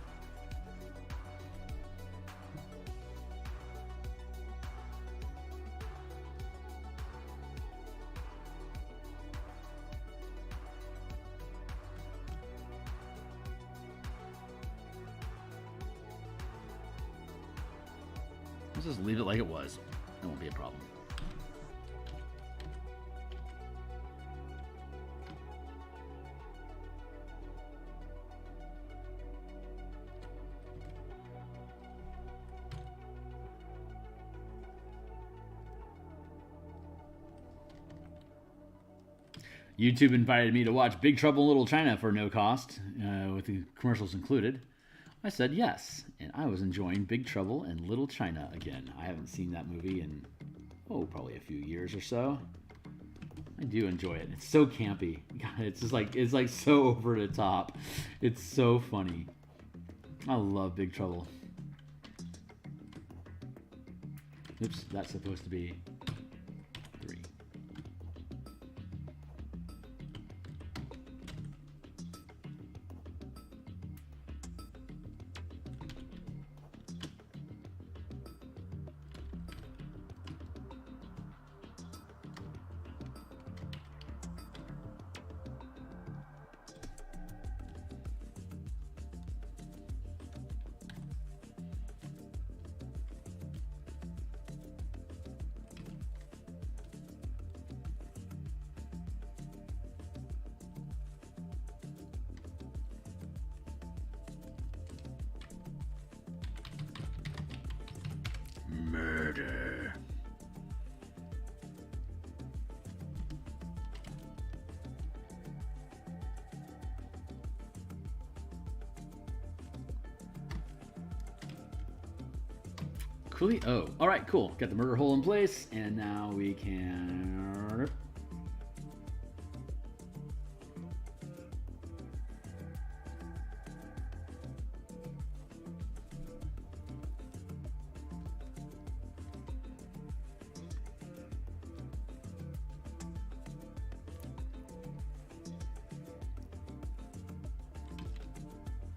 Let's just leave it like it was. It won't be a problem. YouTube invited me to watch Big Trouble in Little China for no cost, with the commercials included. I said yes, and I was enjoying Big Trouble in Little China again. I haven't seen that movie in, probably a few years or so. I do enjoy it. It's so campy. God, it's like so over the top. It's so funny. I love Big Trouble. Oops, that's supposed to be 3. Murder. Coolly. Oh, all right, cool. Got the murder hole in place, and now we can.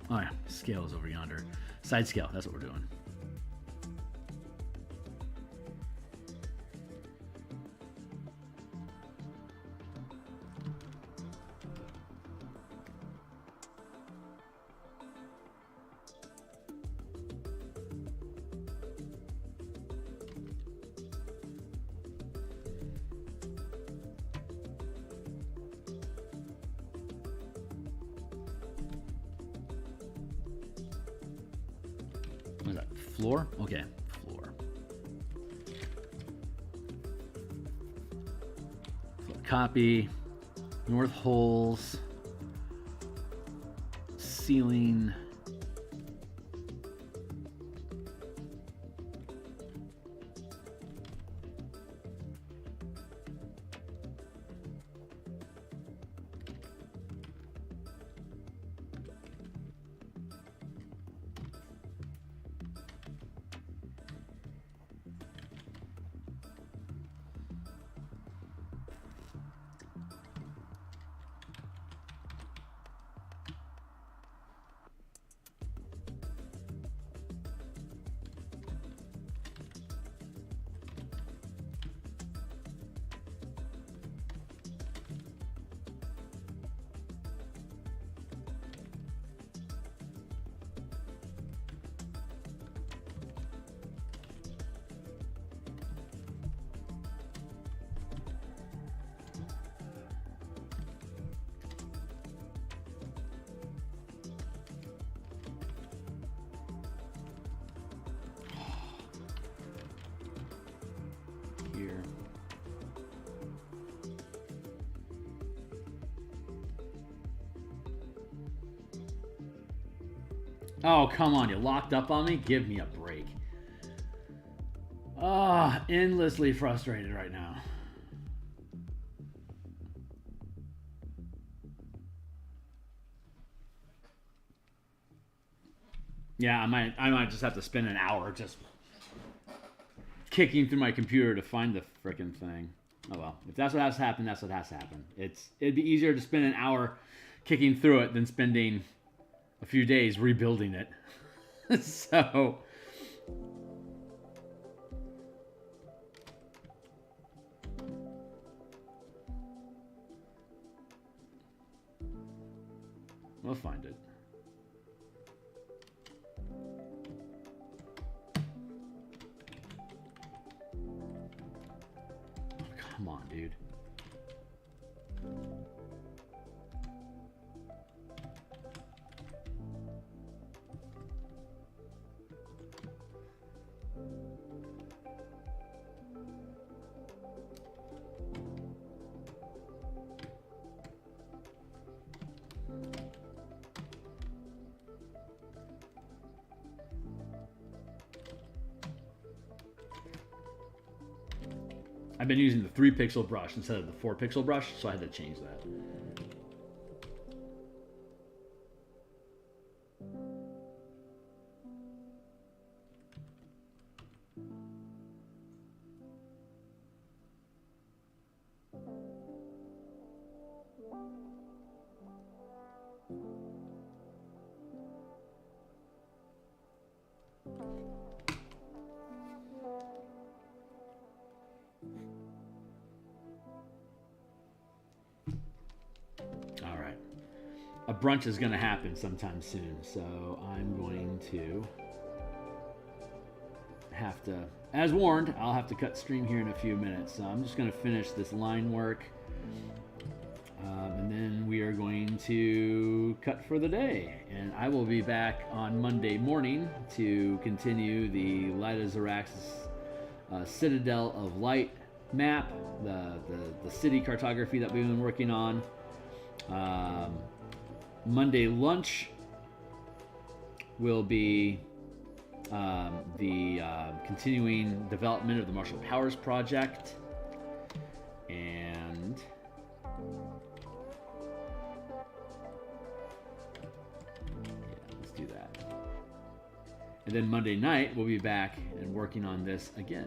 Oh yeah, scale is over yonder. Side scale, that's what we're doing. What is that? Floor? Okay, floor. Copy. North holes. Ceiling. Here. Oh, come on, you locked up on me? Give me a break. Ah, endlessly frustrated right now. Yeah, I might just have to spend an hour just kicking through my computer to find the frickin' thing. Oh well, if that's what has to happen, that's what has to happen. It'd be easier to spend an hour kicking through it than spending a few days rebuilding it. So we'll find it. Come on, dude. I've been using the 3-pixel brush instead of the 4-pixel brush, so I had to change that. A brunch is going to happen sometime soon, so I'm going to have to, as warned, I'll have to cut stream here in a few minutes. So I'm just going to finish this line work, and then we are going to cut for the day. And I will be back on Monday morning to continue the Light of Zarax's Citadel of Light map, the city cartography that we've been working on. Monday lunch will be the continuing development of the Marshall Powers project, and let's do that. And then Monday night we'll be back and working on this again.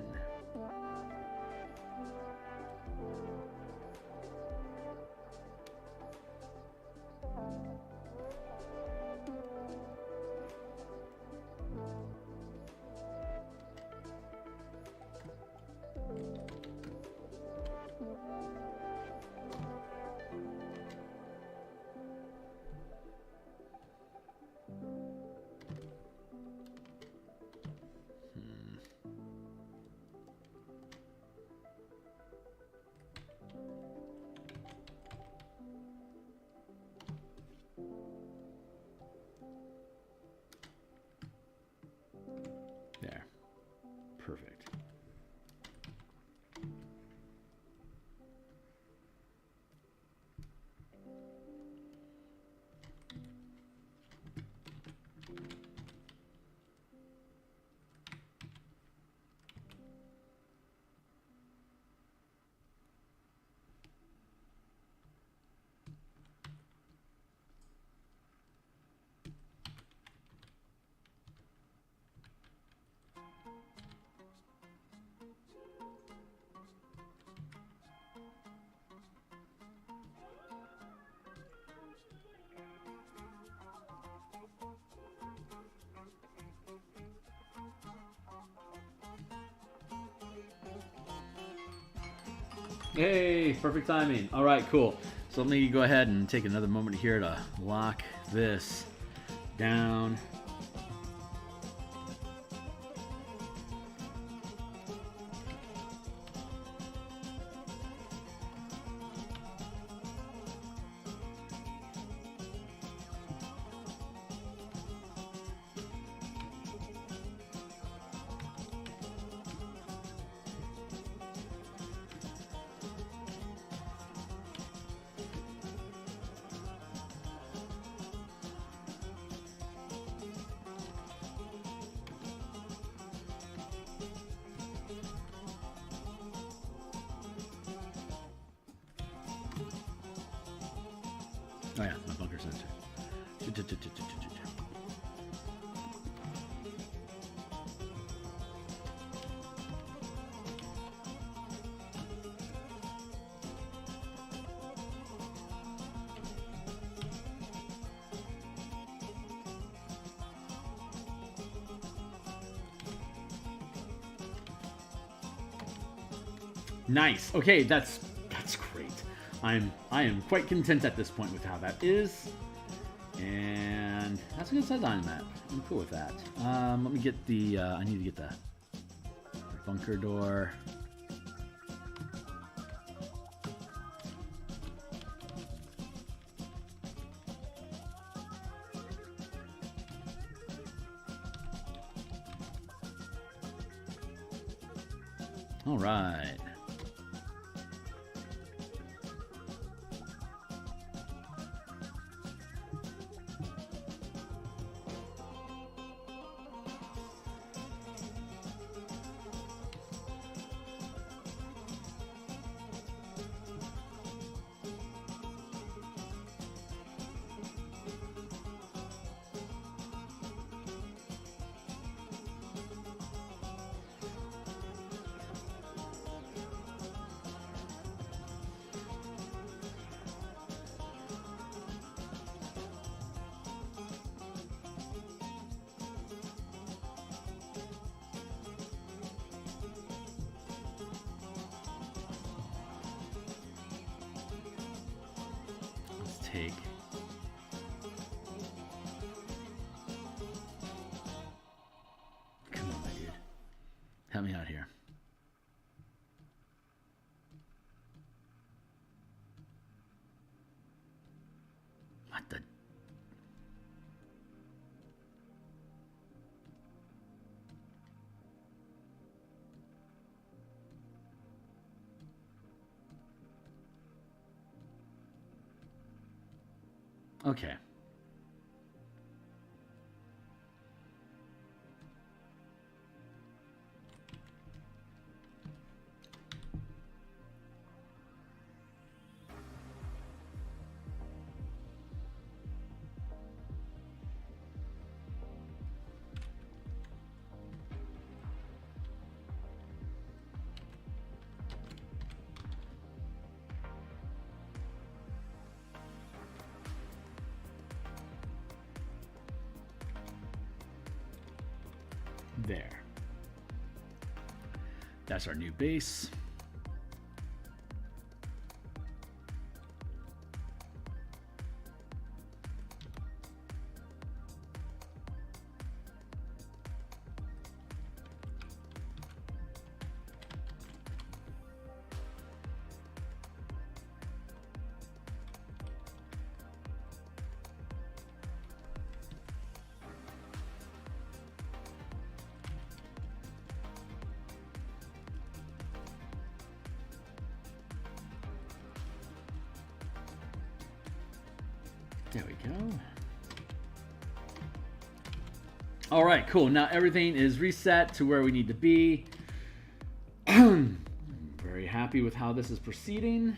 There. Perfect. Hey, perfect timing. All right, cool. So let me go ahead and take another moment here to lock this down. Oh yeah, my bunker sensor. Nice. Okay, that's great. I am quite content at this point with how that is, and that's a good size on map. I'm cool with that. Let me get the. I need to get the bunker door. All right. take. Come on, my dude. Help me out here. What the? Okay. There. That's our new base. There we go. All right, cool. Now everything is reset to where we need to be. I'm very happy with how this is proceeding.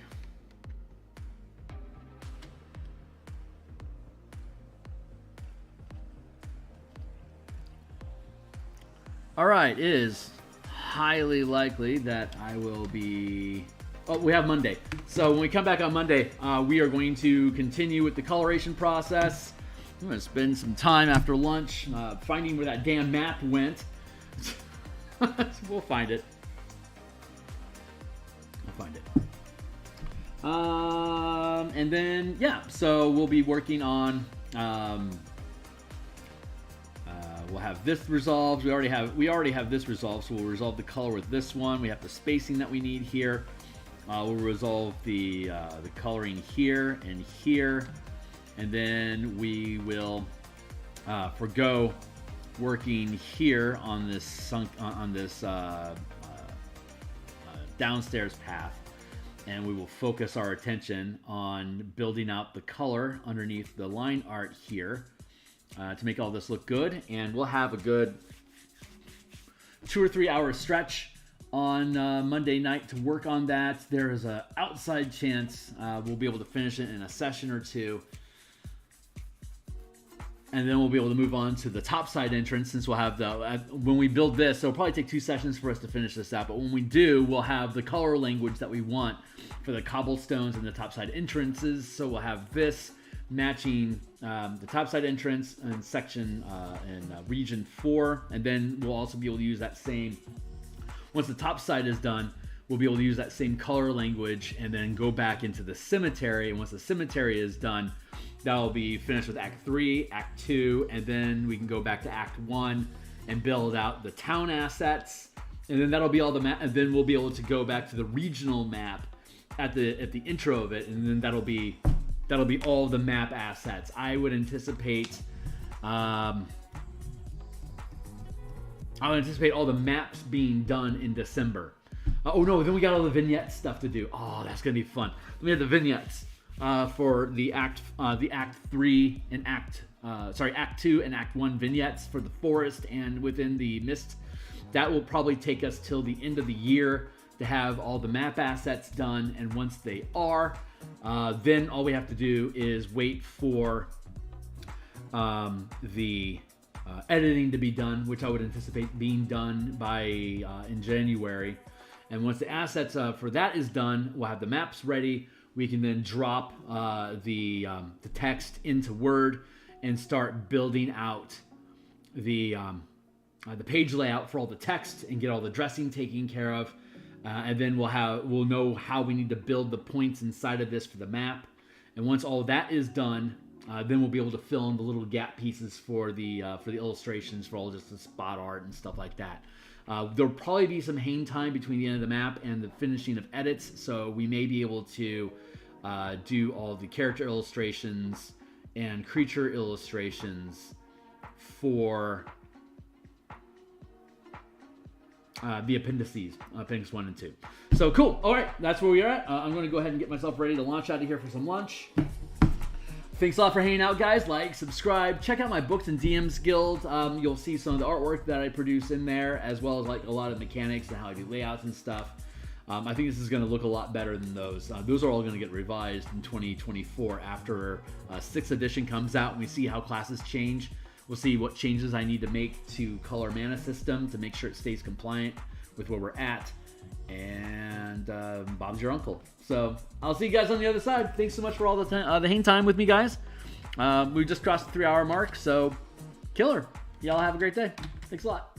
All right, it is highly likely that I will be... Oh, we have Monday. So when we come back on Monday, we are going to continue with the coloration process. I'm going to spend some time after lunch finding where that damn map went. We'll find it. I'll find it. And then, yeah, so we'll be working on... we'll have this resolved. We already have this resolved, so we'll resolve the color with this one. We have the spacing that we need here. We'll resolve the coloring here and here, and then we will forgo working here on this downstairs path, and we will focus our attention on building out the color underneath the line art here to make all this look good. And we'll have a good 2 or 3 hour stretch on Monday night to work on that. There is an outside chance we'll be able to finish it in a session or two. And then we'll be able to move on to the topside entrance, since we'll have when we build this, so it'll probably take 2 sessions for us to finish this out. But when we do, we'll have the color language that we want for the cobblestones and the topside entrances. So we'll have this matching the topside entrance and section in region 4. And then we'll also be able to use that same... Once the top side is done, we'll be able to use that same color language and then go back into the cemetery. And once the cemetery is done, that'll be finished with Act 3, Act 2, and then we can go back to Act 1 and build out the town assets. And then that'll be all the map. And then we'll be able to go back to the regional map at the intro of it, and then that'll be all the map assets. I would anticipate. I would anticipate all the maps being done in December. Oh no, then we got all the vignette stuff to do. Oh, that's gonna be fun. We have the vignettes for the Act 3 and Act 2 and Act 1 vignettes for the forest and within the mist. That will probably take us till the end of the year to have all the map assets done. And once they are, then all we have to do is wait for the editing to be done, which I would anticipate being done by in January. And once the assets for that is done, we'll have the maps ready. We can then drop the text into Word and start building out the page layout for all the text and get all the dressing taken care of. And then we'll know how we need to build the points inside of this for the map. And once all that is done, then we'll be able to fill in the little gap pieces for the illustrations, for all just the spot art and stuff like that. There'll probably be some hang time between the end of the map and the finishing of edits, so we may be able to do all the character illustrations and creature illustrations for the appendices, Appendix 1 and 2. So cool. All right, that's where we are at. I'm going to go ahead and get myself ready to launch out of here for some lunch. Thanks a lot for hanging out, guys. Like, subscribe, check out my books in DMsGuild. You'll see some of the artwork that I produce in there, as well as like a lot of mechanics and how I do layouts and stuff. I think this is going to look a lot better than those. Those are all going to get revised in 2024 after 6th edition comes out and we see how classes change. We'll see what changes I need to make to color mana system to make sure it stays compliant with where we're at. And Bob's your uncle. So I'll see you guys on the other side. Thanks so much for all the hang time with me, guys. We just crossed the 3-hour mark, so killer. Y'all have a great day. Thanks a lot.